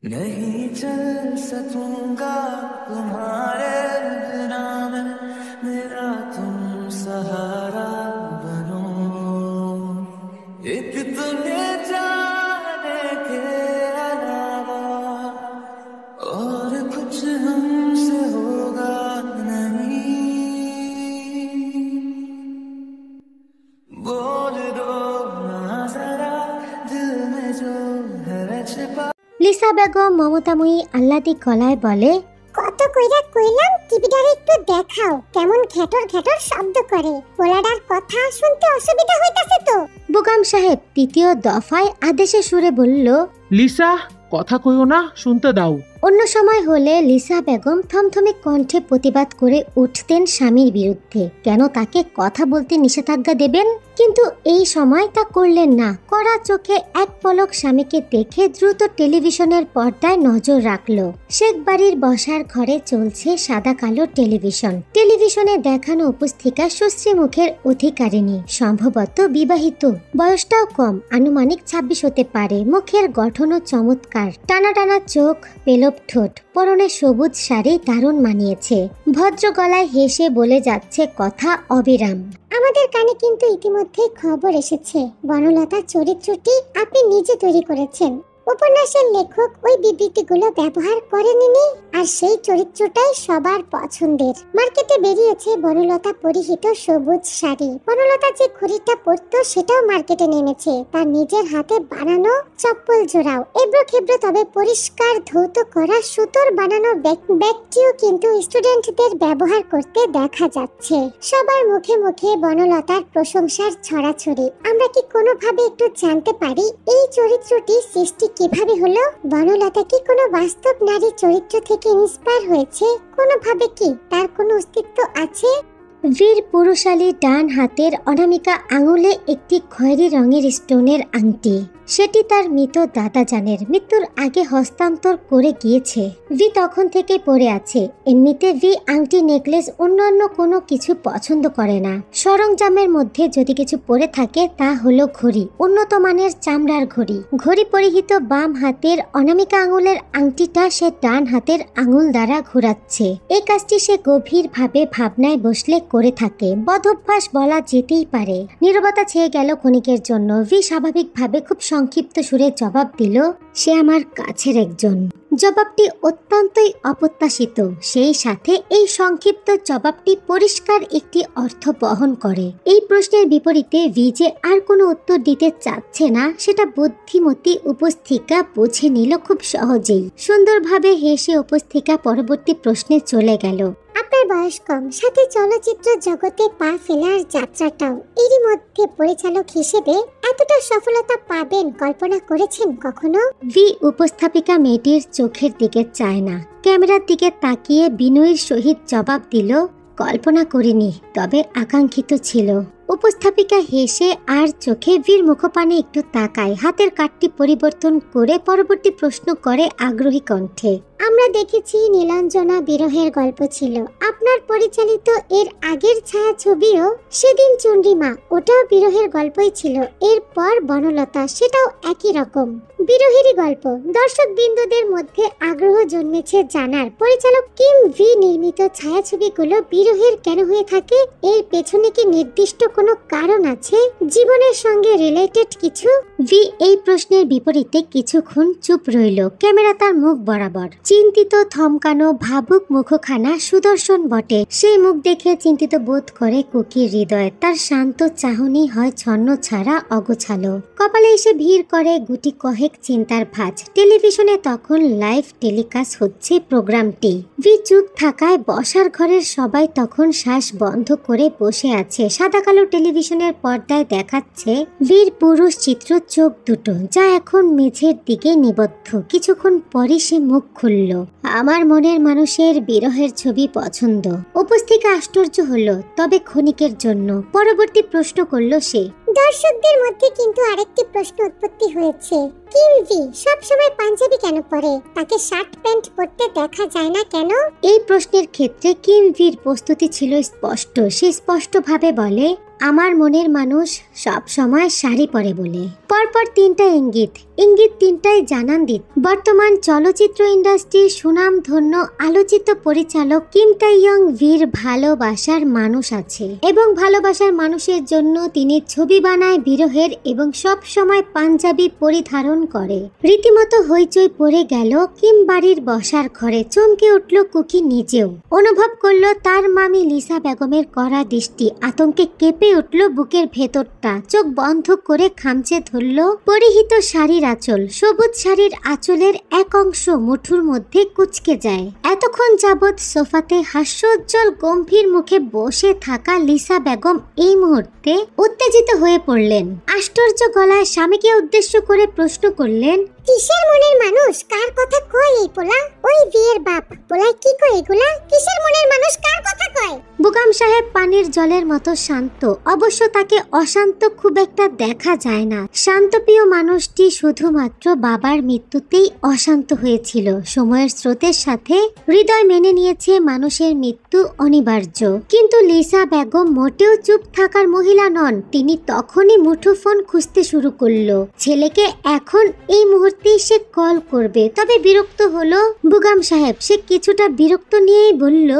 नहीं चल सकूंगा तुम्हारे बिना मैं, मेरा तुम सहारा बनो। एक तुम्हें जाने के अलावा और कुछ हमसे होगा नहीं। बोल दो ना जरा दिल में जो है छिपा। লিসা বেগম মমতাময়ী আহ্লাদি গলায় বলে, কত কইরা কইলাম টিভিটারে একটু দেখাও, কেমন ঘেটর ঘেটর শব্দ করে, পোলাডার কথা শুনতে অসুবিধা হইতাছে তো। বুকাম সাহেব তৃতীয় দফায় আদেশে সুরে বলল, লিসা কথা কইও না, শুনতে দাও। অন্য সময় হলে লিসা বেগম থমথমে কণ্ঠে প্রতিবাদ করে উঠতেন স্বামীর বিরুদ্ধে, কেন তাকে কথা বলতে নিষেধাজ্ঞা দেবেন। কিন্তু এই সময় তা করলেন না। কড়া চোখে এক পলক স্বামীকে দেখে দ্রুত টেলিভিশনের পর্দায় নজর রাখল। শেখ বাড়ির বসার ঘরে চলছে সাদা কালো টেলিভিশন। টেলিভিশনে দেখানো উপস্থিকা সুশ্রী মুখের অধিকারিণী, সম্ভবত বিবাহিত, বয়সটাও কম, আনুমানিক 26 হতে পারে। মুখের গঠনও চমৎকার, টানা টানা চোখ, পেলব ঠোঁট, পরনে সবুজ শাড়ি দারুণ মানিয়েছে। ভদ্র গলায় হেসে বলে যাচ্ছে কথা অবিরাম। আমাদের কানে কিন্তু ইতিমধ্যেই খবর এসেছে, বনলতার চরিত্রটি আপনি নিজে তৈরি করেছেন। উপন্যাসের লেখক ওই বিবৃতিগুলো ব্যবহার করেননি, আর সেই চরিত্রটাই সবার পছন্দের। মার্কেটে বেরিয়েছে বনলতা পরিহিত সবুজ শাড়ি। বনলতা যে ঘড়িটা পরতো সেটাও মার্কেটে নেমেছে, তার নিজের হাতে বানানো চপ্পল জোড়াও। এবড়ো খেবড়ো তবে পরিষ্কার ধৌত করা সুতোর বানানো ব্যাগটিও কিন্তু স্টুডেন্টদের ব্যবহার করতে দেখা যাচ্ছে। সবার মুখে মুখে বনলতার প্রশংসার ছড়াছড়ি। আমরা কি কোনোভাবে একটু জানতে পারি এই চরিত্রটি সৃষ্টি কিভাবে হলো? বনলতা কি কোনো বাস্তব নারী চরিত্র থেকে ইন্সপায়ার হয়েছে? কোনোভাবে কি তার কোনো অস্তিত্ব আছে? বীর পুরুষালী ডান হাতের অনামিকা আঙুলে একটি খয়েরি রঙের স্টোনের আংটি। সেটি তার মৃত দাদাজানের মৃত্যুর আগে হস্তান্তর করে গিয়েছে। ভি তখন থেকে পরে আছে। এমনিতে ভি আংটি, নেকলেস, অন্যান্য কোনো কিছু পছন্দ করে না। সরঞ্জামের মধ্যে যদি কিছু পরে থাকে তা হলো ঘড়ি, উন্নত মানের চামড়ার ঘড়ি। ঘড়ি পরিহিত বাম হাতের অনামিকা আঙুলের আংটিটা সে ডান হাতের আঙুল দ্বারা ঘোরাচ্ছে। এই কাজটি সে গভীরভাবে ভাবনায় বসলে করে থাকে। বদঅভ্যাস বলা যেতেই পারে। নীরবতা ছেয়ে গেল ক্ষণিকের জন্য। ভি স্বাভাবিকভাবে খুব সংক্ষিপ্ত সুরে জবাব দিল, সে আমার কাছের একজন। জবাবটি অত্যন্তই অপ্রত্যাশিত, সেই সাথে এই সংক্ষিপ্ত জবাবটি পরিষ্কার একটি অর্থ বহন করে। এই প্রশ্নের বিপরীতে ভি যে আর কোনো উত্তর দিতে চাচ্ছে না সেটা বুদ্ধিমতী উপস্থিকা বুঝে নিল খুব সহজেই। সুন্দরভাবে হেসে উপস্থিকা পরবর্তী প্রশ্নে চলে গেল। আপনার বয়স কম, সাথে চলচ্চিত্র জগতে পা ফেলার যাত্রাটাও। এরই মধ্যে পরিচালক হিসেবে এতটা সফলতা পাবেন কল্পনা করেছেন কখনো? ভি উপস্থাপিকা মেয়েটির চোখের দিকে চায় না, ক্যামেরার দিকে তাকিয়ে বিনয়ের সহিত জবাব দিল, কল্পনা করিনি, তবে আকাঙ্ক্ষিত ছিল। উপস্থাপিকা হেসে আর চোখে ভীর মুখপানে একটু তাকায়। হাতের কাঠটি পরিবর্তন করে পরবর্তী প্রশ্ন করে আগ্রহী কণ্ঠে, আমরা দেখেছি নীলাঞ্জনা বিরহের গল্প ছিল আপনার পরিচালিত। এর আগের ছায়াছবিও সেদিন চন্দ্রিমা, ওটাও বিরহের গল্পই ছিল। এরপর বনলতা, সেটাও একই রকম বিরহেরই গল্প। দর্শক বিন্দুদের মধ্যে আগ্রহ জন্মেছে জানার পরিচালক কিম ভি নির্মিত ছায়াছবিগুলো বিরহের কেন হয়ে থাকে। এর পেছনে কি নির্দিষ্ট কোনো কারণ আছে, জীবনের সঙ্গে রিলেটেড কিছু? ভি এই প্রশ্নের বিপরীতে কিছুক্ষণ চুপ রইল, ক্যামেরা তার মুখ বরাবর। চিন্তিত, থমকানো, ভাবুক মুখখানা সুদর্শন বটে। সেই মুখ দেখে চিন্তিত বোধ করে কুকির হৃদয়। তার শান্ত চাহনি হয় ছন্ন ছাড়া অগোছালো। কপালে এসে ভিড় করে গুটি কহেক চিন্তার ভাঁজ। টেলিভিশনে তখন লাইভ টেলিকাস্ট হচ্ছে প্রোগ্রামটি। ভি চুপ থাকায় বসার ঘরের সবাই তখন শ্বাস বন্ধ করে বসে আছে। সাদা কালো টেলিভিশনের পর্দায় দেখাচ্ছে ভীর পুরুষ চিত্র চোখ দুটো, যা এখন মেঝের দিকে নিবদ্ধ। কিছুক্ষণ পরে সে মুখ খুলল, আমার মনের মানুষের বিরহের ছবি পছন্দ। উপস্থিকা আশ্চর্য হলো, তবে ক্ষণিকের জন্য। পরবর্তী প্রশ্ন করলো সে। দর্শকদের মধ্যে কিন্তু আরেকটি প্রশ্ন উৎপত্তি হয়েছে, কিম ভি সবসময় পাঞ্জাবি কেন পরে? তাকে শার্ট প্যান্ট পরতে দেখা যায় না কেন? এই প্রশ্নের ক্ষেত্রে কিম ভির প্রস্তুতি ছিল স্পষ্ট। সে স্পষ্টভাবে বলে, আমার মনের মানুষ সব সময় শাড়ি পরে বলে। পরপর 3টা ইঙ্গিত 3টাই জানান দিত বর্তমান চলচ্চিত্র ইন্ডাস্ট্রির সুনামধন্য আলোচিত পরিচালক কিম তাইয়ং ভির ভালোবাসার মানুষ আছে এবং ভালোবাসার মানুষের জন্য তিনি ছবি বানায় বিরহের এবং সব সময় পাঞ্জাবি পরিধারণ করে। রীতিমতো হইচই পড়ে গেল কিম বাড়ির বসার ঘরে। চমকে উঠল কুকি নিজেও। অনুভব করলো তার মামি লিসা বেগমের কড়া দৃষ্টি। আতঙ্কে কেঁপে উঠল বুকের ভেতরটা। চোখ বন্ধ করে খামচে ধরল পরিহিত শাড়ির আঁচল। সবুজ শাড়ির আঁচলের এক অংশ মুঠুর মধ্যে কুঁচকে যায়। এতক্ষণ যাবৎ সোফাতে হাস্যোজ্জ্বল গম্ভীর মুখে বসে থাকা লিসা বেগম এই মুহূর্তে উত্তেজিত হয়ে পড়লেন। আশ্চর্য গলায় স্বামীকে উদ্দেশ্য করে প্রশ্ন করলেন, কিসের মনের মানুষ? কার কথা কয় এই পোলা? ওই বিয়ের বাপ পোলায় কি কয় এগুলা? কিসের মনের মানুষ? কার কথা কয়? বুকাম সাহেব পানির জলের মতো শান্ত। অবশ্য তাকে অশান্ত খুব একটা দেখা যায় না। শান্তপ্রিয় মানুষটি শুধুমাত্র বাবার মৃত্যুতেই অশান্ত হয়েছিল। সময়ের স্রোতের সাথে হৃদয় মেনে নিয়েছে মানুষের মৃত্যু অনিবার্য। কিন্তু লিসা বেগম মোটেও চুপ থাকার মহিলা নন। তিনি তখনই মুঠোফোন খুঁজতে শুরু করলো। ছেলেকে এখন এই মুহূর্তেই সে কল করবে। তবে বিরক্ত হলো বুকাম সাহেব। সে কিছুটা বিরক্ত নিয়েই বলল,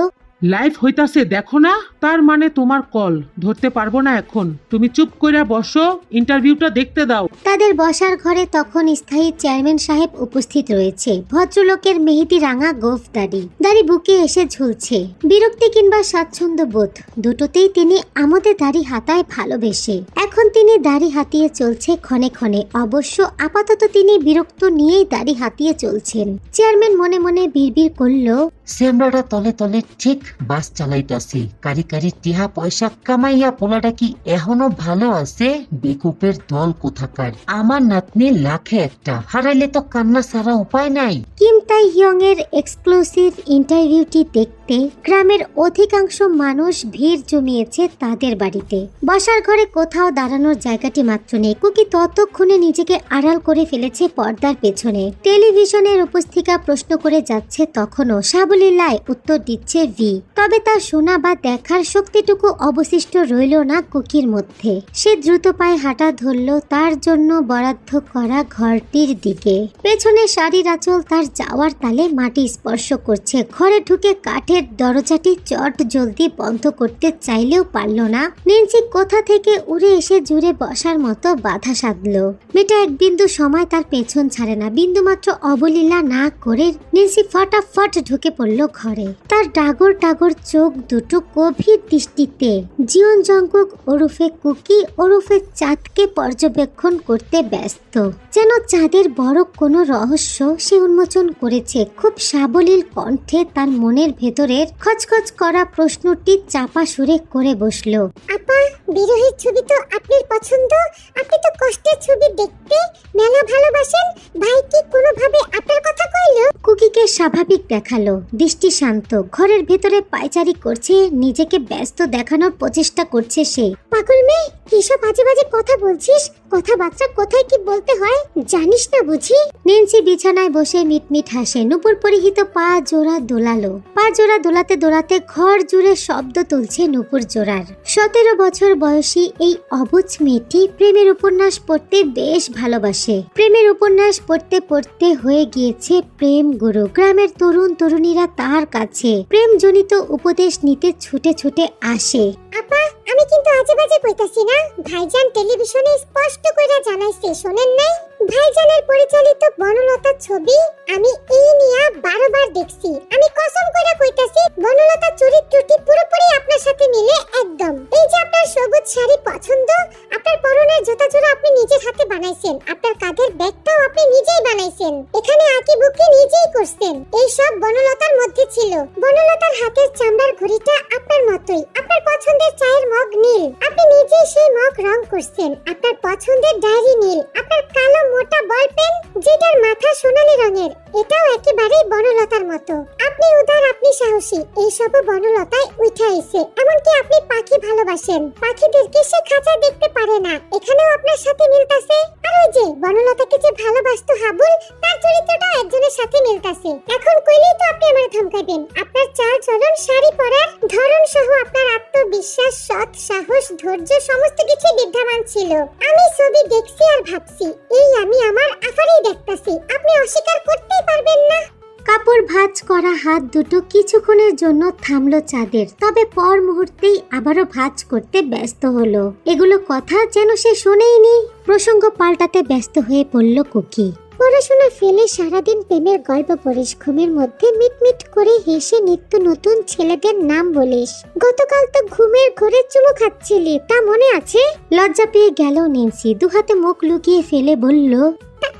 লাইভ হইতাছে দেখো না, তার মানে তোমার কল ধরতে পারবো না এখন। তুমি চুপ করে বসো, ইন্টারভিউটা দেখতে দাও। তাদের বসার ঘরে তখন স্থায়ী চেয়ারম্যান সাহেব উপস্থিত রয়েছে। ভদ্রলোকের মেহেদি রাঙা গোফ দাড়ি বুকে এসে ঝুলছে। বিরক্তি কিংবা স্বাচ্ছন্দ্য বোধ দুটোতেই তিনি আমোদে দাড়ি হাতায় ভালোবেসে। এখন তিনি দাড়ি হাতিয়ে চলছে ক্ষণে ক্ষণে। অবশ্য আপাতত তিনি বিরক্ত নিয়েই দাড়ি হাতিয়ে চলছেন। চেয়ারম্যান মনে মনে বিড়বিড় করল, সেমরাটা তলে তলে ঠিক বাস চালাইতাছি। কারি কারি টিহা পয়সা কামাইয়া পোলাটা কি এখনো ভালো আছে? বেকুপের দল কোথাকার। আমার নাতনি লাখে একটা, হারাইলে তো কান্না ছাড়া উপায় নাই। কিম তাইয়ং এর এক্সক্লুসিভ ইন্টারভিউটি দেখতে গ্রামের অধিকাংশ মানুষ ভিড় জমিয়েছে তাদের বাড়িতে। বসার ঘরে কোথাও দাঁড়ানোর জায়গাটি মাত্র নেই। কুকি ততক্ষণে নিজেকে আড়াল করে ফেলেছে পর্দার পেছনে। টেলিভিশনের উপস্থিকা প্রশ্ন করে যাচ্ছে তখনও। সাবলীলায় উত্তর দিচ্ছে ভি। তবে তার শোনা বা দেখার শক্তিটুকু অবশিষ্ট রইল না কুকির মধ্যে। সে দ্রুত পায়ে হাঁটা ধরল তার জন্য বরাদ্দ করা ঘরটির দিকে। পেছনে শাড়ির আঁচল তার যাওয়ার তালে মাটি স্পর্শ করছে। ঘরে ঢুকে কাঠের দরজাটি চট জলদি বন্ধ করতে চাইলেও পারল না। নেন্সি কোথা থেকে উড়ে এসে জুড়ে বসার মতো বাধা সাধল। মেয়েটা এক বিন্দু সময় তার পেছন ছাড়ে না। বিন্দুমাত্র অবলীলা না করে নেন্সি ফটাফট ঢুকে পড়ল ঘরে। তার ডাগর ডাগর চোখ দুটো গভীর দৃষ্টিতে জিওন জঙ্কুক ওরফে কুকি ওরফে চাঁদকে পর্যবেক্ষণ করতে ব্যস্ত। যেন চাঁদের বড় কোনো রহস্য সে উন্মোচন করেছে। খুব সাবলীল কণ্ঠে তার মনের ভেতরের খচখচ করা প্রশ্নটি চাপা সুরে করে বসলো, আপা, বিরহের ছবি তো আপনার পছন্দ। আপনি তো কষ্টের ছবি দেখতে মেলা ভালোবাসেন। ভাই কি কোনোভাবে আপনার কথা কইল? কুকিকে স্বাভাবিক দেখালো। দৃষ্টি শান্ত। ঘরের ভেতরে পায়চারি করছে। নিজেকে ব্যস্ত দেখানোর প্রচেষ্টা করছে সে। পাগল মেয়ে, কিসব বাজে বাজে কথা বলছিস? কথাবার্তা কোথায় কি বলতে হয় জানিস না বুঝি? নেন্সি বিছানায় বসে মিটমিট হাসে। নূপুর পরিহিত পা জোড়া দোলালো। পা জোড়া দোলাতে দোলাতে ঘর জুড়ে শব্দ তুলছে নূপুর জোড়ার। 17 বছর বয়সী এই অবুঝ মেয়েটি প্রেমের উপন্যাস পড়তে বেশ ভালোবাসে। প্রেমের উপন্যাস পড়তে পড়তে হয়ে গিয়েছে প্রেম গুরু। গ্রামের তরুণ তরুণীরা তার কাছে প্রেমজনিত উপদেশ নিতে ছুটে ছুটে আসে। আপা, আমি কিন্তু আজে বাজে কইতাছি না। ভাইজান টেলিভিশনে স্পষ্ট কইরা জানাইছে, শোনেন নাই? ভাইজানের পরিচালিত বনলতার ছবি আমি এই নিয়া 12 বার দেখছি। আমি কসম কইরা কইতাছি বনলতার চরিত্রটি পুরোপুরি আপনার সাথে মিলে একদম। এই যে আপনার সবুজ শাড়ি পছন্দ, আপনার পরনের জুতা জোড়া আপনি নিজের হাতে বানাইছেন, আপনার কাঁধের ব্যাগটাও আপনি নিজেই বানাইছেন, এখানে আঁকি বুকি নিজেই করছেন। এই সব বনলতার মধ্যে ছিল। বনলতার হাতের চামড়ার ঘড়িটা আপনার মতোই। আপনার পছন্দের চায়ের মগ নীল, আপনি নিজেই সেই মগ রং করছেন। আপনার পছন্দের ডায়েরি নীল। আপনার কালো মোটা বল পেন যেটার মাথা সোনালী রঙের, এটাও একেবারেই বনলতার মতো। আপনি উদার, আপনি সাহসী, এইসবও বনলতায় উঠে আইছে। এমনকি আপনি পাখি ভালোবাসেন। পাখিদেরকে সে খাঁচায় দেখতে পারে না, এখানেও আপনার সাথে মিলতাছে। আর ওই যে বনলতাকে যে ভালোবাসতো হাবুল, তার চরিত্রটাও একজনের সাথে মিলতাছে। এখন কইলেই তো আপনি আমারে ধমকাইবেন। আপনার চাল চলন, শাড়ি পরার ধরন সহ আপনার আত্মবিশ্বাস, সৎ সাহস, ধৈর্য সমস্ত কিছু বিদ্যমান ছিল। আমি ছবি দেখছি আর ভাবছি, এই আমি আমার আফারেই দেখতাছি। আপনি অস্বীকার করতেই পারবেন না। কাপড় ভাঁজ করা হাত দুটো কিছুক্ষণের জন্য থামলো চাঁদের, তবে পর মুহূর্তেই আবারও ভাঁজ করতে ব্যস্ত হলো। এগুলো কথা যেন সে শোনেইনি। প্রসঙ্গ পাল্টাতে ব্যস্ত হয়ে পড়ল কুকি। পড়াশোনা ফেলে সারাদিন প্রেমের গল্প পড়িস, ঘুমের মধ্যে মিটমিট করে হেসে নিত্য নতুন ছেলেদের নাম বলিস। গতকাল তো ঘুমের ঘরে চুমু খাচ্ছিলি, তা মনে আছে? লজ্জা পেয়ে গেল নেন্সি, দুহাতে মুখ লুকিয়ে ফেলে বলল,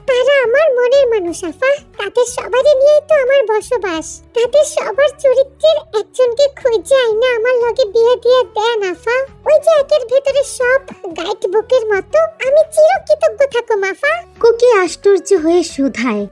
তারা আমার মনের মানুষ আফা, তাদের সবারই নিয়েই তো আমার বসবাস। তাদের সবার চরিত্রের একজনকে খুঁজে আইনা আমার লগে বিয়ে দিয়ে দেন আফা। ওই যে একের ভেতরে সব গাইড বুকের মতো। আমি চিরকৃতজ্ঞ থাকো আফা। কুকি আশ্চর্য হয়ে শুধায়,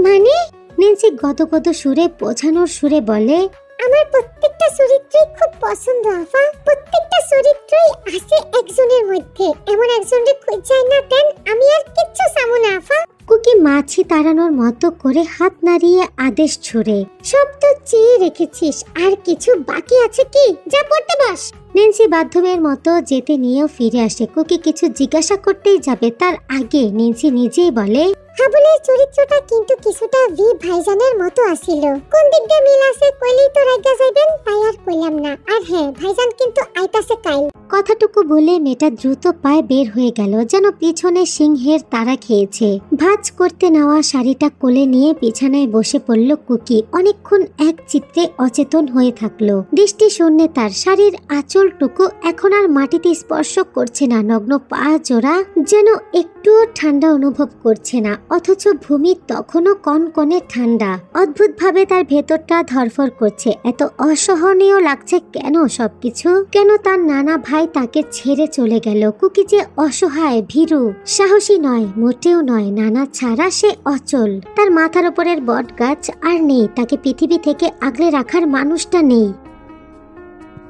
মানে? নেন্সি গদগদ সুরে বোঝানোর সুরে বলে, আমার প্রত্যেকটা চরিত্রই খুব পছন্দ আফা। প্রত্যেকটা চরিত্রই আছে একজনের মধ্যে। এমন একজনকে খুঁজে আইনা দেন, আমি আর কিচ্ছু চাবো না আফা। কুকি মাছি তাড়ানোর মতো করে হাত নাড়িয়ে আদেশ ছুড়ে, সব তো চেয়ে রেখেছিস, আর কিছু বাকি আছে কি? যা পড়তে বস। নেন্সি বাধ্যমের মতো যেতে নিয়েও ফিরে আসে। কুকি কিছু জিজ্ঞাসা করতেই যাবে, তার আগে নেন্সি নিজেই বলে, হাবুলের চরিত্রটা কিন্তু কিছুটা ভি ভাইজানের মতো আসিল। কোন দিক দিয়ে মিল আছে কইলেই তো রাইগা যাইবেন, তাই আর কইলাম না। আর হ্যাঁ, ভাইজান কিন্তু আইতাছে কাইল। কথাটুকু বলে মেয়েটা দ্রুত পায়ে বের হয়ে গেল, যেন পিছনে সিংহের তাড়া খেয়েছে। ভাঁজ করতে নেওয়া শাড়িটা কোলে নিয়ে বিছানায় বসে পড়ল কুকি। অনেকক্ষণ এক চিত্রে অচেতন হয়ে থাকলো। দৃষ্টি শূন্যে তার। শাড়ির আঁচলটুকু এখন আর মাটিতে স্পর্শ করছে না। নগ্ন পা জোড়া যেন একটুও ঠান্ডা অনুভব করছে না, অথচ ভূমি তখনও কনকনে ঠান্ডা। অদ্ভুতভাবে তার ভেতরটা ধরফর করছে। এত অসহনীয় লাগছে কেন সবকিছু? কেন তার নানা ভাই তাকে ছেড়ে চলে গেল? কুকি যে অসহায়, ভীরু, সাহসী নয়, মোটেও নয়। নানা ছাড়া সে অচল। তার মাথার উপরের বট গাছ আর নেই, তাকে পৃথিবী থেকে আগলে রাখার মানুষটা নেই।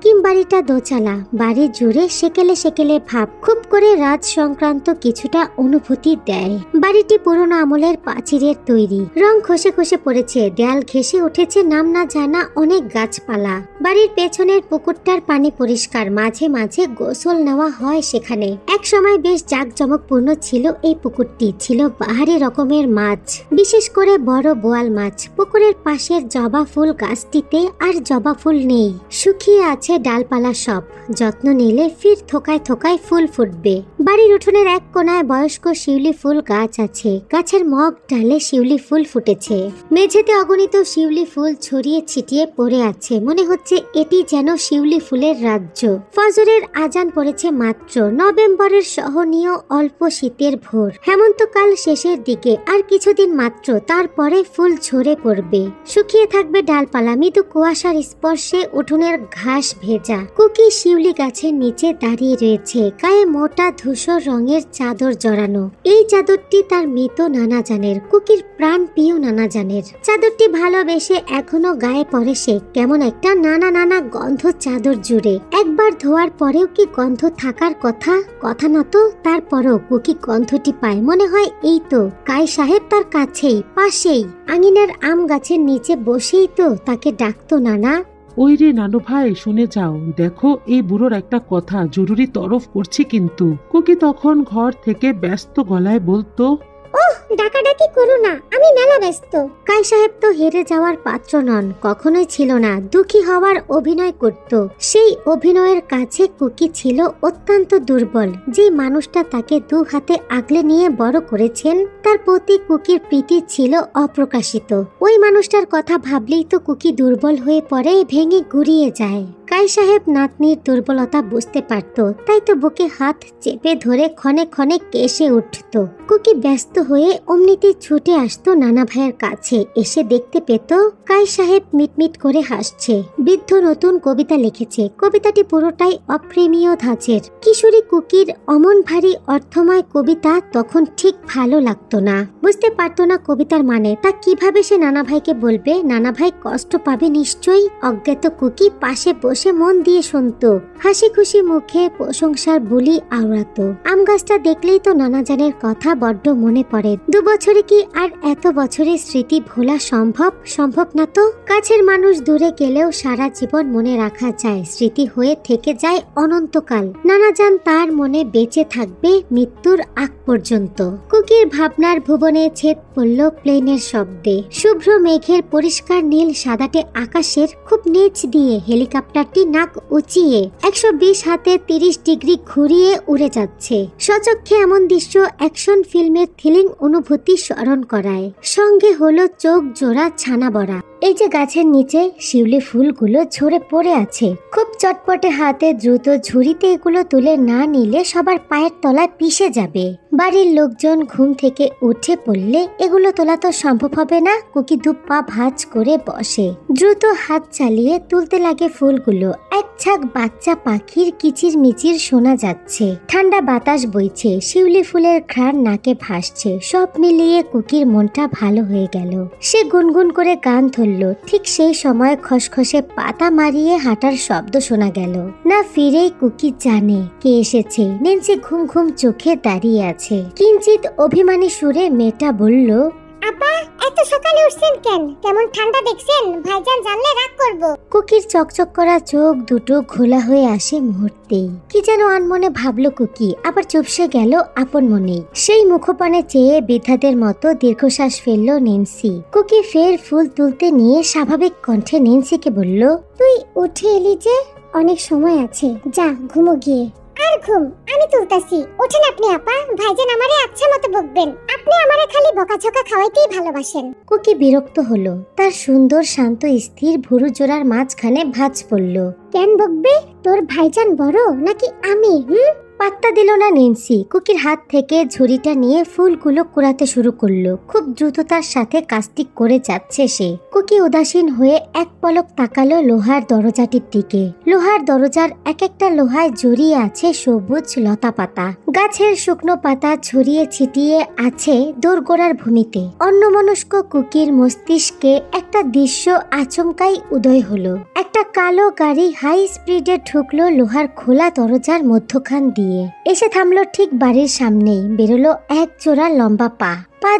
কিম বাড়িটা দোচালা, বাড়ি জুড়ে সেকেলে সেকেলে ভাব, খুব করে রাজ সংক্রান্ত কিছুটা অনুভূতি দেয়। বাড়িটি পুরনো আমলের প্রাচীরের তৈরি, রং খসে খসে পড়েছে, দেয়াল ঘেঁষে উঠেছে নাম না জানা অনেক গাছপালা। বাড়ির পেছনের পুকুরটার পানি পরিষ্কার, মাঝে মাঝে গোসল নেওয়া হয় সেখানে। এক সময় বেশ জাঁকজমকপূর্ণ ছিল এই পুকুরটি, ছিল বাহারি রকমের মাছ, বিশেষ করে বড় বোয়াল মাছ। পুকুরের পাশের জবা ফুল গাছটিতে আর জবা ফুল নেই, শুকিয়ে আছে ডালপালা সব। যত্ন নিলে ফির থোকায় থোকায় ফুল ফুটবে। বাড়ির উঠোনের এক কোনায় বয়স্ক শিউলি ফুল গাছ আছে, গাছের মগ ডালে শিউলি ফুল ফুটেছে। মেঝেতে অগণিত শিউলি ফুল ছড়িয়ে ছিটিয়ে পড়ে আছে, মনে হচ্ছে এটি যেন শিউলি ফুলের রাজ্য। ফজরের আজান পড়েছে মাত্র। নভেম্বরের সহনীয় অল্প শীতের ভোর, হেমন্তকাল শেষের দিকে। আর কিছুদিন মাত্র, তারপরে ফুল ঝরে পড়বে, শুকিয়ে থাকবে ডালপালা। মৃদু কুয়াশার স্পর্শে উঠোনের ঘাস ভেজা। কুকি শিউলি গাছের নিচে দাঁড়িয়ে রয়েছে, গায়ে মোটা ধূসর রঙের চাদর জড়ানো। এই চাদরটি তার মৃত নানা জানের, কুকির প্রাণ প্রিয় নানা জানের। চাদরটি ভালোবেসে এখনো গায়ে পরে সে। কেমন একটা নানা নানা গন্ধ চাদর জুড়ে। একবার ধোয়ার পরেও কি গন্ধ থাকার কথা? কথা না তো, তারপরও কুকি গন্ধটি পায়। মনে হয় এই তো কাই সাহেব তার কাছেই, পাশেই, আঙিনার আম গাছের নিচে বসেই তো তাকে ডাকতো নানা। ওই রে নানু ভাই, শুনে যাও, দেখো এই বুড়োর একটা কথা, জরুরি তরফ করছি কিন্তু। কুকি তখন ঘর থেকে ব্যস্ত গলায় বলতো, ওহ, ডাকাডাকি করো না, আমি মেলা ব্যস্ত। কাই সাহেব তো হেরে যাওয়ার পাত্র নন, কখনোই ছিল না। দুঃখী হওয়ার অভিনয় করত। সেই অভিনয়ের কাছে কুকি ছিল অত্যন্ত দুর্বল। যে মানুষটা তাকে দু হাতে আগলে নিয়ে বড় করেছেন, তার প্রতি কুকির প্রীতি ছিল অপ্রকাশিত। ওই মানুষটার কথা ভাবলেই তো কুকি দুর্বল হয়ে পড়ে, ভেঙে গুড়িয়ে যায়। কাই সাহেব নাতনির দুর্বলতা বুঝতে পারত, তাই তো বুকে হাত চেপে ধরে ক্ষণে ক্ষণে কেসে উঠত। কুকি ব্যস্ত হয়ে অমনিতে ছুটে আসতো নানা ভাইয়ের কাছে। এসে দেখতে পেত কাই সাহেব মিটমিট করে হাসছে। বৃদ্ধ নতুন কবিতা লিখেছে। কবিতাটি পুরোটাই অপ্রেমীয় ধাঁচের। কিশোরী কুকির অমন ভারী অর্থময় কবিতা তখন ঠিক ভালো লাগতো না, বুঝতে পারতো না কবিতার মানে। তা কিভাবে সে নানা ভাইকে বলবে? নানা ভাই কষ্ট পাবে নিশ্চয়ই। অজ্ঞাত কুকি পাশে বসে মন দিয়ে শুনতো, হাসি খুশি মুখে প্রশংসার বুলি আওড়াতো। আম গাছটা দেখলেই তো নানা জানের কথা বড্ড মনে পড়ে। 2 বছরে কি আর এত বছরের স্মৃতি ভোলা সম্ভব না তো। কাছের মানুষ দূরে গেলেও সারা জীবন মনে রাখা যায়, স্মৃতি হয়ে থেকে যায় অনন্তকাল। নানাজান তার মনে বেঁচে থাকবে মৃত্যুর আগ পর্যন্ত। কুকির ভাবনার ভুবনে ছেদ পড়ল প্লেনের শব্দে। শুভ্র মেঘের পরিষ্কার নীল সাদাটে আকাশের খুব নিচ দিয়ে হেলিকপ্টারটি নাক উঁচিয়ে 120 হাতে 30 ডিগ্রি ঘুরিয়ে উড়ে যাচ্ছে। সচক্ষে এমন দৃশ্য অ্যাকশন ফিল্মের থ্রিলিং অনুভূতি স্মরণ করায়। সঙ্গে হলো চোখ জোড়া ছানা বড়া। এই যে গাছের নিচে শিউলি ফুলগুলো ঝরে পড়ে আছে, খুব চটপটে হাতে দ্রুত ঝুড়িতে এগুলো তুলে না নিলে সবার পায়ের তলায় পিষে যাবে। বাড়ির লোকজন ঘুম থেকে উঠে পড়লে এগুলো তোলা তো সম্ভব হবে না। কুকি 2 পা ভাঁজ করে বসে, দ্রুত হাত চালিয়ে তুলতে লাগে ফুলগুলো। এক ঝাঁক বাচ্চা পাখির কিচির মিচির শোনা যাচ্ছে, ঠান্ডা বাতাস বইছে, শিউলি ফুলের ঘ্রাণ নাকে ভাসছে। সব মিলিয়ে কুকির মনটা ভালো হয়ে গেল। সে গুনগুন করে গান ধরল। ঠিক সেই সময় খসখসে পাতা মারিয়ে হাঁটার শব্দ শোনা গেল। না ফিরেই কুকি জানে কে এসেছে। নেন্সি ঘুম ঘুম চোখে দাঁড়িয়ে আছে। কিঞ্চিত অভিমানী সুরে মেয়েটা বলল, আপা এত সকালে উঠছেন কেন? কেমন ঠান্ডা দেখছেন? ভাইজান জানলে রাগ করব। কুকির চকচক করা চোখ দুটো ঘোলা হয়ে আসে মুহূর্তেই। কি যেন আনমনে ভাবলো কুকি, আবার চুপসে গেল আপন মনেই। সেই মুখপানে চেয়ে বৃদ্ধাদের মতো দীর্ঘশ্বাস ফেললো নেন্সি। কুকি ফের ফুল তুলতে নিয়ে স্বাভাবিক কণ্ঠে নেন্সিকে বলল, তুই উঠে এলি যে? অনেক সময় আছে, যা ঘুমো গিয়ে। আর ঘুম? আমি তুলতাছি, ওঠেন আপনি আপা। ভাইজান আমারে আচ্ছা মতো বকবেন। আপনি আমারে খালি বকাঝকা খাওয়াইতেই ভালোবাসেন। কুকি বিরক্ত হলো। তার সুন্দর শান্ত স্থির ভুরু জোড়ার মাঝখানে ভাঁজ পড়ল। কেন বকবে? তোর ভাইজান বড় নাকি আমি? পাত্তা দিল না নেন্সি। কুকির হাত থেকে ঝুড়িটা নিয়ে ফুলগুলো কুড়াতে শুরু করলো। খুব দ্রুততার সাথে কাজটি করে যাচ্ছে সে। কুকি উদাসীন হয়ে এক পলক তাকালো লোহার দরজাটির দিকে। লোহার দরজার এক একটা লোহায় জড়িয়ে আছে সবুজ লতা পাতা। গাছের শুকনো পাতা ছড়িয়ে ছিটিয়ে আছে দোরগোড়ার ভূমিতে। অন্যমনস্ক কুকির মস্তিষ্কে একটা দৃশ্য আচমকাই উদয় হলো। একটা কালো গাড়ি হাই স্পিডে ঢুকলো লোহার খোলা দরজার মধ্যখান দিয়ে। এসে থামলো ঠিক বাড়ির সামনেই। বেরোলো এক জোড়া লম্বা পা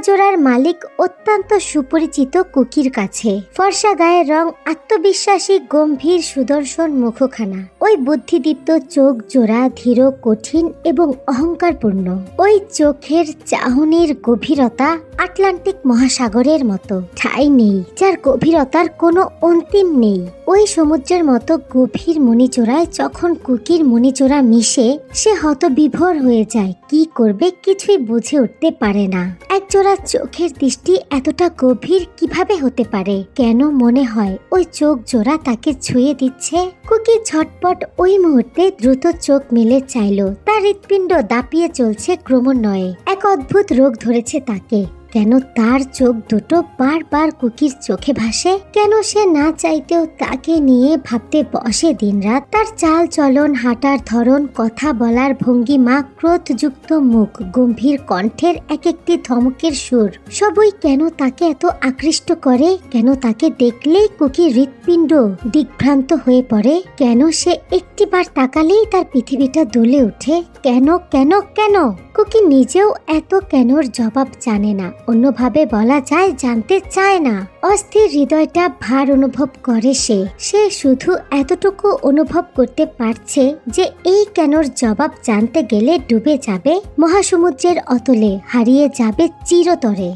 জোড়ার মালিক অত্যন্ত সুপরিচিত কুকির কাছে। ফর্সা গায়ের রং, আত্মবিশ্বাসী গম্ভীর সুদর্শন মুখখানা, ওই বুদ্ধিদীপ্ত চোখ জোড়া ধীর কঠিন এবং অহংকারপূর্ণ। ওই চোখের চাহনির গভীরতা আটলান্টিক মহাসাগরের মতো। ঠাঁই নেই যার গভীরতার কোনো অন্তিম নেই। ওই সমুদ্রের মতো গভীর মণিচোরায় যখন কুকির মণিচোরা মিশে, সে হতবিভোর হয়ে যায়। কি করবে কিছুই বুঝে উঠতে পারে না। একজোড়া চোখের দৃষ্টি এতটা গভীর কিভাবে হতে পারে? কেন মনে হয় ওই চোখ জোড়া তাকে ছুঁয়ে দিচ্ছে? কুকি ঝটপট ওই মুহূর্তে দ্রুত চোখ মেলে চাইল। তার হৃৎপিণ্ড দাপিয়ে চলছে ক্রমান্বয়ে। এক অদ্ভুত রোগ ধরেছে তাকে। কেন তার চোখ দুটো বারবার কুকির চোখে ভাসে? কেন সে না চাইতেও তাকে নিয়ে ভাবতে বসে দিনরাত? তার চাল চলন, হাঁটার ধরন, কথা বলার ভঙ্গিমা, ক্রোধযুক্ত মুখ, গম্ভীর কণ্ঠের এক একটি ধমকের সুর, সবই কেন তাকে এত আকৃষ্ট করে? কেন তাকে দেখলেই কুকির হৃৎপিণ্ড দিগ্ভ্রান্ত হয়ে পড়ে? কেন সে একটিবার তাকালেই তার পৃথিবীটা দুলে ওঠে? কেন কেন কেন? কুকি নিজেও এত কেনর জবাব জানে না। অন্যভাবে বলা যায় জানতে চায় না। অস্থির হৃদয়টা ভার অনুভব করে সে শুধু এতটুকু অনুভব করতে পারছে যে এই কেনর জবাব জানতে গেলে ডুবে যাবে মহাসমুদ্রের অতলে, হারিয়ে যাবে চিরতরে।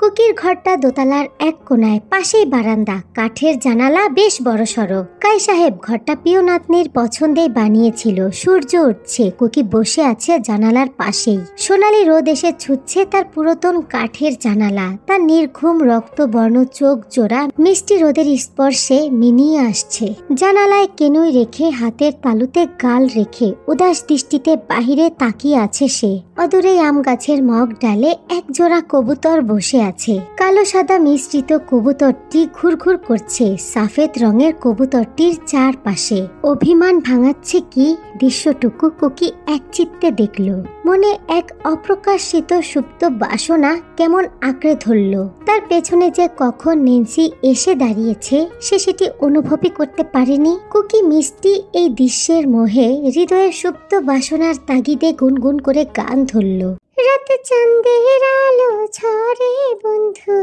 কুকির ঘরটা দোতলার এক কোনায়, পাশেই বারান্দা, কাঠের জানালা বেশ বড়সড়। কাই সাহেব ঘরটা পিও নাতনির পছন্দেই বানিয়েছিল। সূর্য উঠছে, কুকি বসে আছে জানালার পাশেই। সোনালি রোদ এসে ছুটছে তার পুরাতন কাঠের জানালা। তার নির্ঘুম রক্তবর্ণ চোখ জোড়া মিষ্টি রোদের স্পর্শে মিনিয়ে আসছে। জানালায় কেনুই রেখে, হাতের তালুতে গাল রেখে উদাস দৃষ্টিতে বাহিরে তাকিয়ে আছে সে। অদূরেই আম গাছের মগ ডালে এক জোড়া কবুতর বসে আছে। কালো সাদা মিশ্রিত কবুতরটি ঘুরঘুর করছে সাফেদ রঙের কবুতরটির চারপাশে। অভিমান ভাঙাচ্ছে কি দৃশ্যটুকু কুকি একচিত্তে দেখল। মনে এক অপ্রকাশিত সুপ্ত বাসনা কেমন আঁকড়ে ধরল। তার পেছনে যে কখন নেন্সি এসে দাঁড়িয়েছে সে সেটি অনুভবই করতে পারেনি। কুকি মিষ্টি এই দৃশ্যের মোহে হৃদয়ের সুপ্ত বাসনার তাগিদে গুনগুন করে গান ধরল। রাত চাঁদের আলো ঝরে বন্ধু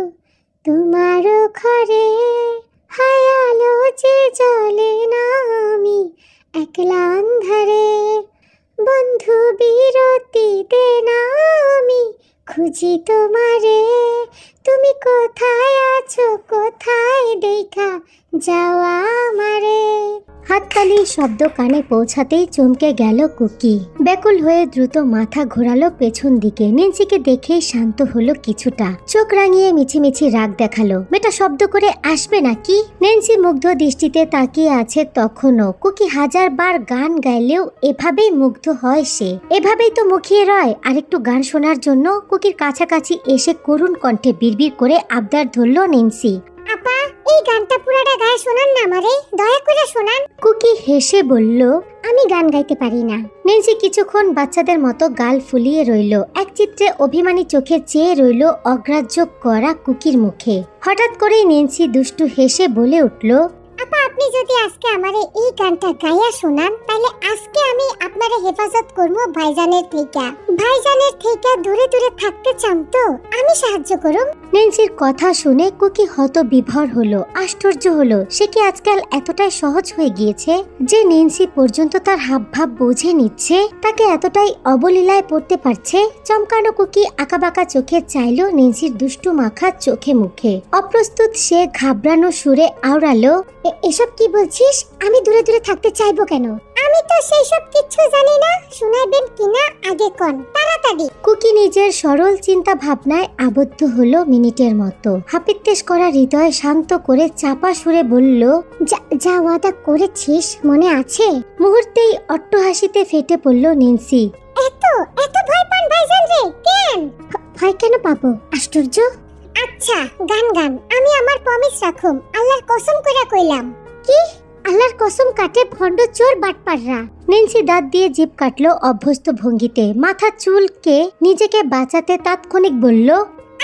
তোমার ঘরে, হায় আলো যে জ্বলে না আমি একলা আন্ধারে, বন্ধু বিরতি দে না আমি খুঁজি তোমারে, তুমি কোথায় আছো কোথায় দেখা যাওয়া আমারে। হাততালির শব্দ কানে পৌঁছাতেই চমকে গেল কুকি। ব্যাকুল হয়ে দ্রুত মাথা ঘোরালো পেছন দিকে। নেন্সিকে দেখেই শান্ত হলো কিছুটা। চোখ রাঙিয়ে মিছিমিছি রাগ দেখালো। মেয়েটা শব্দ করে আসবে নাকি? নেন্সি মুগ্ধ দৃষ্টিতে তাকিয়ে আছে তখনও। কুকি হাজারবার গান গাইলেও এভাবেই মুগ্ধ হয় সে। এভাবেই তো মুখিয়ে রয় আরেকটু গান শোনার জন্য। কুকির কাছাকাছি এসে করুণ কণ্ঠে বিড়বিড় করে আবদার ধরল নেন্সি। আপা, এই গানটা পুরাটা গায়ে শোনান না আমারে, দয়া করে শোনান। কুকি হেসে বলল, আমি গান গাইতে পারি না। নেন্সি কিছুক্ষণ বাচ্চাদের মতো গাল ফুলিয়ে রইল। এক চিত্রে অভিমানী চোখে চেয়ে রইল অগ্রাহ্য করা কুকির মুখে। হঠাৎ করেই নেন্সি দুষ্টু হেসে বলে উঠল, আপা, আপনি যদি আজকে আমারে এই গানটা গাইয়া শোনান তাহলে আজকে আমি আপনারে হেফাজত করব ভাইজানের থেকে। ভাইজানের থেকে দূরে দূরে থাকতে চান তো আমি সাহায্য করুম। নেন্সির কথা শুনে কুকি হতবিভোর হলো, আশ্চর্য হলো। সে কি আজকাল এতটাই সহজ হয়ে গিয়েছে যে নেন্সি পর্যন্ত তার হাবভাব বুঝে নিচ্ছে, তাকে এতটাই অবলীলায় পড়তে পারছে? চমকানো কুকি আঁকাবাঁকা চোখে চাইল নেন্সির দুষ্টু মাখা চোখে মুখে। অপ্রস্তুত সে ঘাবড়ানো সুরে আওড়ালো, এসব কি বলছিস? আমি দূরে দূরে থাকতে চাইবো কেন? আমি তো সেই সব কিছু জানি না। শোনাবেন কিনা আগে কোন, তাড়াতাড়ি। কুকি নিজের সরল চিন্তা ভাবনায় আবদ্ধ হলো মিনিটের মতো। হাপিত্তেশ করা হৃদয় শান্ত করে চাপা সুরে বলল, যা ওয়াদা করেছিস মনে আছে? মুহূর্তেই অট্টহাসিতে ফেটে পড়ল নেন্সি। এত এত ভয় পান ভাইজান রে? কেন ভয় কেন পাবো? আশ্চর্য। আচ্ছা, গান গান। আমি আমার প্রমিস রাখুম, আল্লাহর কসম কইরা কইলাম। কি? আল্লাহর কসম কাটে ভণ্ড চোর বাটপাররা। নেন্সি দাঁত দিয়ে জিভ কাটলো অভ্যস্ত ভঙ্গিতে। মাথা চুলকে নিজেকে বাঁচাতে তাৎক্ষণিক বলল,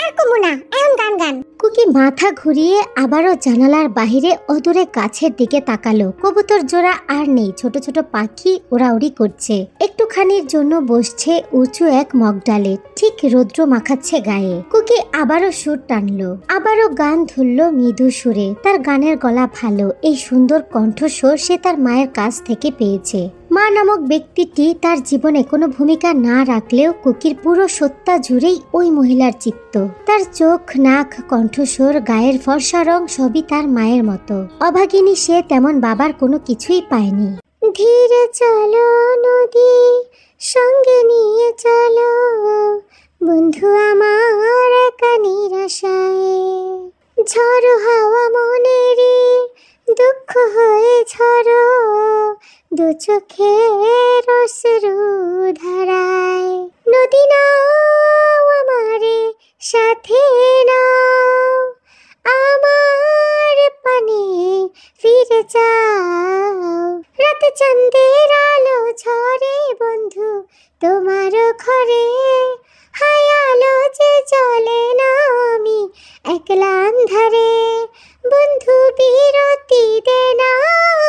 আর কমু না, এখন গান গান। কুকি মাথা ঘুরিয়ে আবারও জানালার বাহিরে অদূরে গাছের দিকে তাকালো। কবুতর জোড়া আর নেই, ছোট ছোট পাখি ওড়াউড়ি করছে। একটুখানির জন্য বসছে উঁচু এক মগডালে, ঠিক রৌদ্র মাখাচ্ছে গায়ে। কুকি আবারও সুর টানলো, আবারও গান ধরল মৃদু সুরে। তার গানের গলা ভালো, এই সুন্দর কণ্ঠস্বর সে তার মায়ের কাছ থেকে পেয়েছে। মা নামক ব্যক্তিটি তার জীবনে কোনো ভূমিকা না রাখলেও কুকির পুরো সত্তা জুড়েই ওই মহিলার চিত্ত। তার চোখ, নাক, কণ্ঠস্বর, গায়ের ফর্সা রং সবই তার মায়ের মতো। অভাগিনী সে, তেমন বাবার কোনো কিছুই পায়নি। ধীরে চলো নদী, সঙ্গে নিয়ে চলো বন্ধু আমার একা নিরাশায়, ঝড়ো হাওয়া মনেরই দুঃখ হয়ে ঝড়ো দু চোখের অশ্রু ধারায়। নদী নাও আমারে সাথে নাও, আমার পানে ফিরে যাও। রাত চাঁদের আলো ঝরে বন্ধু তোমার ঘরে, হায় আলো যে জ্বলে না আমি একলা আন্ধারে, বন্ধু বিরতি দে না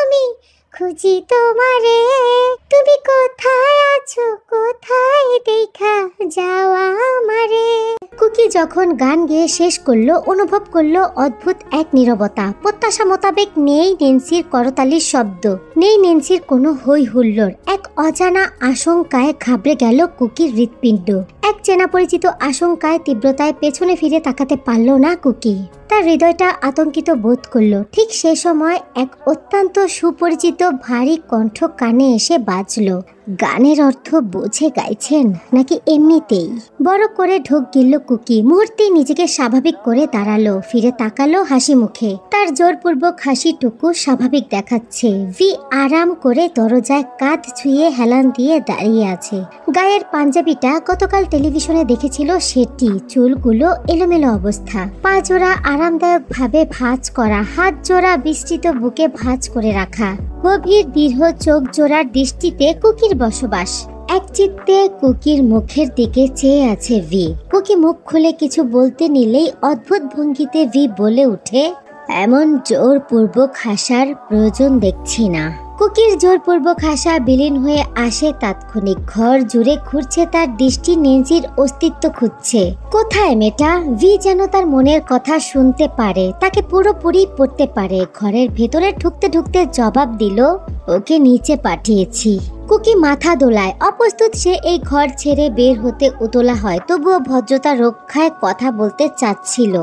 আমি খুঁজি তোমারে, তুমি কোথায় আছো কোথায় দেখা যাওয়া আমারে। কুকি যখন গান গেয়ে শেষ করলো, অনুভব করলো অদ্ভুত এক নীরবতা। প্রত্যাশা মোতাবেক নেই নেন্সির করতালির শব্দ, নেই নেন্সির কোনো হই হুল্লোড়। এক অজানা আশঙ্কায় ঘাবড়ে গেল কুকির হৃৎপিণ্ড। এক চেনা পরিচিত আশঙ্কায় তীব্রতায় পেছনে ফিরে তাকাতে পারল না কুকি। তার হৃদয়টা আতঙ্কিত বোধ করলো। ঠিক সে সময় এক অত্যন্ত সুপরিচিত ভারী কণ্ঠ কানে এসে বাজলো। গানের অর্থ বুঝে গাইছেন নাকি এমনিতেই? বড় করে ঢোক গিলল কুকি। মুহূর্তেই নিজেকে স্বাভাবিক করে দাঁড়ালো, ফিরে তাকালো হাসি মুখে। তার জোরপূর্বক হাসিটুকু স্বাভাবিক দেখাচ্ছে। ভি আরাম করে দরজায় কাঁধ ছুঁয়ে হেলান দিয়ে দাঁড়িয়ে আছে। গায়ের পাঞ্জাবিটা গতকাল টেলিভিশনে দেখেছিল সেটি, চুলগুলো এলোমেলো অবস্থা, পা জোড়া আরামদায়ক ভাবে ভাঁজ করা, হাত জোড়া বিস্তৃত বুকে ভাঁজ করে রাখা, গভীর দীর্ঘ চোখ জোড়ার দৃষ্টিতে কুকির বসবাস। এক চিত্তে কুকির মুখের দিকে চেয়ে আছে ভি। কুকি মুখ খুলে কিছু বলতে নিলেই অদ্ভুত ভঙ্গিতে ভি বলে উঠে, এমন জোরপূর্বক হাসার প্রয়োজন দেখছি না। কুকির জোরপূর্বক হাসা বিলীন হয়ে আসে তাৎক্ষণিক। ঘর জুড়ে ঘুরছে তার দৃষ্টি, নেন্সির অস্তিত্ব খুঁজছে। কোথায় মেয়েটা? ভি যেন তার মনের কথা শুনতে পারে, তাকে পুরোপুরি পড়তে পারে। ঘরের ভেতরে ঢুকতে ঢুকতে জবাব দিল, ওকে নিচে পাঠিয়েছি। কুকি মাথা দোলায়। অপ্রস্তুত সে এই ঘর ছেড়ে বের হতে উতলা হয়, তবুও ভদ্রতা রক্ষায় কথা বলতে চাচ্ছিল।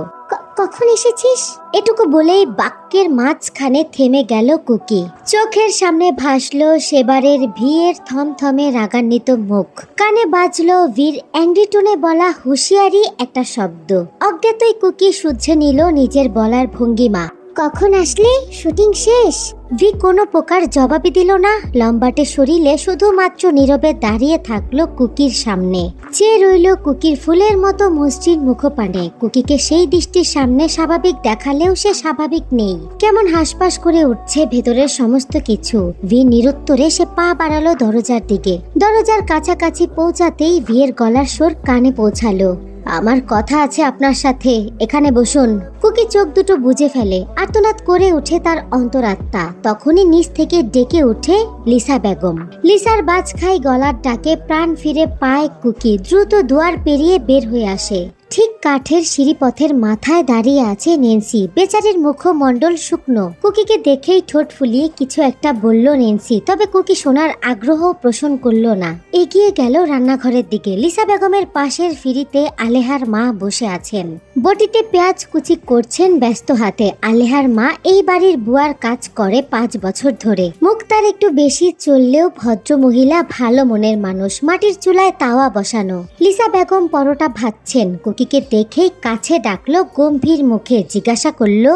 কখন এসেছিস? এটুকু বলেই বাক্যের মাঝখানে থেমে গেল কুকি। চোখের সামনে ভাসলো সেবারের ভিয়ের থমথমে রাগান্বিত মুখ। কানে বাজলো ভির অ্যাংরিটনে বলা হুঁশিয়ারি একটা শব্দ। অজ্ঞাতই কুকি শুধরে নিল নিজের বলার ভঙ্গিমা। কখন আসলে? শুটিং শেষ? ভি কোনো প্রকার জবাবই দিল না। লম্বাটে শরীরে শুধুমাত্র নীরবে দাঁড়িয়ে থাকলো কুকির সামনে। চেয়ে রইল কুকির ফুলের মতো মসৃণ মুখপানে। কুকিকে সেই দৃষ্টির সামনে স্বাভাবিক দেখালেও সে স্বাভাবিক নেই। কেমন হাসপাস করে উঠছে ভেতরের সমস্ত কিছু। ভি নিরুত্তরে সে পা বাড়ালো দরজার দিকে। দরজার কাছাকাছি পৌঁছাতেই ভিয়ের গলার স্বর কানে পৌঁছালো, আমার কথা আছে আপনার সাথে, এখানে বসুন। কুকি চোখ দুটো বুজে ফেলে। আর্তনাদ করে উঠে তার অন্তরাত্মা। তখনই নিচ থেকে ডেকে ওঠে লিসা বেগম। লিসার বাজ খাই গলার ডাকে প্রাণ ফিরে পায় কুকি। দ্রুত দুয়ার পেরিয়ে বের হয়ে আসে। ঠিক কাঠের সিঁড়িপথের মাথায় দাঁড়িয়ে আছে নেন্সি। বেচারির মুখমণ্ডল শুকনো। কুকিকে দেখেই ঠোঁট ফুলিয়ে কিছু একটা বলল নেন্সি, তবে কুকি শোনার আগ্রহ পোষণ করলো না। এগিয়ে গেল রান্নাঘরের দিকে। লিসা বেগমের পাশের ফিরিতে আলেহার মা বসে আছেন। বটিতে পেঁয়াজ কুচি করছেন ব্যস্ত হাতে। আলেহার মা এই বাড়ির বুয়ার কাজ করে 5 বছর ধরে। মুখ তার একটু বেশি চললেও ভদ্র মহিলা, ভালো মনের মানুষ। মাটির চুলায় তাওয়া বসানো। লিসা বেগম পরোটা ভাজছেন। কুকিকে দেখেই কাছে ডাকলো গম্ভীর মুখে। জিজ্ঞাসা করলো,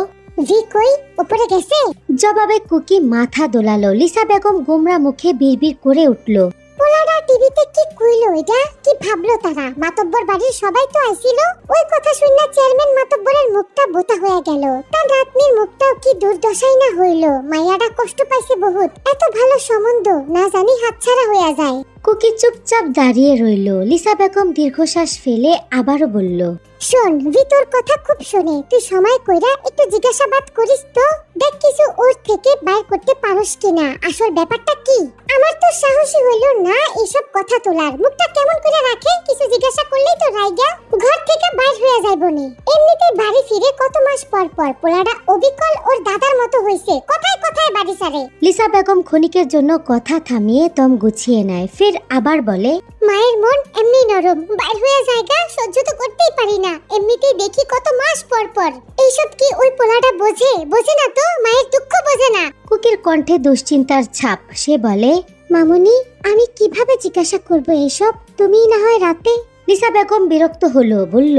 ভি কই? উপরে গেছে? জবাবে কুকি মাথা দোলালো। লিসা বেগম গোমরা মুখে বিড়বিড় করে উঠল, পোলারা টিভিতে কি কইলো? এটা কি ভাবলো তারা? মাতব্বর বাড়ির সবাই তো আইছিল। ওই কথা শুননা চেয়ারম্যান মাতব্বরের মুখটা বোতা হয়ে গেল। তার নাতনির মুখটাও কি দুর্দশাই না হইল। মাইয়াটা কষ্ট পাইছে বহুত। এত ভালো সম্বন্ধ না জানি হাতছাড়া হয়ে যায়। কুকি চুপচাপ দাঁড়িয়ে রইল। লিসা বেগম দীর্ঘশ্বাস ফেলে আবারও বলল, শোন, ভিতর কথা খুব শোনে। তুই সময় কইরা একটু জিজ্ঞাসাবাদ করিস তো, দেখ কিছু ওর থেকে বাইর করতে পারোস কিনা। আসল ব্যাপারটা কি? আমার তো সাহসী হইল না এইসব কথা তোলার। মুখটা কেমন করে রাখে? কিছু জিজ্ঞাসা করলেই তো রাইগা ঘর থেকে বাইর হয়ে যাইব নি। এমনিতেই বাড়ি ফিরে কত মাস পর পর। পোলাটা অবিকল ওর দাদার মতো হইছে। কথায় কথায় বাড়ি ছাড়ে। লিসা বেগম ক্ষণিকের জন্য কথা থামিয়ে দম গুছিয়ে নেয়। ফের আবার বলে, মায়ের মন এমনি নরম, বাইর হয়ে জায়গা সহ্য তো করতেই পারি না। এমনিতেই দেখি কত মাস পর পর। এইসব কি ওই পোলাটা বোঝে? বোঝে না তো, মায়ের দুঃখ বোঝে না। কুকির কণ্ঠে দুশ্চিন্তার ছাপ। সে বলে, মামুনি, আমি কিভাবে জিজ্ঞাসা করব এইসব? তুমিই না হয় রাতে। লিসা বেগম বিরক্ত হলো, বলল,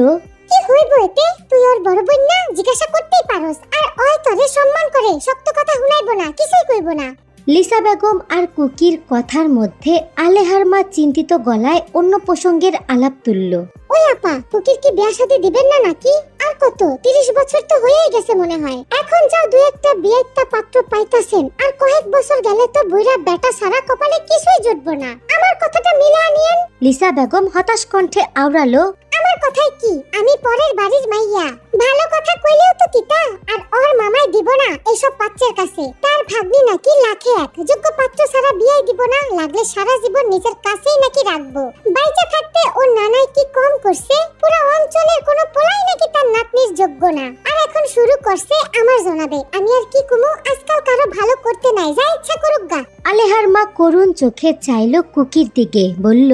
কি হইব এতে? তুই ওর বড় বোন না, জিজ্ঞাসা করতেই পারোস। আর ওই তোরে সম্মান করে, শক্ত কথা শুনাইব না, কিছুই কইব না। লিসা বেগম আর কুকির কথার মধ্যে আলেহার মা চিন্তিত গলায় অন্য প্রসঙ্গের আলাপ তুলল। ওই আপা, কুকির কি বিয়া শাদী দিবেন না নাকি? আর কত? 30 বছর তো হয়েই গেছে মনে হয়। এখন যাও দুই একটা বিয়েটা পাত্র পাইতাছেন। আর কয়েক বছর গেলে তো বুইরা বেটা সারা কপালে কিছুই জুটবো না। আমার কথাটা মিলা নিয়েন। লিসা বেগম হতাশ কণ্ঠে আওড়ালো, আমার কথাই কি? আমি পরের বাড়ির মাইয়া। ভালো কথা কইলেও তো তিতা। আর ওর মামাই দিব না এইসব পাত্রের কাছে। তার ভাগ্নি নাকি লাখে এক। যোগ্য পাত্র ছাড়া বিয়ে দিব না। লাগলে সারা জীবন নিজের কাছেই নাকি রাখবো। বাইচা থাকতে ওর নানাই কি কম করছে? পুরো অঞ্চলের কোনো পোলাই নাকি তার নাতনির যোগ্য না। আর এখন শুরু করছে আমার জানাবে। আমি আর কি কমু? আজকাল কারো ভালো করতে নাই, যা ইচ্ছা করুক গা। আলেহার মা করুণ চোখে চাইলো কুকির দিকে, বলল,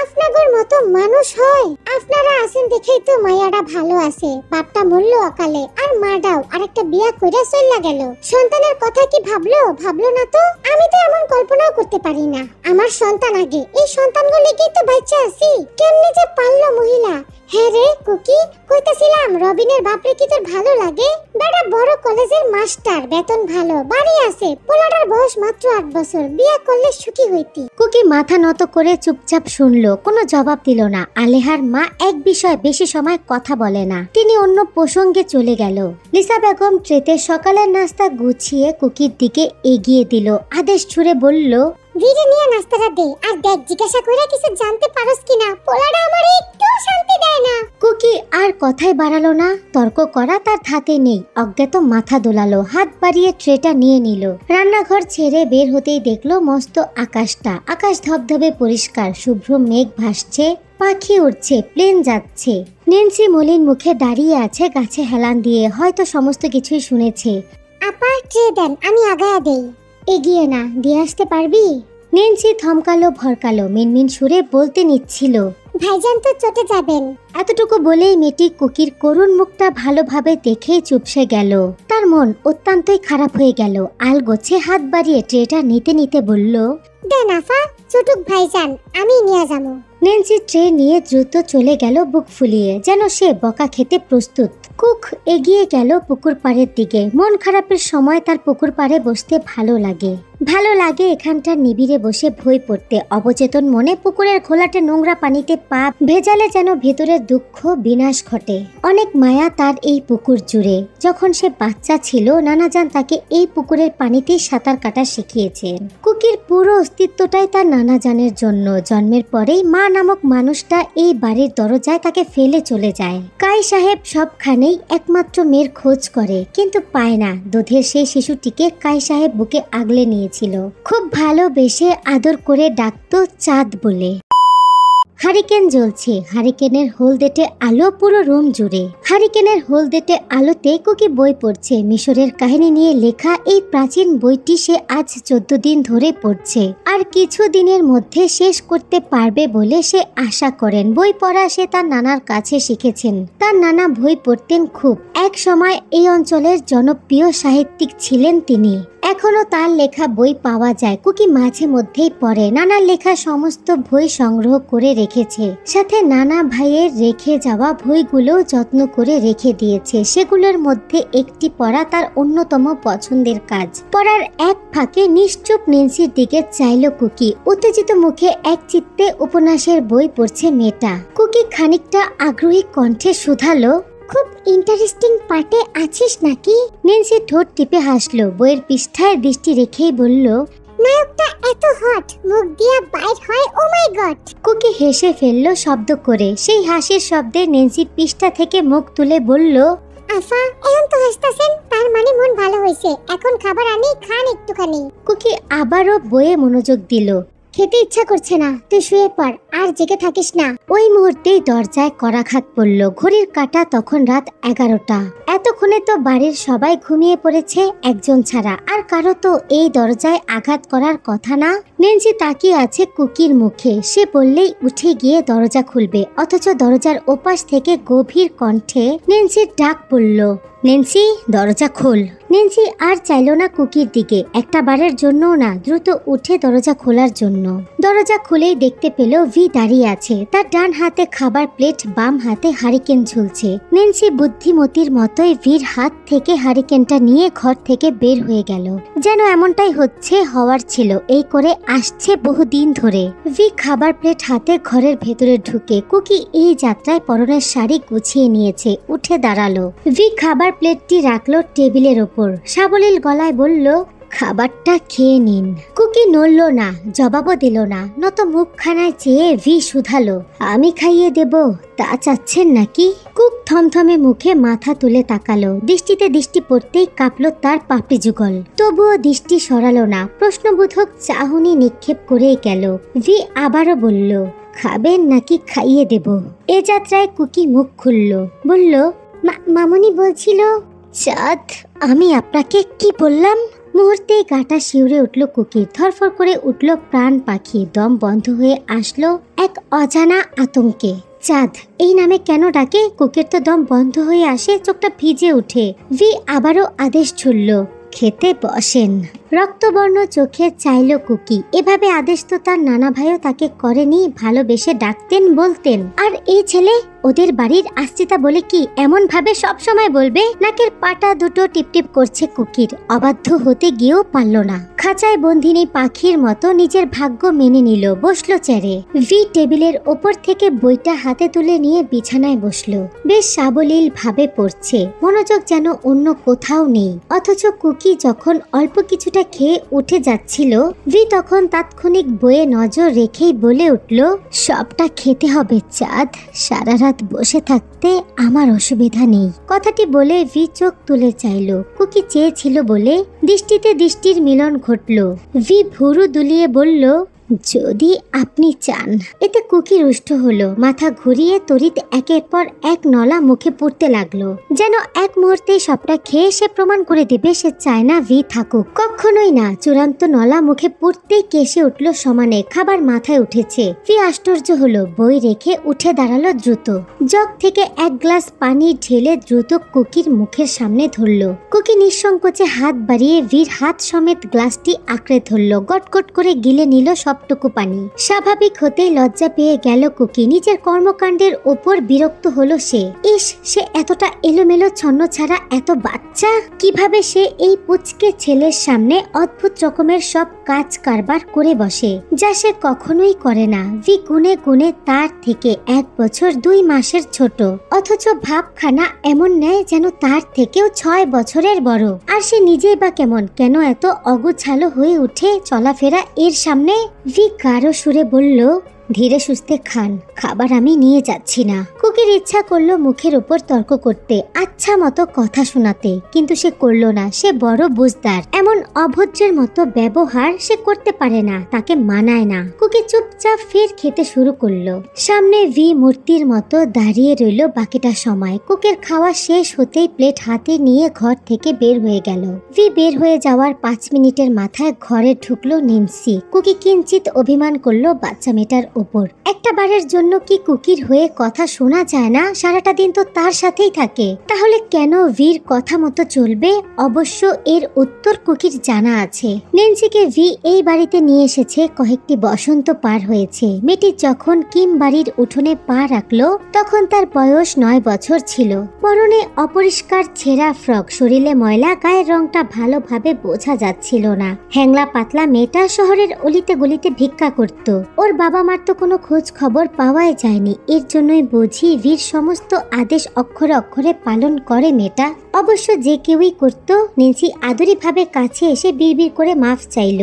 আপনাদের মতো মানুষ হয়? আপনারা আছেন দেখেই তো মায়াটা ভালো আছে। বাপটা মরলো অকালে, আর মাটাও আরেকটা বিয়া কইরা চইলা গেল। সন্তানের কথা কি ভাবলো না তো? আমি তো এমন কল্পনাও করতে পারি না। আমার সন্তান আগে। এই সন্তানগুলো লেগেই তো বাচ্চা আছি। কেমনে যে পারলো মহিলা। হ্যাঁ রে কুকি, কইতাছিলাম রবিনের বাপরে কি তোর ভালো লাগে? বেটা বড় কলেজের মাস্টার, বেতন ভালো, বাড়ি আছে। পোলাটার বয়স মাত্র 8 বছর। বিয়া করলে সুখী হইতি। কুকি মাথা নত করে চুপচাপ শুনলো, কোনো জবাব দিল না। আলেহার মা এক বিষয়ে বেশি সময় কথা বলে না। তিনি অন্য প্রসঙ্গে চলে গেল। লিসা বেগম ট্রেতে সকালের নাস্তা গুছিয়ে কুকির দিকে এগিয়ে দিল। আদেশ ছুড়ে বলল, ভিড়ে নিয়ে নাস্তাটা দে আর দেখ জিজ্ঞাসা কইরা কিছু জানতে পারোস কিনা, পোলাটা আমার একটু শান্তি দেয় না। কুকি আর কথাই বাড়ালো না, তর্ক করা তার ধাতে নেই। অজ্ঞাত মাথা দোলালো, হাত বাড়িয়ে ট্রেটা নিয়ে নিল। রান্নাঘর ছেড়ে বের হতেই দেখলো মস্ত আকাশটা। আকাশ ধবধবে পরিষ্কার, শুভ্র মেঘ ভাসছে, পাখি উড়ছে, প্লেন যাচ্ছে। নেন্সি মলিন মুখে দাঁড়িয়ে আছে গাছে হেলান দিয়ে, হয়তো সমস্ত কিছুই শুনেছে। আপা ট্রে দেন, আমি আগায়া দেই। এগিয়ে না, দিয়ে আসতে পারবি? নেন্সি থমকালো, ভরকালো, মিনমিন সুরে বলতে নিচ্ছিল, ভাইজান তো চটে যাবেন। এতটুকু বলেই মেয়েটি কুকির করুণ মুখটা ভালোভাবে দেখেই চুপসে গেল। তার মন অত্যন্তই খারাপ হয়ে গেল। আলগোছে হাত বাড়িয়ে ট্রেটা নিতে নিতে বলল, দেন আফা, চটুক ভাইজান, আমি নিয়ে যাবো। নেন্সি ট্রে নিয়ে দ্রুত চলে গেল বুক ফুলিয়ে, যেন সে বকা খেতে প্রস্তুত। কুক এগিয়ে গেল পুকুর পাড়ের দিকে। মন খারাপের সময় তার পুকুর পাড়ে বসতে ভালো লাগে। ভালো লাগে এখানটার নিবিড়ে বসে বই পড়তে। অবচেতন মনে পুকুরের ঘোলাটে নোংরা পানিতে পা ভেজালে যেন ভেতরের দুঃখ বিনাশ ঘটে। অনেক মায়া তার এই পুকুর জুড়ে। যখন সে বাচ্চা ছিল, নানাজান তাকে এই পুকুরের পানিতেই সাঁতার কাটা শিখিয়েছেন। কুকির পুরো অস্তিত্বটাই তার নানাজানের জন্য। জন্মের পরেই মা নামক মানুষটা এই বাড়ির দরজায় তাকে ফেলে চলে যায়। কাই সাহেব সবখানেই একমাত্র মেয়ের খোঁজ করে, কিন্তু পায় না। দুধের সেই শিশুটিকে কাই সাহেব বুকে আগলে নিয়েছিল। খুব ভালোবেসে আদর করে ডাকতো চাঁদ বলে। হারিকেন জ্বলছে, হারিকেনের হলদেটে আলো পুরো রুম জুড়ে। হারিকেনের হলদেটে আলোতে কুকি বই পড়ছে। মিশরের কাহিনী নিয়ে লেখা এই প্রাচীন বইটি সে আজ 14 দিন ধরে পড়ছে। আর কিছু দিনের মধ্যে শেষ করতে পারবে বলে সে আশা করেন। বই পড়া সে তার নানার কাছে শিখেছেন। তার নানা বই পড়তেন খুব। এক সময় এই অঞ্চলের জনপ্রিয় সাহিত্যিক ছিলেন তিনি। এখনো তার লেখা বই পাওয়া যায়। কুকি মাঝে মধ্যেই পড়ে। নানার লেখা সমস্ত বই সংগ্রহ করে রেখেছে। সাথে নানা ভাইয়ের রেখে যাওয়া বইগুলো যত্ন করে রেখে দিয়েছে। সেগুলোর মধ্যে একটি পড়া তার অন্যতম পছন্দের কাজ। পড়ার এক ফাঁকে নিশ্চুপ নেন্সির দিকে চাইল কুকি। উত্তেজিত মুখে এক চিত্তে উপন্যাসের বই পড়ছে মেয়েটা। কুকি খানিকটা আগ্রহী কণ্ঠে শুধালো, খুব ইন্টারেস্টিং পার্টে আছিস নাকি? নেন্সি ঠোঁট টিপে হাসলো। বইয়ের পৃষ্ঠায় দৃষ্টি রেখেই বলল, নায়কটা এত হট, মুখ দিয়া বাইর হয় ও মাই গড। কুকি হেসে ফেললো শব্দ করে। সেই হাসির শব্দে নেন্সি পৃষ্ঠা থেকে মুখ তুলে বলল, আফা এখন তো হাসতাছেন, তার মানে মন ভালো হয়েছে। এখন খাবার আনি, খান একটুখানি। কুকি আবারও বইয়ে মনোযোগ দিল। খেতে ইচ্ছা করছে না, তুই শুয়ে পড়, আর জেগে থাকিস না। ওই মুহূর্তেই দরজায় করাঘাত পড়ল। ঘড়ির কাঁটা তখন রাত 11টা। এতক্ষণে তো বাড়ির সবাই ঘুমিয়ে পড়েছে একজন ছাড়া। আর কারো তো এই দরজায় আঘাত করার কথা না। নেন্সি তাকিয়ে আছে কুকির মুখে। সে বললেই উঠে গিয়ে দরজা খুলবে, অথচ দরজার ওপাশ থেকে গভীর কণ্ঠে নেন্সির ডাক পড়ল, নেন্সি দরজা খোল। নেন্সি আর চাইল না কুকির দিকে, একটা বারের জন্যও না। দ্রুত উঠে দরজা খোলার জন্য। দরজা খুলেই দেখতে পেল ভি দাঁড়িয়ে আছে। তার ডান হাতে খাবার প্লেট, বাম হাতে হারিকেন ঝুলছে। নেন্সি বুদ্ধিমতির মতোই ভির হাত থেকে হারিকেনটা নিয়ে ঘর থেকে বের হয়ে গেল। যেন এমনটাই হওয়ার ছিল। এই করে আসছে বহুদিন ধরে। ভি খাবার প্লেট হাতে ঘরের ভেতরে ঢুকে কুকি এই যাত্রায় পরনের শাড়ি গুছিয়ে নিয়েছে। উঠে দাঁড়ালো। ভি খাবার প্লেটটি রাখলো টেবিলের ওপর। সাবলীল গলায় বলল, খাবারটা খেয়ে নিন। কুকি নড়ল না, জবাবও দিল না। নত মুখখানায় চেয়ে ভি শুধালো, আমি খাইয়ে দেব, তা চাচ্ছেন নাকি? কুক থমথমে মুখে মাথা তুলে তাকালো। দৃষ্টিতে দৃষ্টি পড়তেই কাঁপলো তার পাপড়ি যুগল। তবুও দৃষ্টি সরালো না। প্রশ্নবোধক চাহনি নিক্ষেপ করেই গেল। ভি আবারও বলল, খাবেন নাকি খাইয়ে দেব? এ যাত্রায় কুকি মুখ খুলল, বলল, মামুনি বলছিল। চাঁদ, আমি আপনাকে কি বললাম? মুহূর্তে গাটা শিউরে উঠল কুকির। থরফর করে উঠল প্রাণ পাখি। দম বন্ধ হয়ে আসলো এক অজানা আতঙ্কে। চাঁদ এই নামে কেন ডাকে? কুকির তো দম বন্ধ হয়ে আসে, চোখটা ভিজে উঠে। ভি আবারও আদেশ ছুড়ল, খেতে বসেন। রক্তবর্ণ চোখে চাইল কুকি। এভাবে আদেশ তো তার নানা ভাইও তাকে করেনি। ভালোবেসে ডাকতেন, বলতেন। আর এই ছেলে ওদের বাড়ির আশ্রিতা বলে কি এমন ভাবে সব সময় বলবে? নাকের পাটা দুটো টিপটিপ করছে কুকির। অবাধ্য হতে গিয়েও পারল না। খাঁচায় বন্দিনী পাখির মতো নিজের ভাগ্য মেনে নিল, বসলো চেয়ারে। ভি টেবিলের ওপর থেকে বইটা হাতে তুলে নিয়ে বিছানায় বসলো। বেশ সাবলীল ভাবে পড়ছে, মনোযোগ যেন অন্য কোথাও নেই। অথচ কুকি যখন অল্প কিছুটা খেয়ে উঠে যাচ্ছিল, ভি তখন তাৎক্ষণিক বইয়ে নজর রেখেই বলে উঠল, সবটা খেতে হবে চাঁদ, সারা রাত বসে থাকতে আমার অসুবিধা নেই। কথাটি বলে ভি চোখ তুলে চাইল। কুকি চেয়েছিল বলে দৃষ্টিতে দৃষ্টির মিলন ঘটল। ভি ভুরু দুলিয়ে বলল, যদি আপনি চান। এতে কুকি রুষ্ট হলো, মাথা ঘুরিয়ে তড়িৎ একের পর এক নলা মুখে পুড়তে লাগলো। যেন এক মুহূর্তে সবটা খেয়ে সে প্রমাণ করে দেবে সে চায় না ভি থাকুক। কখনোই না। চূড়ান্ত নলা মুখে পুড়তেই কেসে উঠল সমানে, খাবার মাথায় উঠেছে। ভি আশ্চর্য হলো, বই রেখে উঠে দাঁড়ালো দ্রুত। জগ থেকে এক গ্লাস পানি ঢেলে দ্রুত কুকির মুখের সামনে ধরল। কুকি নিঃসংকোচে হাত বাড়িয়ে ভির হাত সমেত গ্লাসটি আঁকড়ে ধরল। গটগট করে গিলে নিল সবটুকু পানি। স্বাভাবিক হতেই লজ্জা পেয়ে গেল কুকি। নিজের কর্মকাণ্ডের ওপর বিরক্ত হলো সে। ইস, সে এতটা এলোমেলো ছন্ন ছাড়া এত বাচ্চা। কিভাবে সে এই পুচকে ছেলের সামনে অদ্ভুত রকমের সব কাজ কারবার করে বসে, যা সে কখনোই করে না। ভি গুনে গুনে তার থেকে 1 বছর 2 মাসের ছোট, অথচ ভাবখানা এমন নেয় যেন তার থেকেও 6 বছরের বড়। আর সে নিজেই বা কেন এত অগোছালো হয়ে উঠে চলাফেরা এর সামনে? ভি গাঢ় সুরে বলল, ধীরে সুস্থে খান, খাবার আমি নিয়ে যাচ্ছি না। কুকির ইচ্ছা করলো মুখের উপর তর্ক করতে, আচ্ছা মতো কথা শোনাতে, কিন্তু সে করলো না। সে বড় বুঝদার, এমন অভদ্রের মতো ব্যবহার সে করতে পারে না, তাকে মানায় না। কুকি চুপচাপ ফের খেতে শুরু করলো। সামনে ভি মূর্তির মতো দাঁড়িয়ে রইল বাকিটা সময়। কুকের খাওয়া শেষ হতেই প্লেট হাতে নিয়ে ঘর থেকে বের হয়ে গেল। ভি বের হয়ে যাওয়ার 5 মিনিটের মাথায় ঘরে ঢুকলো নেন্সি। কুকি কিঞ্চিত অভিমান করলো বাচ্চা মেয়েটার ওপর। একটা বারের জন্য কি কুকির হয়ে কথা শোনা যায় না? সারাটা দিন তো তার সাথেই থাকে, তাহলে কেন ভির কথা মতো চলবে? অবশ্য এর উত্তর কুকির জানা আছে। নেন্সিকে ভি এই বাড়িতে নিয়ে এসেছে কয়েকটি বসন্ত পার হয়েছে। মেয়েটি যখন কিম বাড়ির উঠোনে পা রাখলো তখন তার বয়স 9 বছর ছিল। পরনে অপরিষ্কার ছেঁড়া ফ্রক, শরীরে ময়লা, গায়ের রংটা ভালোভাবে বোঝা যাচ্ছিল না। হ্যাংলা পাতলা মেয়েটা শহরের অলিতে গলিতে ভিক্ষা করত। ওর বাবা মার তো কোনো খোঁজ খবর পাওয়াই যায়নি। এর জন্যই বুঝি ভির সমস্ত আদেশ অক্ষরে অক্ষরে পালন করে মেয়েটা। অবশ্য যে কেউই করত। নেন্সি আদুরি ভাবে কাছে এসে বিড়বিড় করে মাফ চাইল।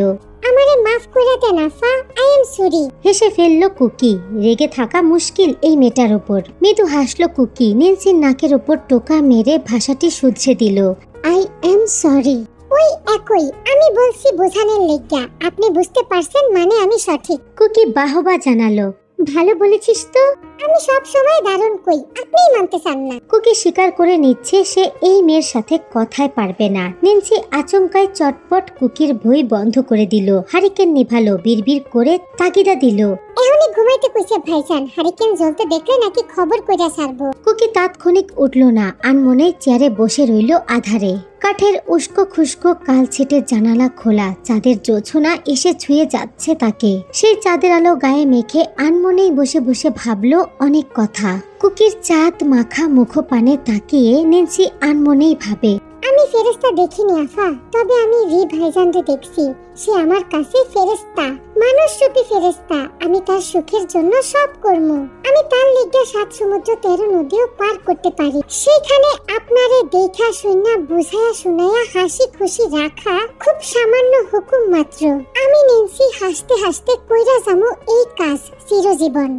আমারে মাফ করে দেন আফা, আই এম সরি। হেসে ফেললো কুকি। রেগে থাকা মুশকিল এই মেয়েটার উপর। মৃদু হাসলো কুকি। নেন্সির নাকের উপর টোকা মেরে ভাষাটি শুধরে দিল, আই এম সরি। ওই একই, আমি বলছি বোঝানোর লেগা, আপনি বুঝতে পারছেন মানে আমি সঠিক। কুকি বাহবা জানালো, ভালো বলেছিস তো। আমি সব সময় দারুণ কই, আপনিই মানতে চান না। কুকি স্বীকার করে নিচ্ছে সে এই মেয়ের সাথে কথায় পারবে না। নেন্সি আচমকায় চটপট কুকির বই বন্ধ করে দিল। হারিকেন নিভালো, বিড়বিড় করে তাগিদা দিল, এখনই ঘুমাইতে কইছে ভাইজান, হারিকেন জ্বলতে দেখলে নাকি খবর কইরা ছাড়বো। কুকি তাৎক্ষণিক উঠল না, আনমনে চেয়ারে বসে রইল আধারে। কাঠের উস্কো খুস্কো কালছেটের জানালা খোলা, চাঁদের জোছনা এসে ছুঁয়ে যাচ্ছে তাকে। সেই চাঁদের আলো গায়ে মেখে আনমনেই বসে বসে ভাবলো অনেক কথা। কুকির চাঁদ মাখা মুখপানে তাকিয়ে নেন্সি আনমনেই ভাবে, আমি ফেরেশতা দেখিনি আফা, তবে আমি ভি ভাইজানকে দেখছি। সে আমার কাছে ফেরেশতা, মানুষরূপী ফেরেশতা। আমি তার সুখের জন্য সব করব। আমি তার লিগে 7 সমুদ্র 13 নদীও পার করতে পারি। সেখানে আপনারে দেখা শুনা বুঝায়া শুনায়া হাসি খুশি রাখা খুব সামান্য হুকুম মাত্র। আমি নেন্সি হাসতে হাসতে কইরা যামু এই কাজ চিরজীবন।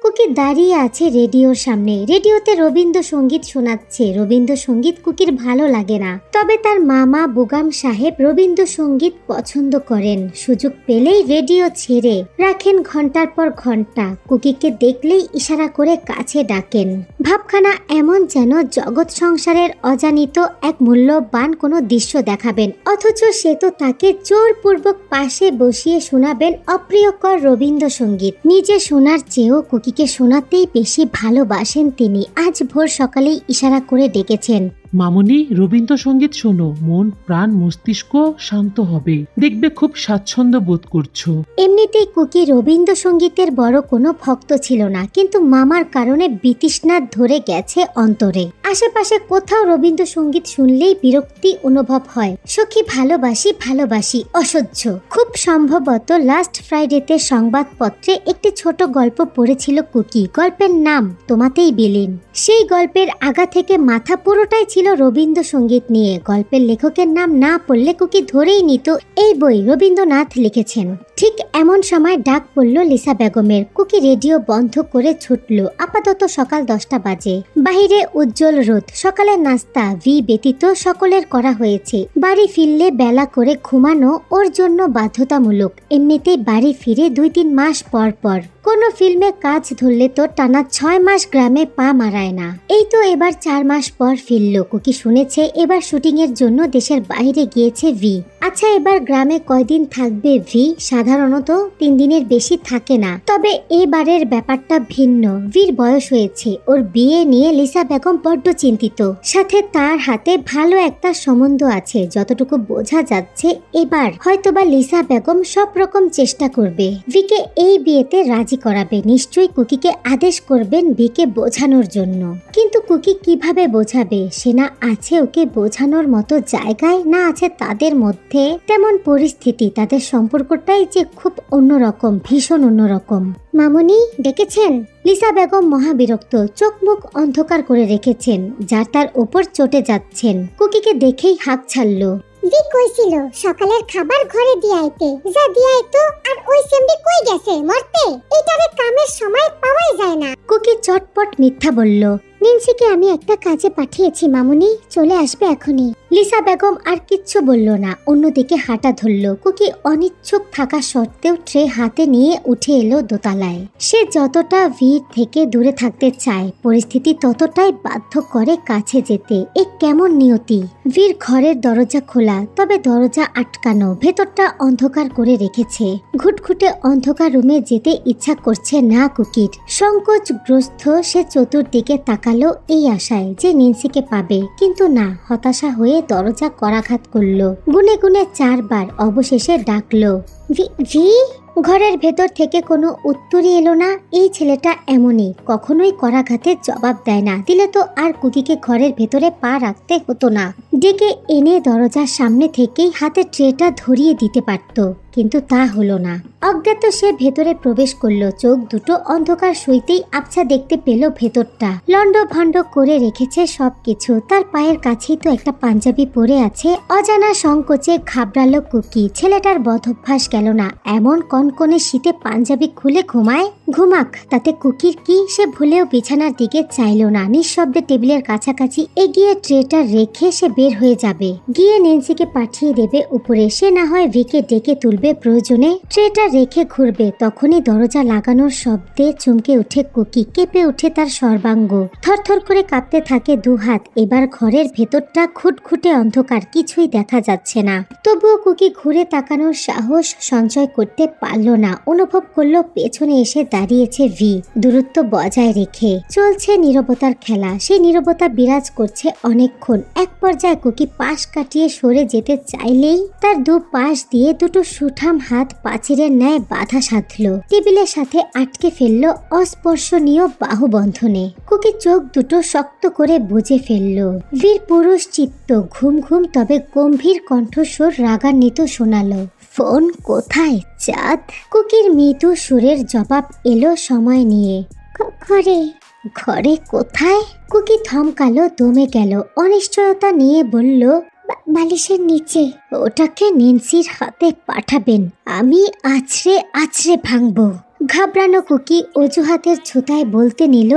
কুকি দাঁড়িয়ে আছে রেডিওর সামনে। রেডিওতে রবীন্দ্রসঙ্গীত শোনাচ্ছে। রবীন্দ্রসঙ্গীত কুকির ভালো লাগে না, তবে তার মামা বুগাম সাহেব রবীন্দ্রসঙ্গীত পছন্দ করেন। সুযোগ পেলেই রেডিও ছেড়ে রাখেন ঘন্টার পর ঘন্টা। কুকিকে দেখলেই ইশারা করে কাছে ডাকেন। ভাবখানা এমন যেন জগৎ সংসারের অজানিত এক মূল্যবান কোনো দৃশ্য দেখাবেন, অথচ সে তো তাকে জোরপূর্বক পাশে বসিয়ে শোনাবেন অপ্রিয়কর রবীন্দ্রসঙ্গীত। নিজে শোনার চেয়েও কুকিকে শোনাতেই বেশি ভালোবাসেন তিনি। আজ ভোর সকালেই ইশারা করে ডেকেছেন, মামনি, রবীন্দ্রসঙ্গীত শোনো, মন প্রাণ মস্তিষ্ক শান্ত হবে, দেখবে খুব স্বাচ্ছন্দ্য বোধ করছো। এমনিতেই কুকি রবীন্দ্রসঙ্গীতের বড় কোনো ভক্ত ছিল না, কিন্তু মামার কারণে বিতৃষ্ণা ধরে গেছে অন্তরে। আশেপাশে কোথাও রবীন্দ্রসঙ্গীত শুনলেই বিরক্তি অনুভব হয়। সখী ভালোবাসি ভালোবাসি অসহ্য। খুব সম্ভবত লাস্ট ফ্রাইডেতে সংবাদপত্রে একটি ছোট গল্প পড়েছিল কুকি। গল্পের নাম তোমাতেই বিলীন। সেই গল্পের আগা থেকে মাথা পুরোটাই ছিল রবীন্দ্রসঙ্গীত নিয়ে। গল্পের লেখকের নাম না পড়লে কুকি ধরেই নিত এই বই রবীন্দ্রনাথ লিখেছেন। ঠিক এমন সময় ডাক পড়ল লিসা বেগমের। কুকি রেডিও বন্ধ করে ছুটল। আপাতত সকাল 10টা বাজে। বাহিরে উজ্জ্বল রোদ। সকালের নাস্তা ভি ব্যতীত সকলের করা হয়েছে। বাড়ি ফিরলে বেলা করে ঘুমানো ওর জন্য বাধ্যতামূলক। এমনিতেই বাড়ি ফিরে 2-3 মাস পর পর। কোনো ফিল্মে কাজ ধরলে তো টানা 6 মাস গ্রামে পা মারায় না। এই তো এবার 4 মাস পর ফিরল। কুকি শুনেছে এবার শুটিং এর জন্য দেশের বাইরে গিয়েছে ভি। আচ্ছা, এবার গ্রামে কয়দিন থাকবে ভি? সাধারণত 3 দিনের বেশি থাকে না, তবে এবারের ব্যাপারটা ভিন্ন। ভির বয়স হয়েছে, ওর বিয়ে নিয়ে লিসা বেগম বড্ড চিন্তিত। সাথে তার হাতে ভালো একটা সম্বন্ধ আছে। যতটুকু বোঝা যাচ্ছে এবার হয়তোবা লিসা বেগম সব রকম চেষ্টা করবে ভিকে এই বিয়েতে রাজি করাবে। নিশ্চয়ই কুকিকে আদেশ করবেন ভিকে বোঝানোর জন্য। কিন্তু কুকি কিভাবে বোঝাবে? সে না আছে ওকে বোঝানোর মতো জায়গায়, না আছে তাদের মধ্যে তেমন পরিস্থিতি। তাদের সম্পর্কটাই যে খুব অন্যরকম, ভীষণ অন্যরকম। মামুনি ডেকেছেন? লিসা বেগম মহাবিরক্ত, চোখ মুখ অন্ধকার করে রেখেছেন, যার তার ওপর চটে যাচ্ছেন। কুকিকে দেখেই হাঁক ছাড়ল। দি কইছিল সকালের খাবার ঘরে দিয়ে আইতে। যা দিয়ে আইতো। আর ওই সেমডি কই গেছে মরতে? এটারে কামের সময় পাওয়াই যায় না। কুকি চটপট মিথ্যা বলল। নিনসিকে আমি একটা কাজে পাঠিয়েছি মামুনি, চলে আসবে এখনই। লিসা বেগম আর কিচ্ছু বলল না, অন্যদিকে হাঁটা ধরল। কুকি অনিচ্ছুক থাকা সত্ত্বেও ট্রে হাতে নিয়ে উঠে এলো দোতলায়। সে যতটা ভিড় থেকে দূরে থাকতে চায়, পরিস্থিতি ততটাই বাধ্য করে কাছে যেতে। এ কেমন নিয়তি! ভিড় ঘরের দরজা খোলা, তবে দরজা আটকানো, ভেতরটা অন্ধকার করে রেখেছে। ঘুটঘুটে অন্ধকার রুমে যেতে ইচ্ছা করছে না কুকির। সংকোচগ্রস্ত সে চতুর্দিকে তাকালো এই আশায় যে নিনসিকে পাবে, কিন্তু না, হতাশা হয়ে দরজা করাঘাত করলো। গুনে গুনে 4 বার অবশেষে ডাকলো, ভি। ঘরের ভেতর থেকে কোনো উত্তরই এলো না। এই ছেলেটা এমনই, কখনোই করাঘাতের জবাব দেয় না। দিলে তো আর কুকিকে ঘরের ভেতরে পা রাখতে হতো না। ডেকে এনে দরজার সামনে থেকেই হাতে ট্রেটা ধরিয়ে দিতে পারত, কিন্তু তা হলো না। অজ্ঞাত সে ভেতরে প্রবেশ করলো। চোখ দুটো অন্ধকার সইতেই আবছা দেখতে পেল ভেতরটা লন্ড ভন্ড করে রেখেছে সবকিছু। তার পায়ের কাছেই তো একটা পাঞ্জাবি পরে আছে। অজানা সংকোচে ঘাবড়ালো কুকি। ছেলেটার বদভ্যাস গেল না, এমন কনকনে শীতে পাঞ্জাবি খুলে ঘুমায়। ঘুমাক, তাতে কুকির কি? সে ভুলেও বিছানার দিকে চাইল না। নিঃশব্দে টেবিলের কাছাকাছি এগিয়ে ট্রেটা রেখে সে বের হয়ে যাবে। গিয়ে নেন্সিকে পাঠিয়ে দেবে উপরে। সে না হয় ভিকে ডেকে তুলবে প্রয়োজনে। ট্রেটা রেখে ঘুরবে। তখনই দরজা লাগানোর শব্দে চমকে উঠে কুকি। কেঁপে উঠে তার সর্বাঙ্গ। থরথর করে কাঁপতে থাকে 2 হাত। এবার ঘরের ভেতরটা খুটখুটে অন্ধকার, কিছুই দেখা যাচ্ছে না। তবুও কুকি ঘুরে তাকানোর সাহস সঞ্চয় করতে পারল না। অনুভব করলো পেছনে এসে দাঁড়িয়েছে ভি, দূরত্ব বজায় রেখে। চলছে নীরবতার খেলা। সেই নীরবতা বিরাজ করছে অনেকক্ষণ। এক পর্যায়ে কুকি পাশ কাটিয়ে সরে যেতে চাইলেই তার 2 পাশ দিয়ে দুটো সুঠাম হাত পাঁচিরের ন্যায় বাধা সাধল। টেবিলের সাথে আটকে ফেললো অস্পর্শনীয় বাহুবন্ধনে। কুকি চোখ দুটো শক্ত করে বুজে ফেলল। ভির পুরুষ চিত্ত ঘুম ঘুম তবে গম্ভীর কণ্ঠস্বর রাগান্বিত শোনালো, ফোন কোথায় চাঁদ? কুকির মৃদু সুরের জবাব এলো সময় নিয়ে, ঘরে। ঘরে কোথায়? কুকি থমকালো, দমে গেল। অনিশ্চয়তা নিয়ে বলল, বালিশের নিচে। ওটাকে নেন্সির হাতে পাঠাবেন, আমি আছড়ে আছড়ে ভাঙবো। ঘাবড়ানো কুকি অজুহাতের ছুতায় বলতে নিল,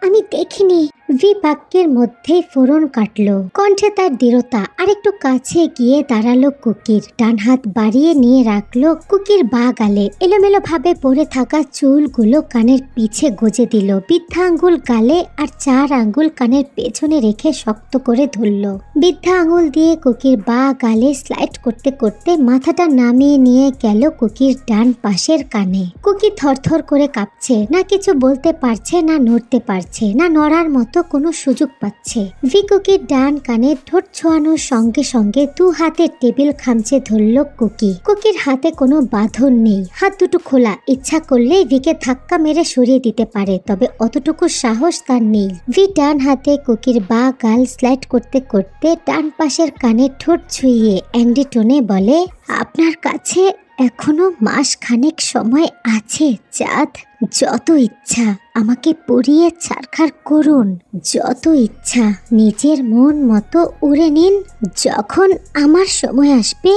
আমি দেখিনি। ভি বাক্যের মধ্যেই ফোড়ন কাটলো। কণ্ঠে তার দৃঢ়তা। আরেকটু কাছে গিয়ে দাঁড়ালো কুকির। ডান হাত বাড়িয়ে নিয়ে রাখলো কুকির বাঁ গালে। এলোমেলো ভাবে পড়ে থাকা চুলগুলো কানের পিছে গুজে দিল। বৃদ্ধা আঙ্গুল গালে আর 4 আঙ্গুল কানের পেছনে রেখে শক্ত করে ধরলো। বৃদ্ধা আঙ্গুল দিয়ে কুকির বাঁ গালে স্লাইড করতে করতে মাথাটা নামিয়ে নিয়ে গেল কুকির ডান পাশের কানে। কুকি থরথর করে কাঁপছে। না কিছু বলতে পারছে, না নড়তে পারছে, না নড়ার মতো মতো কোনো সুযোগ পাচ্ছে। ভি কুকির ডান কানে ঠোঁট ছোঁয়ানোর সঙ্গে সঙ্গে 2 হাতের টেবিল খামচে ধরল কুকি। কুকির হাতে কোনো বাঁধন নেই, হাত দুটো খোলা। ইচ্ছা করলেই ভিকে ধাক্কা মেরে সরিয়ে দিতে পারে, তবে অতটুকু সাহস তার নেই। ভি ডান হাতে কুকির বা গাল স্লাইড করতে করতে ডান পাশের কানে ঠোঁট ছুঁয়ে অ্যাংরি টোনে বলে, আপনার কাছে এখনো মাস খানেক সময় আছে চাঁদ। যত ইচ্ছা আমাকে পুড়িয়ে ছারখার করুন, যত ইচ্ছা নিজের মন মতো উড়ে নিন। যখন আমার সময় আসবে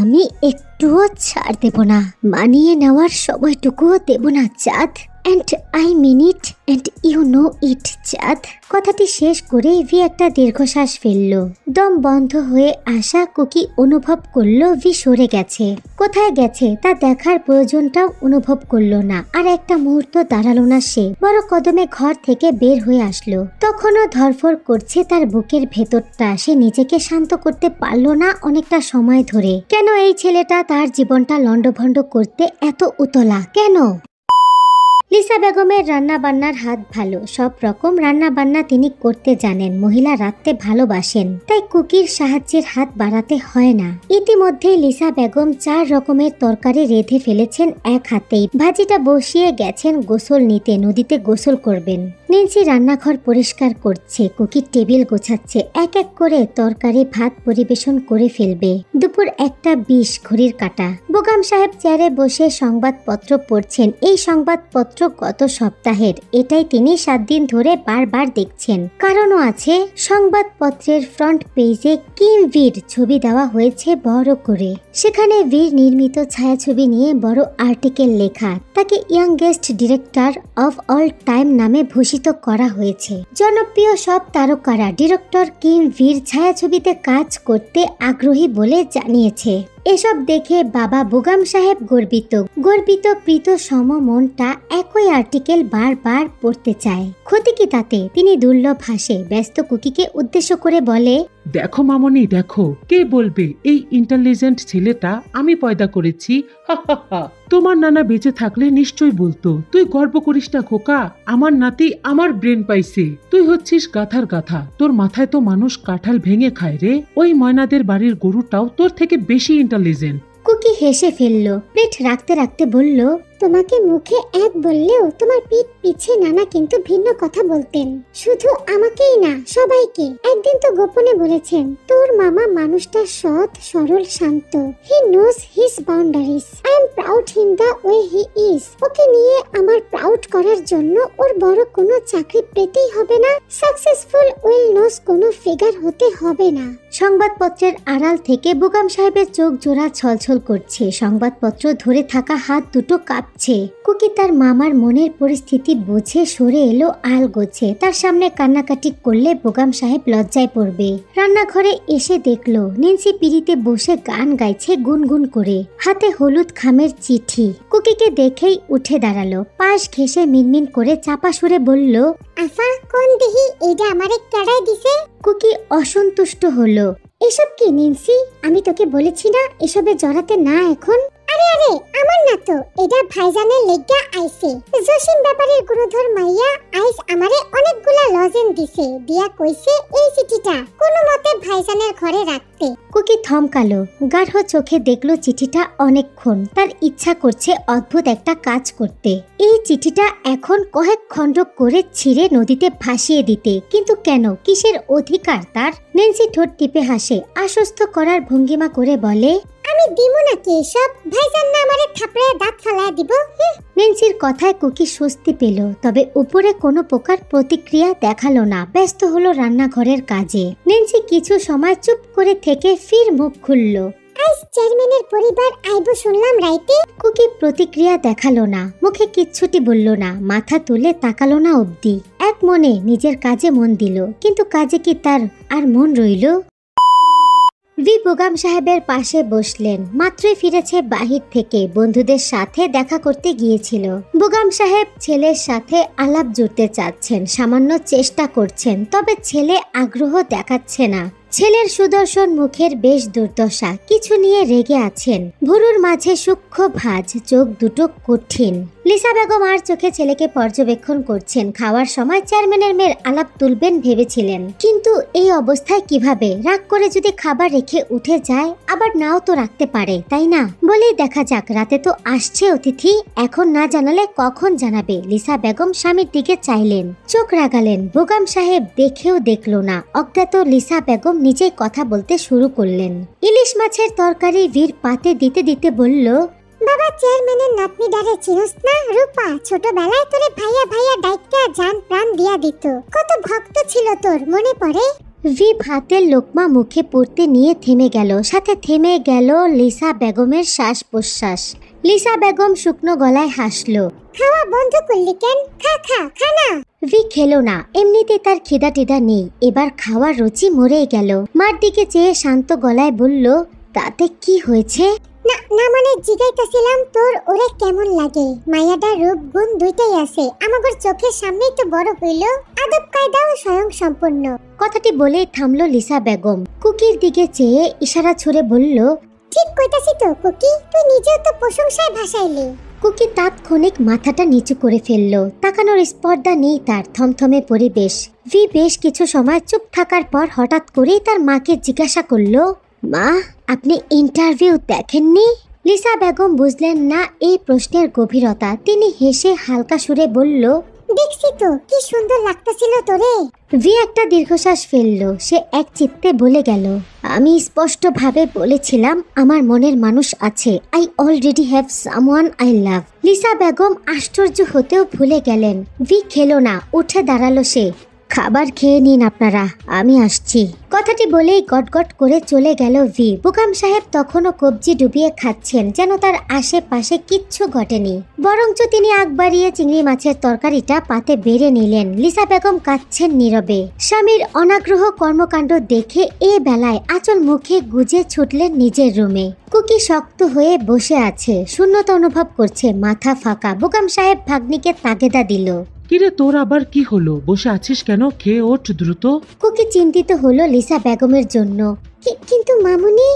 আমি একটুও ছাড় দেব না, মানিয়ে নেওয়ার সময়টুকুও দেব না চাঁদ। And I mean it and you know it চাঁদ। কথাটি শেষ করে ভি একটা দীর্ঘশ্বাস ফেলল। দম বন্ধ হয়ে আসা কুকি অনুভব করলো ভি সরে গেছে। কোথায় গেছে তা দেখার প্রয়োজনটাও অনুভব করলো না। আর একটা মুহূর্ত দাঁড়ালো না সে, বড় কদমে ঘর থেকে বের হয়ে আসলো। তখনও ধরফর করছে তার বুকের ভেতরটা। সে নিজেকে শান্ত করতে পারলো না অনেকটা সময় ধরে। কেন এই ছেলেটা তার জীবনটা লন্ডভন্ড করতে এত উতলা কেন? লিসা বেগমের রান্না বান্নার হাত ভালো, সব রকম রান্না বান্না তিনি করতে জানেন। মহিলা রাঁধতে ভালোবাসেন, তাই কুকির সাহায্যের হাত বাড়াতে হয় না। ইতিমধ্যে লিসা বেগম 4 রকমের তরকারি রেঁধে ফেলেছেন এক হাতেই। ভাজিটা বসিয়ে গেছেন গোসল নিতে, নদীতে গোসল করবেন। নিন্সি রান্নাঘর পরিষ্কার করছে, কুকির টেবিল গোছাচ্ছে। এক এক করে তরকারি ভাত পরিবেশন করে ফেলবে। দুপুর 1:20 ঘড়ির কাঁটা। বেগম সাহেব চেয়ারে বসে সংবাদপত্র পড়ছেন। এই সংবাদপত্র গত সপ্তাহের, এটাই তিনি 7 দিন ধরে বারবার দেখছেন। কারণও আছে, সংবাদপত্রের ফ্রন্ট পেজে কিম ভির ছবি দেওয়া হয়েছে বড় করে। সেখানে ভির নির্মিত ছায়াছবি নিয়ে বড় আর্টিকেল লেখা। তাকে youngest director of all time নামে ভূষিত করা হয়েছে। জনপ্রিয় সব তারকারা ডিরেক্টর কিম ভির ছায়াছবিতে কাজ করতে আগ্রহী বলে জানিয়েছে। এসব দেখে বাবা বেগম সাহেব গর্বিত প্রীত সম মনটা একই আর্টিকেল বারবার পড়তে চায়। ক্ষতি কি তাতে? তিনি দুর্লভ হাসে ব্যস্ত কুকিকে উদ্দেশ্য করে বলে, দেখো মামনি, দেখো কে বলবে এই ইন্টেলিজেন্ট ছেলেটা আমি পয়দা করেছি। তোমার নানা বেঁচে থাকলে নিশ্চয় বলতো। তুই গর্ব করিস না খোকা, আমার নাতি আমার ব্রেন পাইছে। তুই হচ্ছিস গাথার গাথা, তোর মাথায় তো মানুষ কাঁঠাল ভেঙে খায় রে। ওই ময়নাদের বাড়ির গরুটাও তোর থেকে বেশি ইন্টেলিজেন্ট। কুকি হেসে ফেলল। প্লেট রাখতে রাখতে বলল, তোমাকে মুখে এক বললেও তোমার পিঠ পিছে নানা কিন্তু ভিন্ন কথা বলতেন। শুধু আমাকেই না, সবাইকে। একদিন তো গোপনে বলেছেন, তোর মামা মানুষটা সৎ, সরল, শান্ত। He knows his boundaries. I am proud him the way he is. ওকে নিয়ে আমার প্রাউড করার জন্য ওর বড় কোনো চাকরি পেতেই হবে না। সাকসেসফুল ওয়েল নোজ কোনো ফিগার হতে হবে না। সংবাদপত্রের আড়াল থেকে বেগম সাহেবের চোখ জোড়া ছলছল করছে। সংবাদপত্র ধরে থাকা হাত দুটো কাঁপছে। কুকি তার মামার মনের পরিস্থিতি বুঝে সরে এলো আলগোছে। তার সামনে কান্নাকাটি করলে বেগম সাহেব লজ্জায় পড়বে। রান্নাঘরে এসে দেখলো নিন্সি পিড়িতে বসে গান গাইছে গুনগুন করে, হাতে হলুদ খামের চিঠি। কুকিকে দেখেই উঠে দাঁড়ালো। পাশ ঘেঁষে মিনমিন করে চাপা সুরে বলল, আফা কোন দিহি এটা আমারে কেড়াই দিছে। কুকি অসন্তুষ্ট হলো। এসব কি নিন্সি? আমি তোকে বলেছি না এসবে জড়াতে না এখন। আরে আরে আমার না তো, এটা ভাইজানের লেগা আইছে। জসিম ব্যাপারীর গুরুধর মাইয়া আইস আমারে অনেকগুলা লজেন দিছে, দিয়া কইছে এই চিঠিটা কোনো মতে ভাইজানের ঘরে রাখতে। কুকি থমকালো। গাঢ় চোখে দেখলো চিঠিটা অনেকক্ষণ। তার ইচ্ছা করছে অদ্ভুত একটা কাজ করতে। এই চিঠিটা এখন কয়েক খণ্ড করে ছিঁড়ে নদীতে ভাসিয়ে দিতে। কিন্তু কেন? কিসের অধিকার তার? নেন্সি ঠোঁট টিপে হাসে, আশ্বস্ত করার ভঙ্গিমা করে বলে, আমি দিমু নাকি এসব? ভাইজান না আমারে থাপড়ে দাঁত ফালায়া দিব। নেন্সির কথায় কুকি স্বস্তি পেল, তবে উপরে কোনো প্রকার প্রতিক্রিয়া দেখালো না। ব্যস্ত হলো রান্নাঘরের কাজে। নেন্সি কিছু সময় চুপ করে থেকে ফির মুখ খুলল। আইস চেয়ারম্যানের পরিবার আইবো শুনলাম রাইতে। কুকি প্রতিক্রিয়া দেখালো না, মুখে কিচ্ছুটি বলল না, মাথা তুলে তাকালো না অবধি। এক মনে নিজের কাজে মন দিল, কিন্তু কাজে কি তার আর মন রইল? ভি বেগম সাহেবের পাশে বসলেন। মাত্রই ফিরেছে বাহির থেকে, বন্ধুদের সাথে দেখা করতে গিয়েছিল। বেগম সাহেব ছেলের সাথে আলাপ জুড়তে চাচ্ছেন, সামান্য চেষ্টা করছেন, তবে ছেলে আগ্রহ দেখাচ্ছে না। ছেলের সুদর্শন মুখের বেশ দুর্দশা, কিছু নিয়ে রেগে আছেন। ভুরুর মাঝে সূক্ষ্ম ভাঁজ, চোখ দুটো কঠিন। লিসা বেগম আর চোখে ছেলেকে পর্যবেক্ষণ করছেন। খাওয়ার সময় চেয়ারম্যানের মেয়ের আলাপ তুলবেন ভেবেছিলেন, কিন্তু এই অবস্থায় কিভাবে? রাগ করে যদি খাবার রেখে উঠে যায়, আবার নাও তো রাখতে পারে, তাই না? বলেই দেখা যাক, রাতে তো আসছে অতিথি, এখন না জানালে কখন জানাবে? লিসা বেগম স্বামীর দিকে চাইলেন, চোখ রাগালেন। বেগম সাহেব দেখেও দেখলো না। অজ্ঞাত লিসা বেগম নিজেই কথা বলতে শুরু করলেন। ইলিশ মাছের তরকারি বীর পাতে দিতে দিতে বলল, বাবা, চেয়ারম্যানের নাতনি ডারে চিনস না? রূপা ছোটবেলায় তোরে ভাইয়া ভাইয়া ডাইকা জান প্রাণ দিয়া দিত। কত ভক্ত ছিল তোর, মনে পড়ে? ভি ভাতের লোকমা মুখে পড়তে নিয়ে থেমে গেল, সাথে থেমে গেল লিসা বেগমের শ্বাস প্রশ্বাস। লিসা বেগম শুকনো গলায় হাসল। খাওয়া বন্ধ করলি কেন? খা খা খানা। ভি খেলো না, এমনিতে তার খিদা টিদা নেই, এবার খাওয়ার রুচি মরেই গেল। মার দিকে চেয়ে শান্ত গলায় বলল, তাতে কি হয়েছে? না না, মানে জিগাইতেছিলাম তোর ওরে কেমন লাগে। মায়াডা রূপ গুণ দুইটাই আছে, আমাদের চোখের সামনেই তো বড় হইল, আদব কায়দাও স্বয়ং সম্পূর্ণ। কথাটি বলেই থামলো লিসা বেগম। কুকির দিকে চেয়ে ইশারা ছুড়ে বলল, ঠিক কইতাছি তো কুকি, তুই নিজেও তো প্রশংসায় ভাসাইলি। কুকি তাৎক্ষণিক মাথাটা নিচু করে ফেললো, তাকানোর স্পর্ধা নেই তার। থমথমে পরিবেশ। ভি বেশ কিছু সময় চুপ থাকার পর হঠাৎ করেই তার মাকে জিজ্ঞাসা করলো, মা, আপনি ইন্টারভিউ দেখেননি? লিসা বেগম বুঝলেন না এই প্রশ্নের গভীরতা। তিনি হেসে হালকা সুরে বলল, দেখছি তো, কি সুন্দর লাগতেছিল তোরে। ভি একটা দীর্ঘশ্বাস ফেললো। সে এক চিত্তে বলে গেল, আমি স্পষ্টভাবে বলেছিলাম আমার মনের মানুষ আছে। I already have someone I love. Lisa Begum আশ্চর্য হতেও ভুলে গেলেন। ভি খেলো না, উঠে দাঁড়ালো সে। খাবার খেয়ে নিন আপনারা, আমি আসছি। কথাটি বলেই গটগট করে চলে গেল ভি। বেগম সাহেব তখনও কবজি ডুবিয়ে খাচ্ছেন, যেন তার আশেপাশে কিচ্ছু ঘটেনি। বরঞ্চ তিনি আগ বাড়িয়ে চিংড়ি মাছের তরকারিটা পাতে বেড়ে নিলেন। লিসা বেগম কাঁদছেন নীরবে। স্বামীর অনাগ্রহ কর্মকাণ্ড দেখে এ বেলায় আঁচল মুখে গুজে ছুটলেন নিজের রুমে। কুকি শক্ত হয়ে বসে আছে, শূন্যতা অনুভব করছে, মাথা ফাঁকা। বেগম সাহেব ভাগ্নিকে তাগেদা দিল, কিরে তোর আবার কি হলো? বসে আছিস কেন? খেয়ে ওঠ দ্রুত। কুকি চিন্তিত হলো লিসা বেগমের জন্য। কিন্তু মামুনি,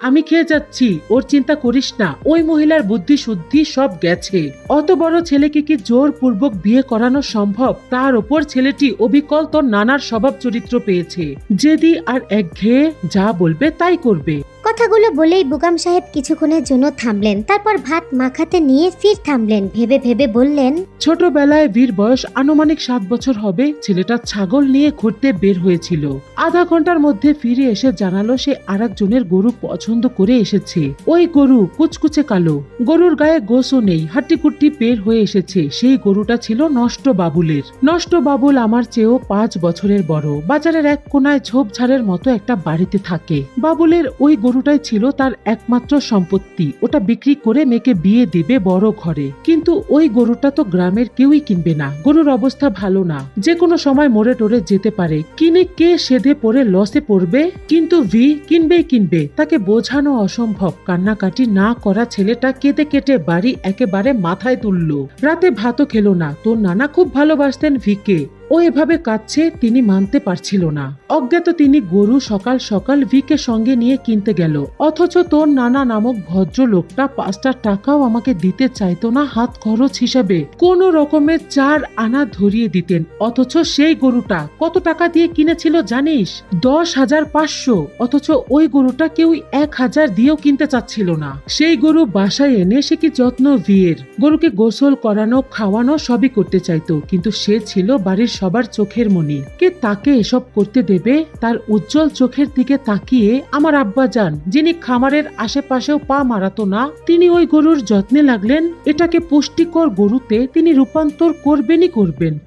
আমি খেয়ে যাচ্ছি, ওর চিন্তা করিস না। ওই মহিলার বুদ্ধি শুদ্ধি সব গেছে। অত বড় ছেলেকে কি জোরপূর্বক বিয়ে করানো সম্ভব? তার ওপর ছেলেটি অবিকল তোর নানার স্বভাব চরিত্র পেয়েছে, জেদি আর একঘেয়ে, যা বলবে তাই করবে। কথাগুলো বলেই বেগম সাহেব কিছুক্ষণের জন্য থামলেন, তারপর ভাত মাখাতে নিয়ে ফির থামলেন। ভেবে ভেবে বললেন, ছোটবেলায় বীর বয়স আনুমানিক 7 বছর হবে। ছেলেটা ছাগল নিয়ে ঘুরতে বের হয়েছিল। আধা ঘন্টার মধ্যে ফিরে এসে জানালো সে আরেকজনের গরু পছন্দ করে এসেছে। ওই গরু কুচকুচে কালো, গরুর গায়ে গোসও নেই, হাট্টিকুট্টি বের হয়ে এসেছে। সেই গরুটা ছিল নষ্ট বাবুলের। নষ্ট বাবুল আমার চেয়েও 5 বছরের বড়। বাজারের এক কোনায় ঝোপঝাড়ের মতো একটা বাড়িতে থাকে। বাবুলের ওই গরুটাই ছিল তার একমাত্র সম্পত্তি। ওটা বিক্রি করে মেয়েকে বিয়ে দিবে বড় ঘরে। কিন্তু ওই গরুটা তো গ্রামের কেউই কিনবে না। গরুর অবস্থা ভালো না, যে কোনো সময় মরে টরে যেতে পারে। কিনে কে সেধে পড়ে লসে পড়বে? কিন্তু ভি কিনবে। তাকে বোঝানো অসম্ভব। কান্নাকাটি না করা ছেলেটা কেঁদে কেটে বাড়ি একেবারে মাথায় তুললো। রাতে ভাতও খেলো না। তোর নানা খুব ভালোবাসতেন ভিকে। ও এভাবে কাঁদছে তিনি মানতে পারছিল না। অজ্ঞাত তিনি গরু সকাল সকাল ভিকে সঙ্গে নিয়ে কিনতে গেল। অথচ তোর নানা নামক ভদ্র লোকটা 5টা টাকাও আমাকে দিতে চাইতো না হাত খরচ হিসাবে। কোন রকমের 4 আনা ধরিয়ে দিতেন। অথচ সেই গরুটা কত টাকা দিয়ে কিনেছিল জানিস? 10,500। অথচ ওই গরুটা কেউ 1,000 দিয়েও কিনতে চাচ্ছিল না। সেই গরু বাসায় এনে সে কি যত্ন ভিয়ের। গরুকে গোসল করানো খাওয়ানো সবই করতে চাইতো, কিন্তু সে ছিল বাড়ির সবার চোখের মণি। কে তাকে এসব করতে দেবে? তার উজ্জ্বল চোখের দিকে তাকিয়ে আমার আব্বাজান, যিনি খামারের আশেপাশেও পা মারাতো না, তিনি ওই গরুর যত্নে লাগলেন। এটাকে পুষ্টিকর গরুতে তিনি রূপান্তর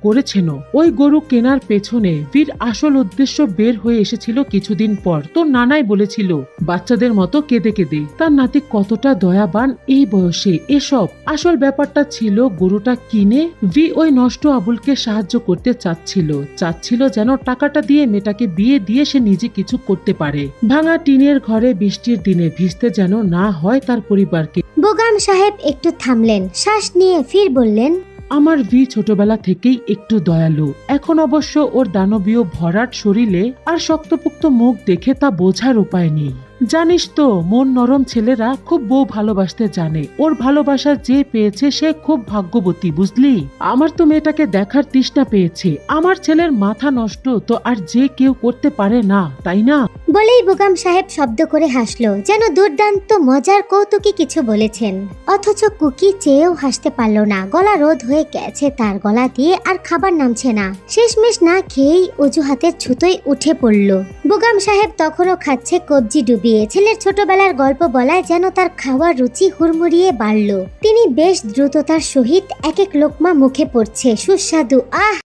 করেছেন। ওই গরু কেনার পেছনে বীর আসল উদ্দেশ্য বের হয়ে এসেছিল কিছুদিন পর। তোর নানাই বলেছিল বাচ্চাদের মতো কেঁদে কেঁদে। তার নাতি কতটা দয়াবান এই বয়সে। এসব আসল ব্যাপারটা ছিল গরুটা কিনে ভি ওই নষ্ট আবুলকে সাহায্য করতে চাচ্ছিল যেন টাকাটা দিয়ে মেয়েটাকে বিয়ে দিয়ে সে নিজে কিছু করতে পারে। ভাঙা টিনের ঘরে বৃষ্টির দিনে ভিজতে যেন না হয় তার পরিবারকে। বেগম সাহেব একটু থামলেন, শ্বাস নিয়ে ফির বললেন, আমার ভি ছোটবেলা থেকেই একটু দয়ালু। এখন অবশ্য ওর দানবীয় ভরাট শরীরে আর শক্তপোক্ত মুখ দেখে তা বোঝার উপায় নেই। জানিস তো মন নরম ছেলেরা খুব বউ ভালোবাসতে জানে। ওর ভালোবাসা যে পেয়েছে সে খুব ভাগ্যবতী, বুঝলি? আমার তো মেয়েটাকে দেখার তৃষ্ণা পেয়েছে। আমার ছেলের মাথা নষ্ট তো আর যে কেউ করতে পারে না, তাই না? বলেই বেগম সাহেব শব্দ করে হাসলো, যেন দুর্দান্ত মজার কৌতুকী কিছু বলেছেন। অথচ কুকি চেয়েও হাসতে পারল না। গলা রোধ হয়ে গেছে তার, গলা দিয়ে আর খাবার নামছে না। শেষমেশ না খেয়েই অজুহাতের ছুতোয় উঠে পড়ল। বেগম সাহেব তখনও খাচ্ছে কবজি ডুবিয়ে। ছেলের ছোটবেলার গল্প বলায় যেন তার খাওয়ার রুচি হুড়মুড়িয়ে বাড়ল। তিনি বেশ দ্রুততার সহিত এক এক লোকমা মুখে পড়ছে, সুস্বাদু। আহ!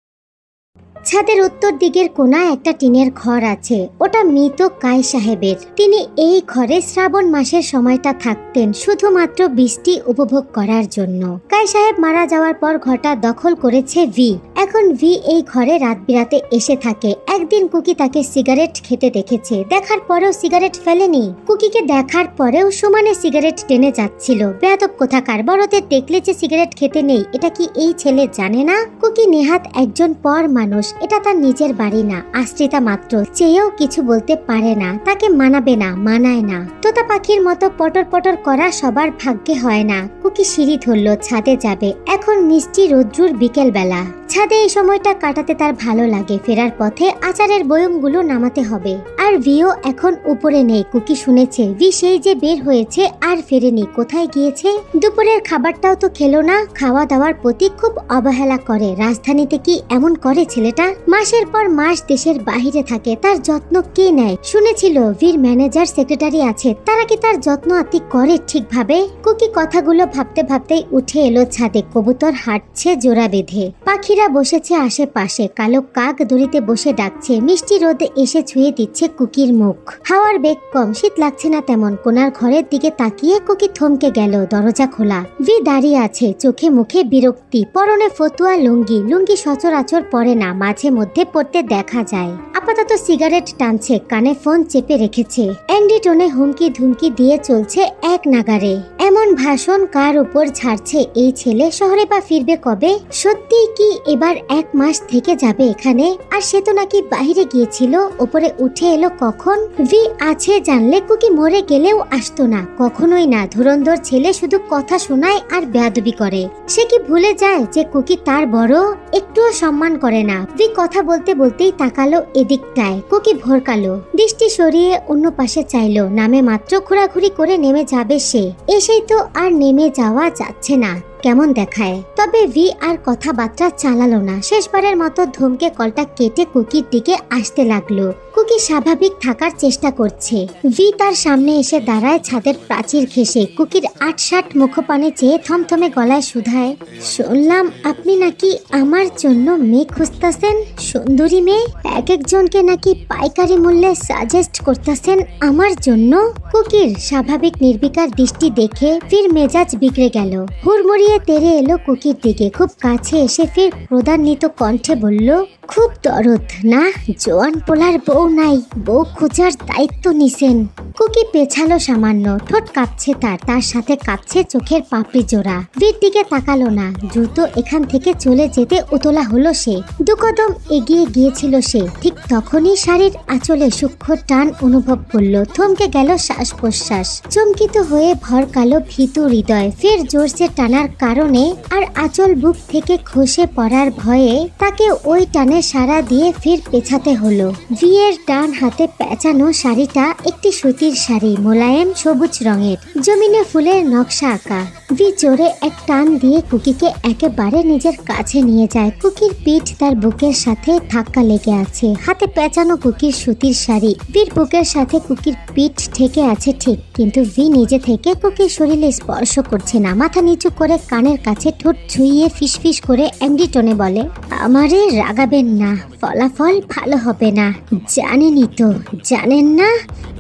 ছাদের উত্তর দিকের কোনায় একটা টিনের ঘর আছে। ওটা মৃত কাই সাহেবের। তিনি এই ঘরে শ্রাবণ মাসের সময়টা থাকতেন শুধুমাত্র বৃষ্টি উপভোগ করার জন্য। কাই সাহেব মারা যাওয়ার পর ঘরটা দখল করেছে ভি। এখন ভি এই ঘরে রাত বিরাতে এসে থাকে। একদিন কুকি তাকে সিগারেট খেতে দেখেছে। দেখার পরেও সিগারেট ফেলেনি। কুকিকে দেখার পরেও সমানে সিগারেট টেনে যাচ্ছিল। বেয়াদব কোথাকার, বড়দের দেখলে যে সিগারেট খেতে নেই এটা কি এই ছেলে জানে না? কুকি নেহাত একজন পর মানুষ। এটা তার নিজের বাড়ি না, আশ্রিতা মাত্র। চেয়েও কিছু বলতে পারে না। তাকে মানাবে না, মানায় না। তোতা পাখির মতো পটর পটর করা সবার ভাগ্যে হয় না। কুকি সিঁড়ি ধরলো, ছাদে যাবে। এখন মিষ্টি রৌদ্রুর বিকেল বেলা। ছাদে এই সময়টা কাটাতে তার ভালো লাগে। ফেরার পথে আচারের বয়মগুলো নামাতে হবে। আর ভিও এখন উপরে নেই। কুকি শুনেছে ভি সেই যে বের হয়েছে আর ফেরেনি। কোথায় গিয়েছে? দুপুরের খাবারটাও তো খেলো না। খাওয়া দাওয়ার প্রতি খুব অবহেলা করে। রাজধানীতে কি এমন করে ছেলেটা? মাসের পর মাস দেশের বাহিরে থাকে। তার যত্ন কে নেয়? শুনেছিল ভির ম্যানেজার সেক্রেটারি আছে। তারা কি তার যত্ন আতি করে ঠিকভাবে? কুকি কথাগুলো ভাবতে ভাবতেই উঠে এলো ছাদে। কবুতর হাঁটছে জোড়া বেঁধে। পাখিরা বসেছে আশেপাশে। কালো কাক দড়িতে বসে ডাকছে। মিষ্টি রোদে এসে ছুঁয়ে দিচ্ছে কুকির মুখ। হাওয়ার বেগ কম, শীত লাগছে না তেমন। কোনার ঘরের দিকে তাকিয়ে কুকি থমকে গেল। দরজা খোলা। ভি দাঁড়িয়ে আছে, চোখে মুখে বিরক্তি। পরনে ফতুয়া লুঙ্গি। লুঙ্গি সচরাচর পরে না, মাঝে মধ্যে পড়তে দেখা যায়। আপাতত সিগারেট টানছে, কানে ফোন চেপে রেখেছে। অ্যাংরি টোনে হুমকি ধুমকি দিয়ে চলছে এক নাগারে। এমন ভাষণ কার উপর ছাড়ছে এই ছেলে? শহরে বা ফিরবে কবে? সত্যি কি এবার 1 মাস থেকে যাবে এখানে? আর সে তো নাকি বাহিরে গিয়েছিল। ওপরে উঠে এলো কখন? ভি আছে জানলে কুকি মরে গেলেও আসতো না, কখনোই না। ধুরন্ধর ছেলে শুধু কথা শোনায় আর বেয়াদবি করে। সে কি ভুলে যায় যে কুকি তার বড়? একটুও সম্মান করে না। ভি কথা বলতে বলতেই তাকালো এদিকটায়। কুকি ভরকালো, দৃষ্টি সরিয়ে অন্য পাশে চাইলো। নামে মাত্র ঘোরাঘুরি করে নেমে যাবে সে। এসেই তো আর নেমে যাওয়া যাচ্ছে না, কেমন দেখায়। তবে ভি আর কথাবার্তা চালালো না। শেষবারের মতো ধমকে কলটা কেটে কুকির দিকে আসতে লাগলো। কুকি স্বাভাবিক থাকার চেষ্টা করছে। ভি তার সামনে এসে দাঁড়ায় ছাদের প্রাচীর ঘেঁষে। কুকির ৮-৬০ মুখপানে চেয়ে থমথমে গলায় শুধায়, শুনলাম আপনি নাকি আমার জন্য মেয়ে খুঁজতেছেন? সুন্দরী মেয়ে? এক একজনকে নাকি পাইকারি মূল্যে সাজেস্ট করতেছেন আমার জন্য? কুকির স্বাভাবিক নির্বিকার দৃষ্টি দেখে ফির মেজাজ বিগড়ে গেল। হুড়মুড়িয়ে তেড়ে এলো কুকির দিকে। খুব কাছে এসে ফির ক্রোধান্বিত কণ্ঠে বলল, খুব দরদ না? জোয়ান পোলার বউ নাই, বউ খোঁজার দায়িত্ব নিছেন। কুকি পেছালো সামান্য। ঠোঁট কাঁপছে তার সাথে কাঁপছে চোখের পাপড়ি জোড়া। ভির দিকে তাকালো না। দ্রুত এখান থেকে চলে যেতে উতলা হলো সে। 2 কদম এগিয়ে গিয়েছিল সে। ঠিক তখনই শাড়ির আঁচলে সূক্ষ্ম টান অনুভব করলো। থমকে গেল শ্বাস প্রশ্বাস। চমকিত হয়ে ভরকালো ভীতু হৃদয়। ফের জোরসে টানার কারণে আর আঁচল বুক থেকে খসে পড়ার ভয়ে তাকে ওই টানে সাড়া দিয়ে ফির পেছাতে হলো। ভিয়ের ডান হাতে পেঁচানো শাড়িটা একটি সুতির শাড়ি, মোলায়েম সবুজ রঙের, জমিনে ফুলের নকশা আঁকা। ভি জোরে এক টান দিয়ে কুকিকে একেবারে নিজের কাছে নিয়ে যায়। কুকির পিঠ তার বুকের সাথে ধাক্কা লেগে আছে। হাতে পেঁচানো কুকির সুতির শাড়ি। ভির বুকের সাথে কুকির পিঠ ঠেকে আছে ঠিক, কিন্তু ভি নিজে থেকে কুকির শরীরে স্পর্শ করছে না। মাথা নিচু করে কানের কাছে ঠোঁট ছুঁইয়ে ফিসফিস করে অ্যাংরি টোনে বলে, আমারে রাগাবেন না, ফলাফল ভালো হবে না। জানেনই তো, জানেন না?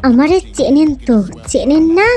আমারে চেনেন তো, চেনেন না?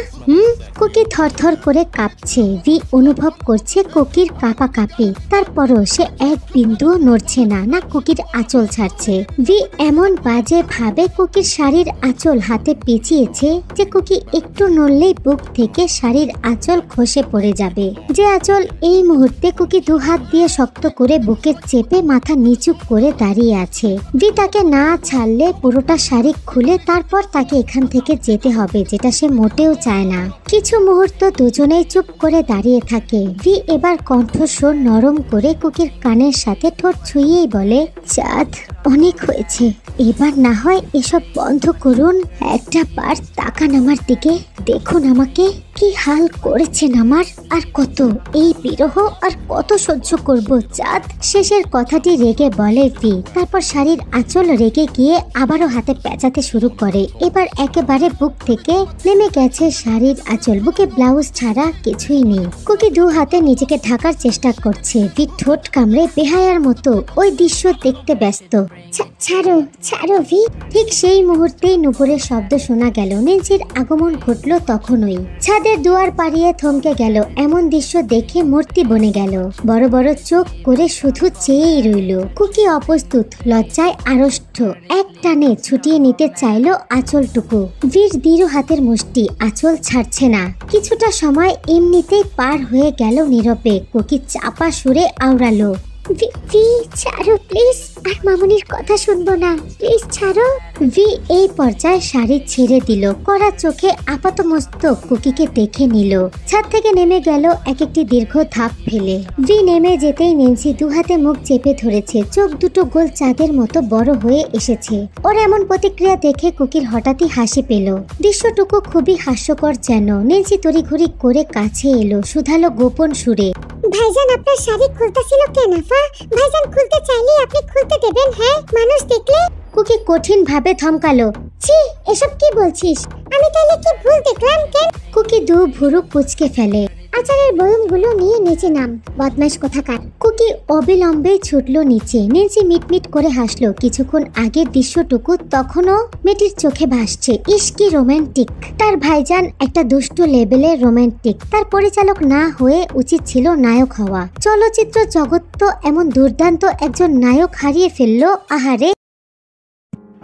কুকি থরথর করে কাঁপছে। ভি অনুভব করছে কুকির কাঁপাকাঁপি। তারপরও সে এক বিন্দুও নড়ছে না, না কুকির আঁচল ছাড়ছে। ভি এমন বাজে ভাবে কুকির শাড়ির আঁচল হাতে পেঁচিয়েছে যে কুকি একটু নড়লেই বুক থেকে শাড়ির আঁচল খসে পড়ে যাবে। যে আঁচল এই মুহূর্তে কুকি 2 হাত দিয়ে শক্ত করে বুকে চেপে মাথা নিচু করে দাঁড়িয়ে আছে। ভি তাকে না ছাড়লে পুরোটা শাড়ি খুলে তারপর তাকে এখানে এখান থেকে যেতে হবে, যেটা সে মোটেও চায় না। কিছু মুহূর্ত দুজনেই চুপ করে দাঁড়িয়ে থাকে। ভি এবার কণ্ঠস্বর নরম করে কুকির কানের সাথে ঠোঁট ছুঁয়েই বলে, চাঁদ অনেক হয়েছে, এবার না হয় এসব বন্ধ করুন। একটা বার তাকান আমার দিকে, দেখুন আমাকে কি হাল করেছেন আমার। আর কত এই বিরহ, আর কত সহ্য করব চাঁদ। শেষের কথাটি রেগে বলে ভি, তারপর শাড়ির আঁচল রেগে গিয়ে আবারও হাতে পেঁচাতে শুরু করে। এবার একেবারে বুক থেকে নেমে গেছে শাড়ির আঁচল, বুকে ব্লাউজ ছাড়া কিছুই নেই। কুকি দু হাতে নিজেকে ঢাকার চেষ্টা করছে। ভি ঠোঁট কামড়ে বেহায়ার মতো ওই দৃশ্য দেখতে ব্যস্ত। ছাড়ো ছাড়ো ভি। ঠিক সেই মুহূর্তেই নুপুরের শব্দ শোনা গেল। নেন্সির আগমন ঘটল তখনই। ছাদের দুয়ার পাড়িয়ে থমকে গেল। এমন দৃশ্য দেখে মূর্তি বনে গেল। বড় বড় চোখ করে শুধু চেয়েই রইল। কুকি অপ্রস্তুত, লজ্জায় আড়ষ্ট, এক টানে ছুটিয়ে নিতে চাইল আঁচলটুকু। ভীর দৃঢ় হাতের মুষ্টি আঁচল ছাড়ছে না। কিছুটা সময় এমনিতেই পার হয়ে গেল নীরবে। কুকি চাপা সুরে আওড়ালো, ভি ছাড়ো প্লিজ, আর মামুনির কথা শুনবো না, প্লিজ ছাড়ো। ভি এই পর্যায়ে শাড়ি ছেড়ে দিল। কড়া চোখে আপাতমস্তক কুকিকে দেখে নিল। ছাদ থেকে নেমে গেল এক একটি দীর্ঘ ধাপ ফেলে। ভি নেমে যেতেই নেন্সি দু হাতে মুখ চেপে ধরেছে। চোখ দুটো গোল চাঁদের মতো বড় হয়ে এসেছে। ওর এমন প্রতিক্রিয়া দেখে কুকির হঠাৎই হাসি পেল। দৃশ্যটুকু খুবই হাস্যকর যেন। নেন্সি তড়িঘড়ি করে কাছে এলো, শুধালো গোপন সুরে, ভাইজান আপনার শাড়ি খুলতেছিল কেন আফা? ভাইজান খুলতে চাইলে আপনি খুলতে দেবেন, হ্যাঁ মানুষ দেখলে? কুকি কঠিন ভাবে থমকালো। ছি, এসব কি বলছিস? আমি তাহলে কি ভুল দেখলাম? কেন? কুকি দু ভুরু কুচকে ফেলে। আচারের বয়মগুলো নিয়ে নিচে নাম, বদমাইশ কোথাকার। কুকি অবিলম্বে ছুটলো নিচে। নেন্সি মিটমিট করে হাসলো। কিছুক্ষণ আগের দৃশ্যটুকু তখনও মেয়েটির চোখে ভাসছে। ইস কি রোমান্টিক। তার ভাইজান একটা দুষ্টু লেভেলের রোমান্টিক। তার পরিচালক না হয়ে উচিত ছিল নায়ক হওয়া। চলচ্চিত্র জগৎ তো এমন দুর্দান্ত একজন নায়ক হারিয়ে ফেললো। আহারে।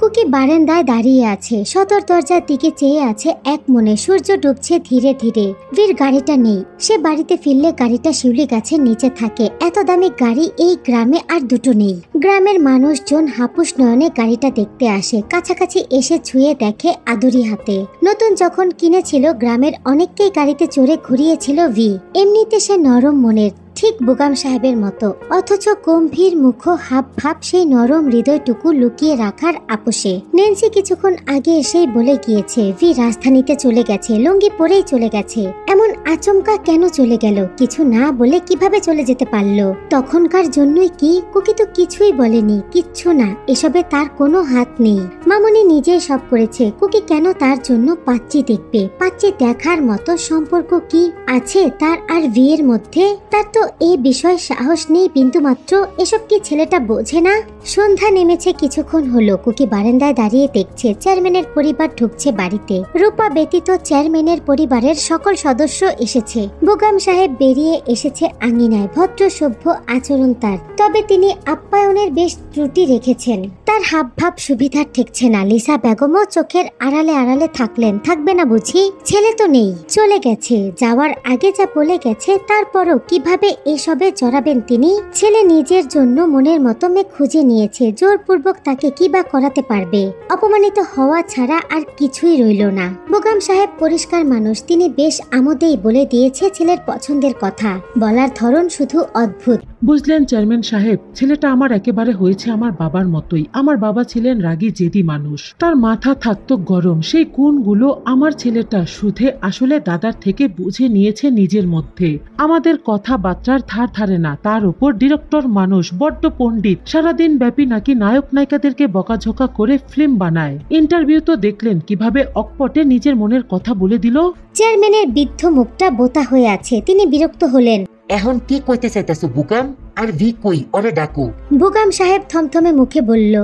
কুকি বারান্দায় দাঁড়িয়ে আছে। সদর দরজার দিকে চেয়ে আছে এক মনে। সূর্য ডুবছে ধীরে ধীরে। ভীর গাড়িটা নেই। সে বাড়িতে ফিরলে গাড়িটা শিউলি গাছের নিচে থাকে। এত দামি গাড়ি এই গ্রামে আর দুটো নেই। গ্রামের মানুষজন হাপুস নয়নে গাড়িটা দেখতে আসে। কাছাকাছি এসে ছুঁয়ে দেখে আদুরি হাতে। নতুন যখন কিনেছিল গ্রামের অনেককেই গাড়িতে চড়ে ঘুরিয়েছিল ভি। এমনিতে সে নরম মনের, ঠিক বুগাম সাহেবের মতো, অথচ গম্ভীর মুখ হাব ভাব সেই নরম হৃদয়টুকু লুকিয়ে রাখার আপোষে। নেন্সি কিছুক্ষণ আগে এসেই বলে গিয়েছে ভি রাজধানীতে চলে গেছে, লুঙ্গি পরেই চলে গেছে। এমন আচমকা কেন চলে গেল? কিছু না বলে কিভাবে চলে যেতে পারলো? তখনকার জন্যই কি? কুকি তো কিছুই বলেনি, কিচ্ছু না। এসবে তার কোনো হাত নেই। মামুনি নিজেই সব করেছে। কুকি কেন তার জন্য পাচ্ছি দেখবে? পাচ্ছি দেখার মতো সম্পর্ক কি আছে তার আর ভি এর মধ্যে? তার তো এই বিষয়ে সাহস নেই বিন্দুমাত্র। এসব কি ছেলেটা বোঝে না? সন্ধ্যা নেমেছে কিছুক্ষণ হলো। কুকি বারান্দায় দাঁড়িয়ে দেখছে চেয়ারম্যানের পরিবার ঢুকছে বাড়িতে। রূপা ব্যতীত চেয়ারম্যানের পরিবারের সকল সদস্য এসেছে। বুগাম সাহেব বেরিয়ে এসেছে আঙিনায়। ভদ্র সভ্য আচরণ তার, তবে তিনি আপ্যায়নের বেশ ত্রুটি রেখেছেন। তার হাবভাব সুবিধার ঠেকছে না। লিসা বেগমও চোখের আড়ালে আড়ালে থাকলেন। থাকবে না বুঝি? ছেলে তো নেই, চলে গেছে। যাওয়ার আগে যা বলে গেছে, তারপরও কিভাবে এসবে জড়াবেন তিনি? ছেলে নিজের জন্য মনের মতো মেয়ে খুঁজে নিয়েছে। জোরপূর্বক তাকে কি বা করাতে পারবে? অপমানিত হওয়া ছাড়া আর কিছুই রইল না। বুগাম সাহেব পরিষ্কার মানুষ। তিনি বেশ আমোদেই বলে দিয়েছে ছেলের পছন্দের কথা। বলার ধরন শুধু অদ্ভুত। বুঝলেন চেয়ারম্যান সাহেব, ছেলেটা আমার একেবারে হয়েছে আমার বাবার মতোই। আমার বাবা ছিলেন রাগী জেদি মানুষ। তার মাথা থাকতো গরম। সেই গুণগুলো আমার ছেলেটা শুধু আসলে দাদার থেকে বুঝে নিয়েছে নিজের মধ্যে। আমাদের কথাবার্তার ধার ধারে না। তার উপর ডিরেক্টর মানুষ, বড্ড পণ্ডিত। সারাদিন ব্যাপী নাকি নায়ক নায়িকাদেরকে বকাঝকা করে ফিল্ম বানায়। ইন্টারভিউ তো দেখলেন কিভাবে অকপটে নিজের মনের কথা বলে দিল। চেয়ারম্যানের বৃদ্ধ মুখটা বোতা হয়ে আছে। তিনি বিরক্ত হলেন। এখন কি কইতে চাইতেছো বুকাম? আর ভি কই? ওরে ডাকো। বুগাম সাহেব থমথমে মুখে বলল,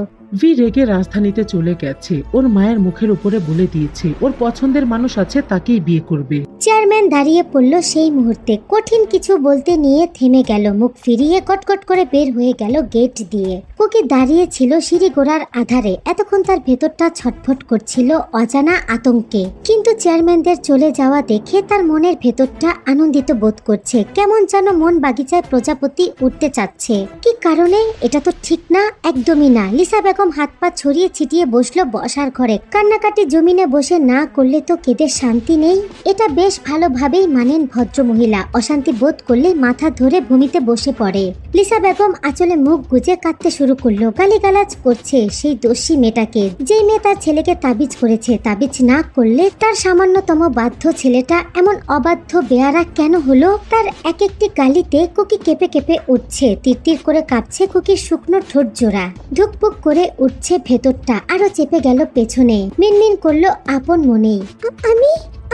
ভি রেগে রাজধানীতে চলে গেছে। ওর মায়ের মুখের উপরে বলে দিয়েছে ওর পছন্দের মানুষ আছে, তাকেই বিয়ে করবে। চেয়ারম্যান দাঁড়িয়ে পড়ল সেই মুহূর্তে। কঠিন কিছু বলতে নিয়ে থেমে গেল। মুখ ফিরিয়ে কটকট করে বের হয়ে গেল গেট দিয়ে। কুকি দাঁড়িয়ে ছিল সিঁড়ি গোড়ার আধারে। এতক্ষণ তার ভেতরটা ছটফট করছিল অজানা আতঙ্কে। কিন্তু কিন্তু চেয়ারম্যানদের চলে যাওয়া দেখে তার মনের ভেতরটা আনন্দিত বোধ করছে। কেমন যেন মন বাগিচায় প্রজাপতি উঠতে চাচ্ছে। কি কারণে? এটা তো ঠিক না, একদমই না। লিসা বেগম হাত পা ছড়িয়ে ছিটিয়ে বসলো বসার ঘরে। কান্নাকাটি জমিনে বসে না করলে তো কেঁদে শান্তি নেই। এটা বেশ ভালোভাবেই মানেন ভদ্রমহিলা। অশান্তি বোধ করলে মাথা ধরে ভূমিতে বসে পড়ে। লিসা বেগম আঁচলে মুখ গুজে কাঁদতে শুরু করলো। গালিগালাজ করছে সেই দোষী মেয়েটাকে, যেই মেয়ে তার ছেলেকে তাবিজ করেছে। তাবিজ না করলে তার সামান্যতম বাধ্য ছেলেটা এমন অবাধ্য বেয়ারা কেন হলো? তার এক একটি গালিতে কুকি কেঁপে কেঁপে উঠছে। তিরতির করে কাঁপছে কুকির শুকনো ঠোঁট জোড়া। ধুকপুক করে উঠছে ভেতরটা, আরো চেপে গেল পেছনে। মিনমিন করলো আপন মনেই,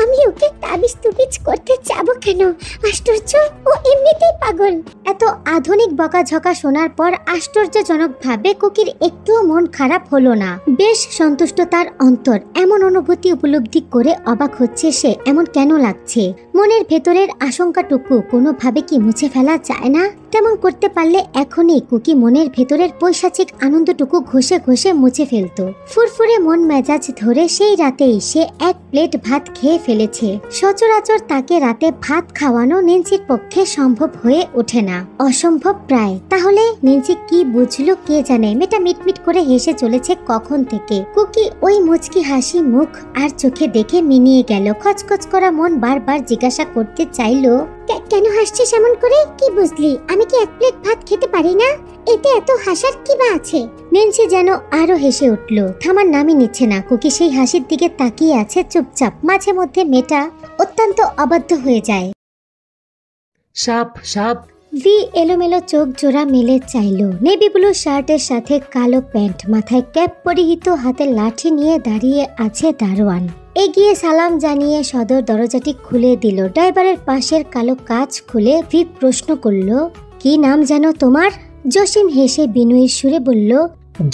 আমি ওকে তাবিজ তুবিজ করতে যাবো কেন? আশ্চর্য, ও এমনিতেই পাগল। এত আধুনিক বকাঝকা শোনার পর আশ্চর্যজনক ভাবে কুকির একটুও মন খারাপ হলো না। বেশ সন্তুষ্ট তার অন্তর। এমন অনুভূতি উপলব্ধি করে অবাক হচ্ছে সে। এমন কেন লাগছে? মনের ভেতরের আশঙ্কাটুকু কোনোভাবে কি মুছে ফেলা যায় না? তেমন করতে পারলে এখনই কুকি মনের ভেতরের পৈশাচিক আনন্দটুকু ঘষে ঘষে মুছে ফেলতো। ফুরফুরে মন মেজাজ ধরে সেই রাতেই সে এক প্লেট ভাত খেয়ে ফেলেছে। সচরাচর তাকে রাতে ভাত খাওয়ানো নেন্সির পক্ষে সম্ভব হয়ে ওঠে না, অসম্ভব প্রায়। তাহলে নেন্সি কি বুঝলো কে জানে। মেয়েটা মিটমিট করে হেসে চলেছে কখন থেকে। কুকি ওই মুচকি হাসি মুখ আর চোখে দেখে মিনিয়ে গেল। খচখচ করা মন বারবার জিজ্ঞাসা করতে চাইলো, কেন হাসছিস এমন করে? কি বুঝলি? আমি কি এক প্লেট ভাত খেতে পারি না? এতে এত হাসার কি বা আছে? নেন্সি যেন আরো হেসে উঠল। থামার নামই নিচ্ছে না। কুকি সেই হাসির দিকে তাকিয়ে আছে চুপচাপ। মাঝে মধ্যে মেয়েটা অত্যন্ত অবাধ্য হয়ে যায়। সাপ সাপ। ভি এলোমেলো চোখ জোড়া মেলে চাইলো। নেভি ব্লু শার্টের সাথে কালো প্যান্ট, মাথায় ক্যাপ পরিহিত, হাতে লাঠি নিয়ে দাঁড়িয়ে আছে দারোয়ান। এগিয়ে সালাম জানিয়ে সদর দরজাটি খুলে দিল। ড্রাইভারের পাশের কালো কাঁচ খুলে ভি প্রশ্ন করলো, কি নাম যেন তোমার? জসিম হেসে বিনয়ীর সুরে বলল,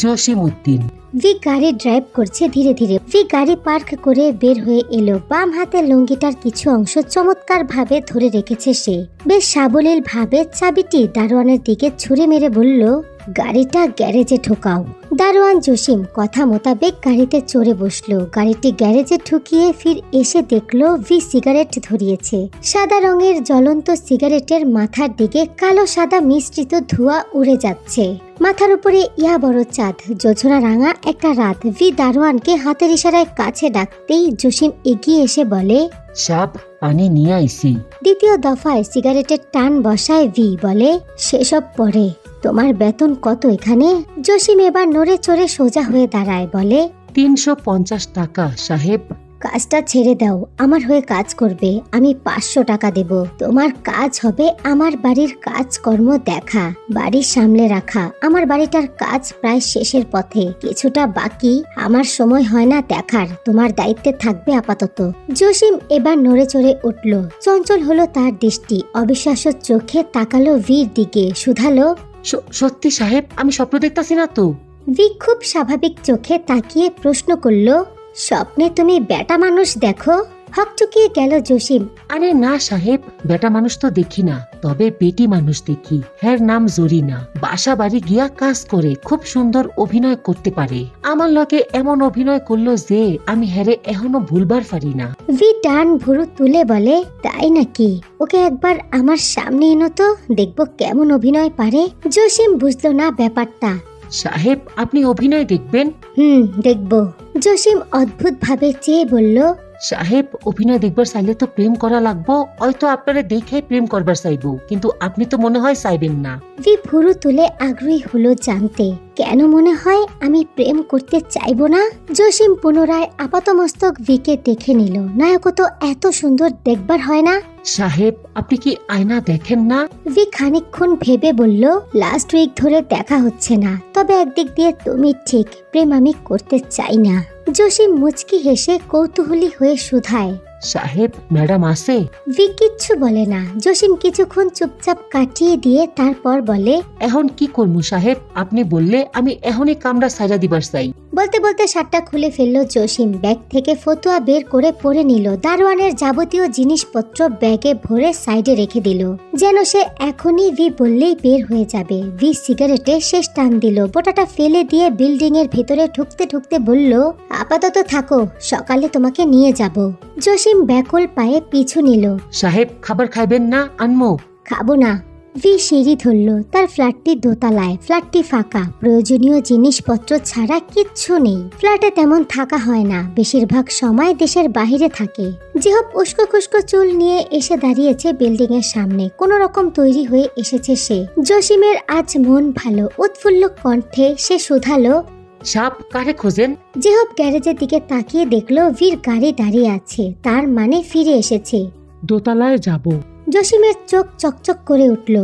জসিম উদ্দিন। ভি গাড়ি ড্রাইভ করছে ধীরে ধীরে। ভি গাড়ি পার্ক করে বের হয়ে এলো। বাম হাতের লুঙ্গিটার কিছু অংশ চমৎকার ভাবে ধরে রেখেছে সে। বেশ সাবলীল ভাবে চাবিটি দারোয়ানের দিকে ছুঁড়ে মেরে বলল, গাড়িটা গ্যারেজে ঢোকাও। দারোয়ান জসিম কথা মোতাবেক গাড়িতে চড়ে বসলো। গাড়িটি গ্যারেজে ঢুকিয়ে ফির এসে দেখলো ভি সিগারেট ধরিয়েছে। সাদা রঙের জ্বলন্ত সিগারেটের মাথার দিকে কালো সাদা মিশ্রিত ধোঁয়া উড়ে যাচ্ছে। মাথার উপরে ইয়া বড় চাঁদ, জোছনা রাঙা একটা রাত। ভি দারোয়ানকে হাতের ইশারায় কাছে ডাকতেই জসিম এগিয়ে এসে বলে, সাপ পানি নিয়ে আইছি। দ্বিতীয় দফায় সিগারেটের টান বসায় ভি বলে, সেসব পরে, তোমার বেতন কত এখানে? জসিম এবার নড়ে চড়ে সোজা হয়ে দাঁড়ায়, বলে, 350 টাকা সাহেব। কাজটা ছেড়ে দাও, আমার হয়ে কাজ করবে। আমি 500 টাকা দেব। তোমার কাজ হবে আমার বাড়ির কাজকর্ম দেখা, বাড়ি সামলে রাখা। আমার বাড়িটার কাজ প্রায় শেষের পথে, কিছুটা বাকি। আমার সময় হয় না দেখার। তোমার দায়িত্বে থাকবে আপাতত। জসিম এবার নড়ে চড়ে উঠল। চঞ্চল হলো তার দৃষ্টি। অবিশ্বাস্য চোখে তাকালো ভির দিকে, শুধালো, সত্যি সাহেব? আমি স্বপ্ন দেখতাছি না তো? ভি খুব স্বাভাবিক চোখে তাকিয়ে প্রশ্ন করলো, স্বপ্নে তুমি বেটা মানুষ দেখো? হকচকিয়ে গেল জসিম। আরে না সাহেব, বেটা মানুষ তো দেখি না, তবে বেটি মানুষ দেখি। হ্যার নাম জরিনা। বাসা বাড়ি গিয়া কাজ করে, খুব সুন্দর অভিনয় করতে পারে। আমার লগে এমন অভিনয় করলো যে আমি হ্যারে এখনো ভুলবার পারি না। ভি টান ভুরু তুলে বলে, তাই নাকি? ওকে একবার আমার সামনে এনো তো, দেখবো কেমন অভিনয় পারে। জসিম বুঝলো না ব্যাপারটা। সাহেব আপনি অভিনয় দেখবেন? দেখবো। জসিম অদ্ভুত ভাবে চেয়ে বলল, সাহেব অভিনয় দেখবার চাইলে তো প্রেম করা লাগবো। হয়তো আপনারা দেখে প্রেম করবার চাইবো, কিন্তু আপনি তো মনে হয় চাইবেন না। ভি ভুরু তুলে আগ্রহী হলো জানতে, কেন মনে হয় আমি প্রেম করতে চাইবো না? জসিম পুনরায় আপাতমস্তক ভিকে দেখে নিল। নায়কও তো এত সুন্দর দেখবার হয় না। সাহেব আপনি কি আয়না দেখেন না? ভি খানিকক্ষণ ভেবে বলল, লাস্ট উইক ধরে দেখা হচ্ছে না। তবে একদিক দিয়ে তুমি ঠিক, প্রেম আমি করতে চাই না। জসিম মুচকি হেসে কৌতূহলী হয়ে শুধায়, সাহেব ম্যাডাম আছে? ভি কিচ্ছু বলে না। জসিম কিছুক্ষণ চুপচাপ কাটিয়ে দিয়ে তারপর বলে, এখন কি করবো সাহেব? আপনি বললে আমি এখনই কামরা সাজা দিবার চাই। বলতে বলতে শার্টটা খুলে ফেললো জসিম। ব্যাগ থেকে ফতুয়া বের করে পরে নিল। দারোয়ানের যাবতীয় জিনিসপত্র ব্যাগে ভরে সাইডে রেখে দিল, যেন সে এখনই ভি বললেই বের হয়ে যাবে। ভি সিগারেটে শেষ টান দিল, বোটাটা ফেলে দিয়ে বিল্ডিং এর ভেতরে ঢুকতে ঢুকতে বলল, আপাতত থাকো, সকালে তোমাকে নিয়ে যাব। জসিম ব্যাকুল পায়ে পিছু নিল। সাহেব খাবার খাইবেন না? আনমো। খাবো না। ভি সিঁড়ি ধরল। তার ফ্ল্যাটটি দোতলায়, ফ্ল্যাটটি ফাঁকা, প্রয়োজনীয় জিনিসপত্র ছাড়া কিচ্ছু নেই। ফ্ল্যাটে তেমন থাকা হয় না, বেশিরভাগ সময় দেশের বাহিরে থাকে। জিহব উস্কো খুস্কো চুল নিয়ে এসে দাঁড়িয়েছে বিল্ডিং এর সামনে। কোন রকম তৈরি হয়ে এসেছে সে। জসিমের আজ মন ভালো। উৎফুল্ল কণ্ঠে সে শুধালো, সাপ কারে খোঁজেন? জিহব গ্যারেজের দিকে তাকিয়ে দেখলো ভির গাড়ি দাঁড়িয়ে আছে, তার মানে ফিরে এসেছে। দোতলায় যাব। জসিমের চোখ চকচক করে উঠল।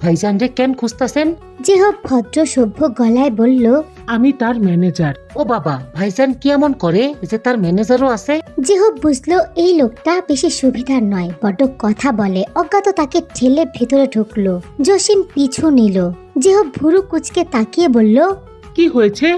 ভাইজান রে কেন খুঁজতাছেন? জিহব ভদ্র সভ্য গলায় বলল, আমি তার ম্যানেজার। ও বাবা, ভাইজান কি এমন করে যে তার ম্যানেজারও আছে? জিহব বুঝলো এই লোকটা বেশি সুবিধার নয়, বড্ড কথা বলে। অজ্ঞাত তাকে ঠেলে ভেতরে ঢুকলো। জসিম পিছু নিল। জিহব ভুরু কুচকে তাকিয়ে বলল, কি হয়েছে?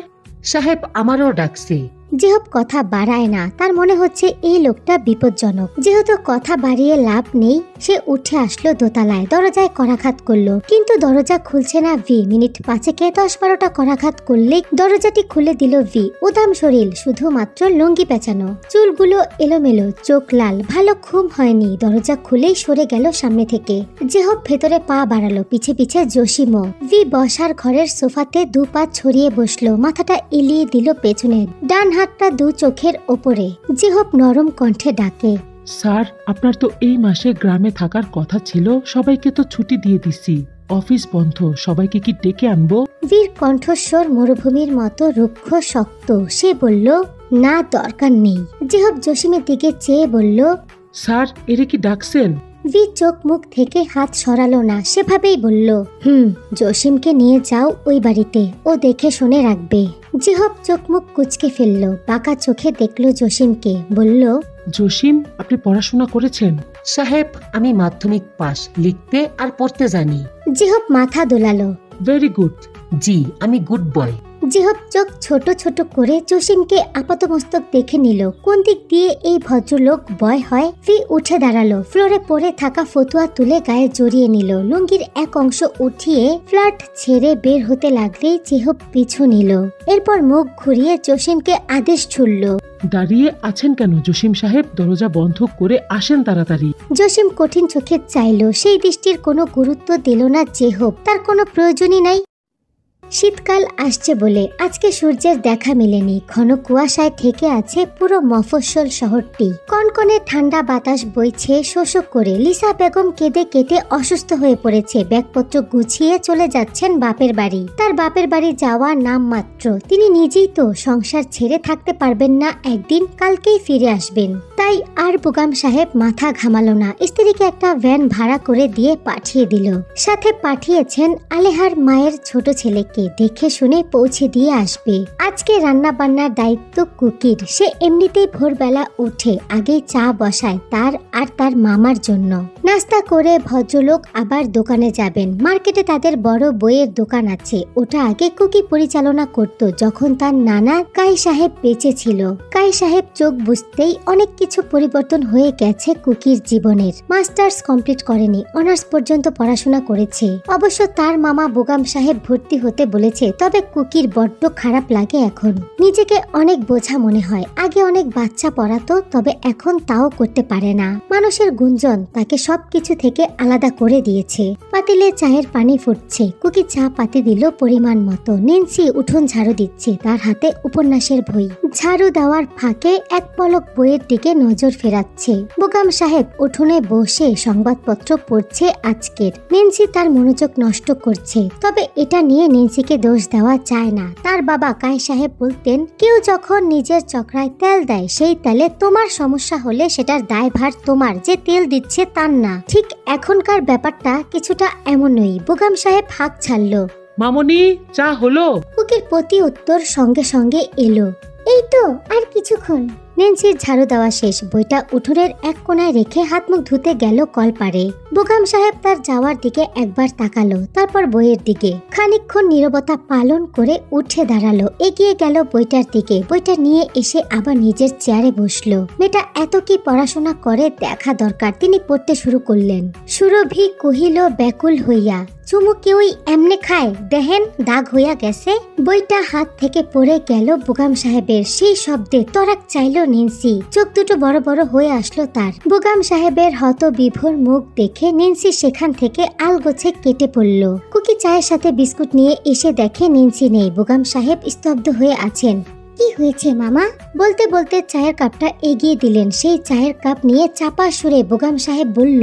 সাহেব আমারও ডাকছে। জিহব কথা বাড়ায় না, তার মনে হচ্ছে এই লোকটা বিপজ্জনক। যেহেতু কথা বাড়িয়ে লাভ নেই, সে উঠে আসলো দোতলায়। দরজায় করাঘাত করলো, কিন্তু দরজা খুলছে না ভি। মিনিট 5 10-12টা করাঘাত করলেই দরজাটি খুলে দিল ভি। উদাম শরীর, শুধুমাত্র লুঙ্গি পেঁচানো, চুলগুলো এলোমেলো, চোখ লাল, ভালো ঘুম হয়নি। দরজা খুলেই সরে গেল সামনে থেকে। জিহব ভেতরে পা বাড়ালো, পিছে পিছে জসিমও। ভি বসার ঘরের সোফাতে 2 পা ছড়িয়ে বসলো, মাথাটা এলিয়ে দিল পেছনে, ডান হাতটা 2 চোখের ওপরে। জিহব নরম কণ্ঠে ডাকে, স্যার, আপনার তো এই মাসে গ্রামে থাকার কথা ছিল। সবাইকে তো ছুটি দিয়ে দিছি, অফিস বন্ধ। সবাইকে কি ডেকে আনবো? বীর কণ্ঠস্বর মরুভূমির মতো রুক্ষ শক্ত। সে বলল, না, দরকার নেই। জিহব জসিমের দিকে চেয়ে বলল, স্যার, এরে কি ডাকছেন? ভি চোখ মুখ থেকে হাত সরালো না, সেভাবেই বলল, জসিমকে নিয়ে যাও ওই বাড়িতে, ও দেখে শুনে রাখবে। জিহব চোখ মুখ কুচকে ফেললো, বাঁকা চোখে দেখলো জসিমকে, বলল, জসিম, আপনি পড়াশোনা করেছেন? সাহেব, আমি মাধ্যমিক পাস, লিখতে আর পড়তে জানি। জিহব মাথা দোলালো। Very good. জি, আমি গুড বয়। জিহব চোখ ছোট ছোট করে জসিমকে আপাতমস্তক দেখে নিল। কোন দিক দিয়ে এই ভদ্রলোক বয় হয়? ফি উঠে দাঁড়ালো, ফ্লোরে পড়ে থাকা ফতুয়া তুলে গায়ে জড়িয়ে নিল। লুঙ্গির এক অংশ উঠিয়ে ফ্ল্যাট ছেড়ে বের হতে লাগলেই জিহব পিছু নিল। এরপর মুখ ঘুরিয়ে জসিমকে আদেশ ছুড়ল, দাঁড়িয়ে আছেন কেন জসিম সাহেব? দরজা বন্ধ করে আসেন তাড়াতাড়ি। জসিম কঠিন চোখে চাইল। সেই দৃষ্টির কোনো গুরুত্ব দিল না জিহব, তার কোনো প্রয়োজনই নাই। শীতকাল আসছে বলে আজকে সূর্যের দেখা মেলেনি। ঘন কুয়াশায় ঠেকে আছে পুরো মফস্বল শহরটি। কনকনে ঠান্ডা বাতাস বইছে শোষক করে। লিসা বেগম কেঁদে কেটে অসুস্থ হয়ে পড়েছে। ব্যাগপত্র গুছিয়ে চলে যাচ্ছেন বাপের বাড়ি। তার বাপের বাড়ি যাওয়া নাম মাত্র। তিনি নিজেই তো সংসার ছেড়ে থাকতে পারবেন না, একদিন কালকেই ফিরে আসবেন। তাই আর বুগাম সাহেব মাথা ঘামালো না, স্ত্রীকে একটা ভ্যান ভাড়া করে দিয়ে পাঠিয়ে দিল। সাথে পাঠিয়েছেন আলেহার মায়ের ছোট ছেলেকে, দেখে শুনে পৌঁছে দিয়ে আসবে। আজকে রান্না বান্নার দায়িত্ব কুকির। সে এমনিতেই ভোরবেলা উঠে আগেই চা বসায় তার আর তার মামার জন্য। নাস্তা করে ভদ্রলোক আবার দোকানে যাবেন। মার্কেটে তাদের বড় বইয়ের দোকান আছে, ওটা আগে কুকি পরিচালনা করত যখন তার নানা কাই সাহেব বেঁচে ছিল। কাই সাহেব চোখ বুঝতেই অনেক কিছু পরিবর্তন হয়ে গেছে কুকির জীবনের। মাস্টার্স কমপ্লিট করেনি, অনার্স পর্যন্ত পড়াশোনা করেছে। অবশ্য তার মামা বুগাম সাহেব ভর্তি হতে বলেছে, তবে কুকির বড্ড খারাপ লাগে এখন। নিজেকে অনেক বোঝা মনে হয়। আগে অনেক বাচ্চা পড়াতো, তবে এখন তাও করতে পারে না। মানুষের গুঞ্জন তাকে সবকিছু থেকে আলাদা করে দিয়েছে। পাতিলে চায়ের পানি ফুটছে। কুকি চা পাতি দিল পরিমাণ মতো। নেন্সি উঠোন ঝাড়ু দিচ্ছে, তার হাতে উপন্যাসের বই। ঝাড়ু দেওয়ার ফাঁকে এক পলক বইয়ের দিকে নজর ফেরাচ্ছে। বুগাম সাহেব উঠোনে বসে সংবাদপত্র পড়ছে আজকের। নেন্সি তার মনোযোগ নষ্ট করছে, তবে এটা নিয়ে নেন্সিকে দোষ দেওয়া যায় না। তার বাবা কাই সাহেব বলতেন, কেউ যখন নিজের চক্রায় তেল দেয়, সেই তেলে তোমার সমস্যা হলে সেটার দায়ভার তোমার, যে তেল দিচ্ছে তার না। ঠিক এখনকার ব্যাপারটা কিছুটা এমনই। বুগাম সাহেব হাঁক ছাড়ল, মামনি, চা হলো? কুকির প্রতি উত্তর সঙ্গে সঙ্গে এলো, এই তো আর কিছুক্ষণ। নেন্সির ঝাড়ু দেওয়া শেষ, বইটা উঠোনের এক কোনায় রেখে হাত মুখ ধুতে গেল কলপারে। বোগাম সাহেব তার যাওয়ার দিকে একবার তাকালো, তারপর বইয়ের দিকে। খানিকক্ষণ নীরবতা পালন করে উঠে দাঁড়ালো, এগিয়ে গেল বইটার দিকে। বইটা নিয়ে এসে আবার নিজের চেয়ারে বসলো। মেয়েটা এত কি পড়াশোনা করে দেখা দরকার। তিনি পড়তে শুরু করলেন। সুরভি কহিল ব্যাকুল হইয়া, চুমু কেউই এমনে খায়, দেহেন দাগ হইয়া গেছে। বইটা হাত থেকে পড়ে গেল বোগাম সাহেবের। সেই শব্দে তরাক চাইল নেন্সি, চোখ দুটো বড় বড় হয়ে আসলো তার। বোগাম সাহেবের হত বিভোর মুখ দেখে নেন্সি সেখান থেকে আলগোছে কেটে পড়ল। কুকি চায়ের সাথে বিস্কুট নিয়ে এসে দেখে নেন্সি নেই। বোগাম সাহেব স্তব্ধ হয়ে আছেন। কি হয়েছে মামা? বলতে বলতে চায়ের কাপটা এগিয়ে দিলেন। সেই চায়ের কাপ নিয়ে চাপা সুরে বোগাম সাহেব বলল,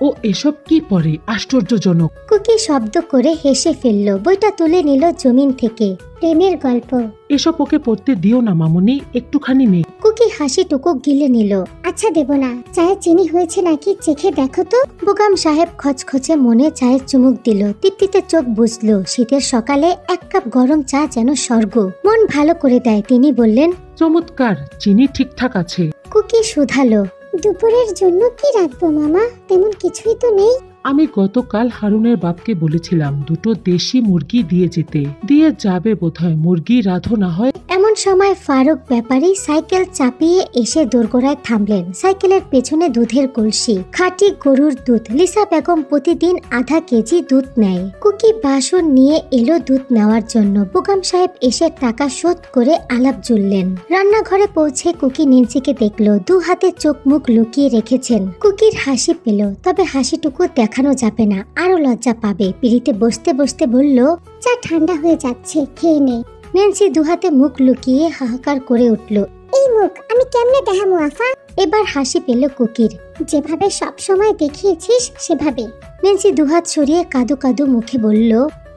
ও এসব কি পড়ে, আশ্চর্যজনক। কুকি শব্দ করে হেসে ফেলল। বইটা তুলে নিল জমিন থেকে। প্রেমের গল্প। এসব ওকে পড়তে দিও না মামুনি, একটুখানি নে। কুকি হাসিটুকু গিলে নিল। আচ্ছা দেব না। চায়ে চিনি হয়েছে নাকি চেখে দেখো তো। বোগাম সাহেব খচখচে মনে চায়ের চুমুক দিল। তৃপ্তিতে চোখ বুঝলো। শীতের সকালে এক কাপ গরম চা যেন স্বর্গ, মন ভালো করে দেয়। তিনি বললেন, চমৎকার, চিনি ঠিকঠাক আছে। কুকি শুধালো, দুপুরের জন্য কি রাখবো মামা? তেমন কিছুই তো নেই। আমি গতকাল হারুনের বাপকে বলেছিলাম দুটো দেশি মুরগি দিয়ে যেতে, দিয়ে যাবে বোধহয়। মুরগি রাধো না হয়। এমন সময় ফারুক ব্যাপারী সাইকেল চাপিয়ে এসে দোরগোড়ায় থামলেন। সাইকেলের পেছনে দুধের কলসি, খাঁটি গরুর দুধ। লিসা বেগম প্রতিদিন আধা কেজি দুধ নেয়। কুকি বাসন নিয়ে এলো দুধ নেওয়ার জন্য। বোগাম সাহেব এসে টাকা শোধ করে আলাপ জুড়লেন। রান্নাঘরে পৌঁছে কুকি নেন্সিকে দেখলো, দু হাতে চোখ মুখ লুকিয়ে রেখেছেন। কুকির হাসি পেল, তবে হাসিটুকু দেখানো যাবে না, আরো লজ্জা পাবে। পিড়িতে বসতে বসতে বলল, চা ঠান্ডা হয়ে যাচ্ছে, খেয়ে নে। নেন্সি দুহাতে মুখ লুকিয়ে হাহাকার করে উঠল। এই মুখ আমি কেমনে দেখামু আফা? এবার হাসি পেল কুকির। যেভাবে সব সময় দেখিয়েছিস সেভাবে। নেন্সি দুহাত সরিয়ে কাদু কাদু মুখে বলল,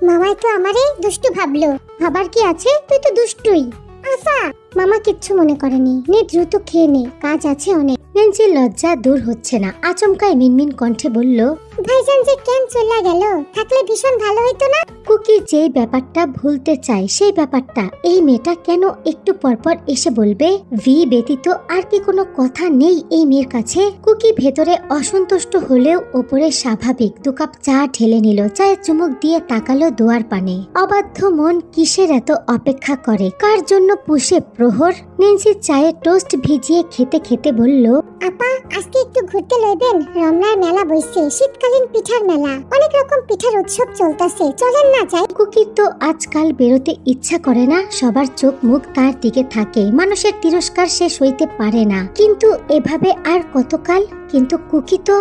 মামাই তো আমারে দুষ্টু ভাবলো। ভাবার কি আছে, তুই তো দুষ্টুই। আফা, মামা কিচ্ছু মনে করেনি। নে দ্রুত খেয়ে নে, কাজ আছে অনেক। নেন্সির লজ্জা দূর হচ্ছে না। আচমকায় মিনমিন কণ্ঠে বলল, ভাইজান যে কেন চলে গেল, থাকলে ভীষণ ভালো হইতো না? কুকি যেই ব্যাপারটা ভুলতে চায় সেই ব্যাপারটা। এই মেয়েটা কেন একটু পরপর এসে বলবে? ভি ব্যতীত আর কি কোনো কথা নেই এই মেয়ের কাছে? কুকি ভেতরে অসন্তুষ্ট হলেও ওপরে স্বাভাবিক। 2 কাপ চা ঢেলে নিল। চায়ে চুমুক দিয়ে তাকালো দোয়ার পানে। অবাধ্য মন কিসের এত অপেক্ষা করে? কার জন্য পুষে প্রহর? নেন্সি চায়ে টোস্ট ভিজিয়ে খেতে খেতে বলল, আপা আজকে একটু ঘুরতে লইবেন? রমনার মেলা বইছে, শীতকালীন পিঠার মেলা। অনেক রকম পিঠার উৎসব চলতেছে, চলেন না যাই? কুকির তো আজকাল বেরোতে ইচ্ছা করে না। সবার চোখ মুখ তার দিকে থাকে। মানুষের তিরস্কার সে সইতে পারে না। কিন্তু এভাবে আর কতকাল? কিন্তু কুকি তো।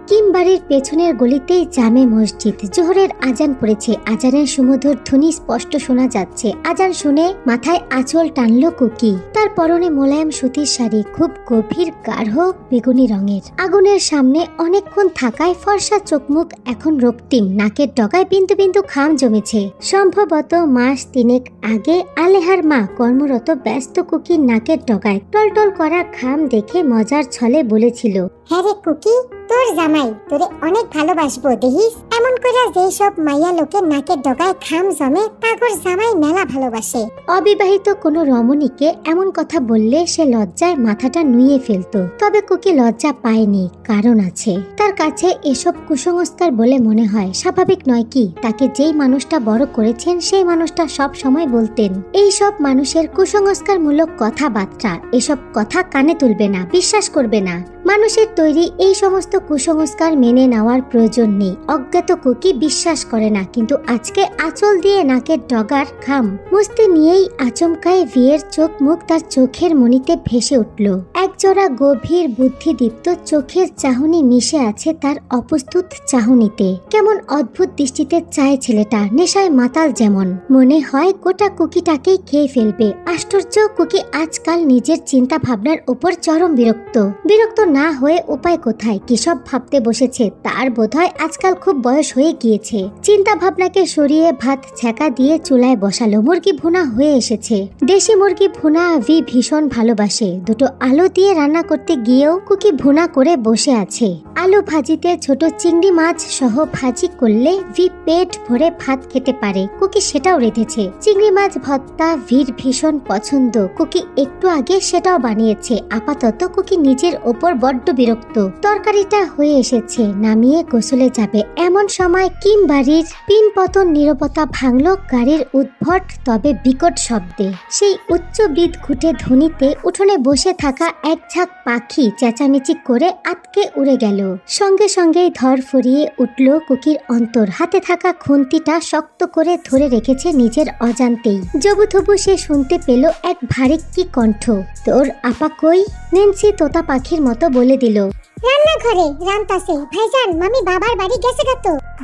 কিমবাড়ির পেছনের গলিতেই জামে মসজিদ। জোহরের আজান পড়েছে। আজানের সুমধুর ধ্বনি স্পষ্ট শোনা যাচ্ছে। আজান শুনে মাথায় আঁচল টানলো কুকি। তার পরনে মোলায়েম সুতির শাড়ি, খুব গভীর গাঢ় বেগুনি রঙের। আগুনের সামনে অনেকক্ষণ থাকায় ফর্সা চোখ মুখ এখন রক্তিম। নাকের ডগায় বিন্দু বিন্দু খাম জমেছে। সম্ভবত মাস 3 আগে আলেহার মা কর্মরত ব্যস্ত কুকির নাকের ডগায় টলটল করা খাম দেখে মজার ছলে বলেছিল, হ্যাঁ রে কুকি, তোর জামাই তোরে অনেক ভালোবাসবো দেখিস। এমন করে যেই সব মাইয়া লোকের নাকের ডগায় খাম জমে, তাগর জামাই মেলা ভালোবাসে। অবিবাহিত কোনো রমণীকে এমন কথা বললে সে লজ্জায় মাথাটা নুয়ে ফেলতো। তবে কুকি লজ্জা পায়নি, কারণ আছে। তার কাছে এসব কুসংস্কার বলে মনে হয়। স্বাভাবিক নয় কি? তাকে যেই মানুষটা বড় করেছেন সেই মানুষটা সব সময় বলতেন, এই সব মানুষের কুসংস্কারমূলক কথাবার্তা, এসব কথা কানে তুলবে না, বিশ্বাস করবে না। মানুষের তৈরি এই সমস্ত কুসংস্কার মেনে নেওয়ার প্রয়োজন নেই। অজ্ঞাত কুকি বিশ্বাস করে না। কিন্তু আজকে আঁচল দিয়ে নাকের ডগার খাম মুছতে নিয়েই আচমকায় ভিয়ের চোখ মুখ তার চোখের মনিতে ভেসে উঠল। একজোড়া গভীর বুদ্ধিদীপ্ত চোখের চাহনি মিশে আছে তার অপ্রস্তুত চাহনিতে। কেমন অদ্ভুত দৃষ্টিতে চায় ছেলেটা, নেশায় মাতাল যেমন। মনে হয় গোটা কুকিটাকেই খেয়ে ফেলবে। আশ্চর্য, কুকি আজকাল নিজের চিন্তা ভাবনার উপর চরম বিরক্ত। বিরক্ত না হয়ে উপায় কোথায়? কি সব ভাবতে বসেছে। তার বোধহয় আজকাল খুব বয়স হয়ে গিয়েছে। চিন্তা ভাবনাকে সরিয়ে ভাত ছ্যাঁকা দিয়ে চুলায় বসালো। মুরগি ভুনা হয়ে এসেছে। দেশি মুরগি ভুনা ভি ভীষণ ভালোবাসে। দুটো আলু দিয়ে রান্না করতে গিয়েও কুকি ভুনা করে বসে আছে। আলু ভাজিতে ছোট চিংড়ি মাছ সহ ভাজি করলে ভি পেট ভরে ভাত খেতে পারে। কুকি সেটাও রেঁধেছে। চিংড়ি মাছ ভর্তা ভির ভীষণ পছন্দ। কুকি একটু আগে সেটাও বানিয়েছে। আপাতত কুকি নিজের ওপর বড্ড বিরক্ত। তরকারিটা হয়ে এসেছে, নামিয়ে গোসলে যাবে। এমন সময় কিম বাড়ির পিন পতন নীরবতা ভাঙল গাড়ির উদ্ভট তবে বিকট শব্দে। সেই উচ্চ বিদঘুটে ধ্বনিতে উঠোনে বসে থাকা এক ঝাঁক পাখি চেঁচামেচি করে আটকে উড়ে গেল। সঙ্গে সঙ্গেই ধর ফরিয়ে উঠল কুকির অন্তর। হাতে থাকা খুন্তিটা শক্ত করে ধরে রেখেছে নিজের অজান্তেই। জবুথবু সে শুনতে পেল এক ভারিক্কি কণ্ঠ। তোর আপা কই? নেন্সি তোতা পাখির মতো বলে দিল, রান্নাঘরে রান্তাছে। ভাইজান মামি বাবার বাড়ি গেছে গা।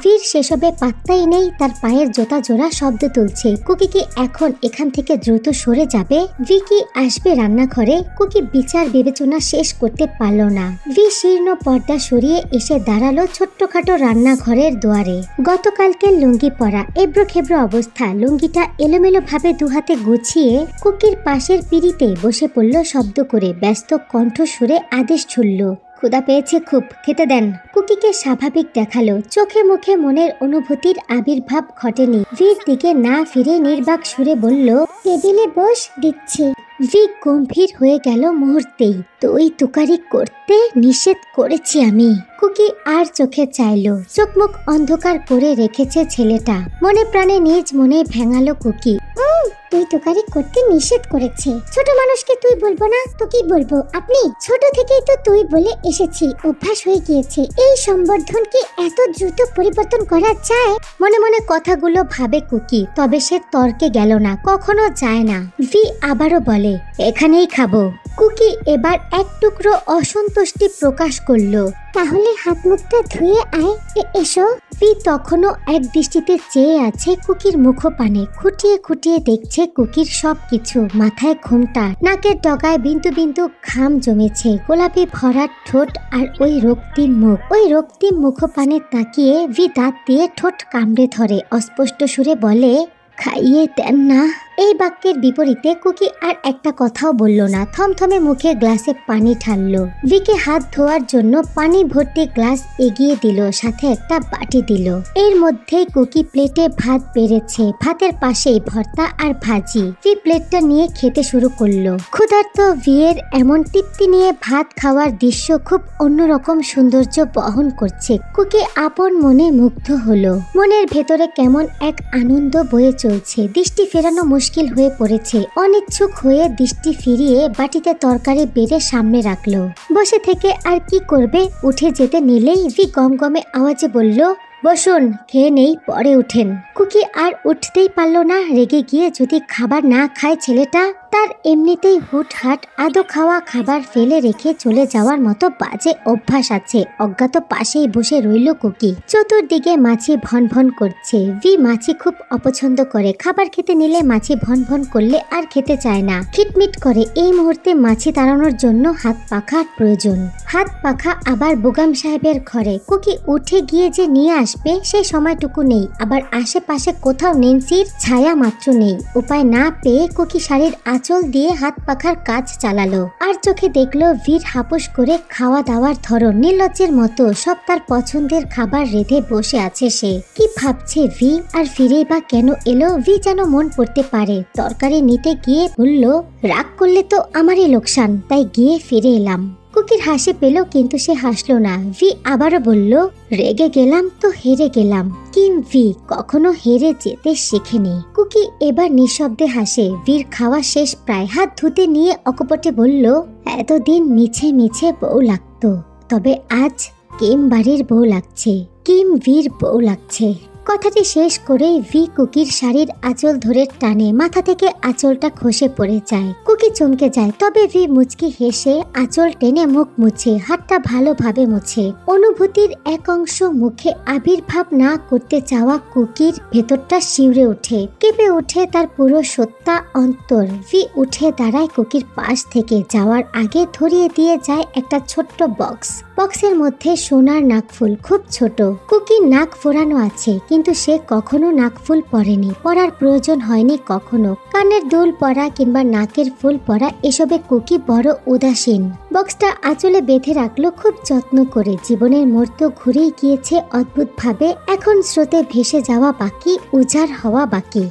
বীর সেসবে পাত্তাই নেই। তার পায়ের জোতা জোড়া শব্দ তুলছে। কুকি কি এখন এখান থেকে দ্রুত সরে যাবে? ভি কি আসবে রান্নাঘরে? কুকি বিচার বিবেচনা শেষ করতে পারল না। ভি শীর্ণ পর্দা সরিয়ে এসে দাঁড়ালো ছোট্টখাটো রান্নাঘরের দুয়ারে। গতকালকের লুঙ্গি পরা, এবড়ো খেবড়ো অবস্থা। লুঙ্গিটা এলোমেলো ভাবে দুহাতে গুছিয়ে কুকির পাশের পিঁড়িতে বসে পড়ল শব্দ করে। ব্যস্ত কণ্ঠ সুরে আদেশ ছুড়ল, ক্ষুধা পেয়েছে খুব, খেতে দেন। কুকিকে স্বাভাবিক দেখালো। চোখে মুখে মনের অনুভূতির আবির্ভাব ঘটেনি। ভির দিকে না ফিরে নির্বাক সুরে বলল, টেবিলে বস, দিচ্ছি। ভি গম্ভীর হয়ে গেল মুহূর্তেই। তুই তুকারি করতে নিষেধ করেছি আমি। কুকি আর চোখে চাইল। চোখ মুখ অন্ধকার করে রেখেছে ছেলেটা। মনে প্রাণে নিজ মনে ভেঙালো কুকি। তুই তুকারি করতে নিষেধ করেছে। ছোট মানুষকে তুই বলবো না তো কি বলবো? আপনি ছোট থেকেই তো তুই বলে এসেছি, অভ্যাস হয়ে গিয়েছে। এই সম্বর্ধন কি এত দ্রুত পরিবর্তন করা যায়? মনে মনে কথাগুলো ভাবে কুকি, তবে সে তর্কে গেল না, কখনো যায় না। ভি আবারও বলে, এখানেই খাবো। কুকি এবার এক টুকরো অসন্তুষ্টি প্রকাশ করলো। তাহলে হাত মুখটা ধুয়ে আয়। এসো। ভি তখনও এক দৃষ্টিতে চেয়ে আছে কুকির মুখপানে। খুঁটিয়ে খুঁটিয়ে দেখছে কুকির সবকিছু। মাথায় ঘোমটা, নাকের ডগায় বিন্দু বিন্দু ঘাম জমেছে, গোলাপি ভরাট ঠোঁট আর ওই রক্তিম মুখ। ওই রক্তিম মুখপানে তাকিয়ে ভি দাঁত দিয়ে ঠোঁট কামড়ে ধরে। অস্পষ্ট সুরে বলে, খাইয়ে দেন না। এই বাক্যের বিপরীতে কুকি আর একটা কথাও বলল না। থমথমে মুখে গ্লাসে পানি ঢাললো। ভিকে হাত ধোয়ার জন্য পানি ভর্তি গ্লাস এগিয়ে দিল, সাথে একটা বাটি দিল। এর মধ্যেই কুকি প্লেটে ভাত বেড়েছে। ভাতের পাশেই ভর্তা আর ভাজি। ভি প্লেটটা নিয়ে খেতে শুরু করলো। ক্ষুধার্ত ভিয়ের এমন তৃপ্তি নিয়ে ভাত খাওয়ার দৃশ্য খুব অন্যরকম সৌন্দর্য বহন করছে। কুকি আপন মনে মুগ্ধ হলো। মনের ভেতরে কেমন এক আনন্দ বয়ে চলছে। দৃষ্টি ফেরানো মুশকিল হয়ে পড়েছে। অনিচ্ছুক হয়ে দৃষ্টি ফিরিয়ে বাটিতে তরকারি বেড়ে সামনে রাখলো। বসে থেকে আর কি করবে? উঠে যেতে নিলেই ভি গমগমে আওয়াজে বলল, বসুন, খেয়ে নেই, পরে উঠেন। কুকি আর উঠতেই পারল না। রেগে গিয়ে যদি খাবার না খায় ছেলেটা, তার এমনিতেই হুটহাট আদো খাওয়া খাবার ফেলে রেখে চলে যাওয়ার মতো বাজে অভ্যাস আছে। অজ্ঞাত পাশেই বসে রইল কুকি। চতুর্দিকে মাছি ভন ভন করছে। ভি মাছি খুব অপছন্দ করে। খাবার খেতে নিলে মাছি ভন ভন করলে আর খেতে চায় না, খিটমিট করে। এই মুহূর্তে মাছি তাড়ানোর জন্য হাত পাখার প্রয়োজন। হাত পাখা আবার বোগাম সাহেবের ঘরে। কুকি উঠে গিয়ে যে নিয়ে আসবে সেই সময়টুকু নেই। আবার আশেপাশে কোথাও নেন্সির ছায়া মাত্র নেই। উপায় না পেয়ে কুকি শাড়ির আঁচল দিয়ে হাত পাখার কাজ চালালো। আর চোখে দেখলো ভিড় হাপুস করে খাওয়া দাওয়ার ধরন নির্লজ্জের মতো। সব তার পছন্দের খাবার রেঁধে বসে আছে সে। কি ভাবছে ভি? আর ফিরেই বা কেন এলো? ভি যেন মন পড়তে পারে। তরকারি নিতে গিয়ে বলল, রাগ করলে তো আমারই লোকসান, তাই গিয়ে ফিরে এলাম। কুকির হাসি পেল, কিন্তু সে হাসলো না। ভি আবারও বলল, রেগে গেলাম তো হেরে গেলাম। কিম ভি কখনো হেরে যেতে শেখেনি। কুকি এবার নিঃশব্দে হাসে। ভির খাওয়া শেষ প্রায়। হাত ধুতে নিয়ে অকপটে বলল, এতদিন মিছে মিছে বউ লাগতো, তবে আজ কিম বাড়ির বউ লাগছে। কিম ভির বউ লাগছে। কথাটি শেষ করে ভি কুকির শাড়ির আঁচল ধরে টানে। মাথা থেকে আঁচলটা খসে পড়ে যায়। কুকি চমকে যায়, তবে ভি মুচকি হেসে আঁচল টেনে মুখ মুছে। হাতটা ভালোভাবে মুছে। অনুভূতির এক অংশ মুখে আবির্ভাব না করতে চাওয়া কুকির ভেতরটা শিউরে ওঠে, কেঁপে ওঠে তার পুরো সত্তা অন্তর। ভি উঠে দাঁড়ায় কুকির পাশ থেকে। যাওয়ার আগে ধরিয়ে দিয়ে যায় একটা ছোট্ট বক্স। বক্সের মধ্যে সোনার নাকফুল, খুব ছোট। কুকি নাক ফোরানো আছে, কিন্তু সে কখনো নাকফুল পরেনি, পরার প্রয়োজন হয়নি কখনো। কানের দুল পরা কিংবা নাকের ফুল পরা এসবে কুকি বড় উদাসীন। বক্সটা আঁচলে বেঁধে রাখলো খুব যত্ন করে। জীবনের মোড় তো ঘুরেই গিয়েছে অদ্ভুতভাবে, এখন স্রোতে ভেসে যাওয়া বাকি, উজাড় হওয়া বাকি।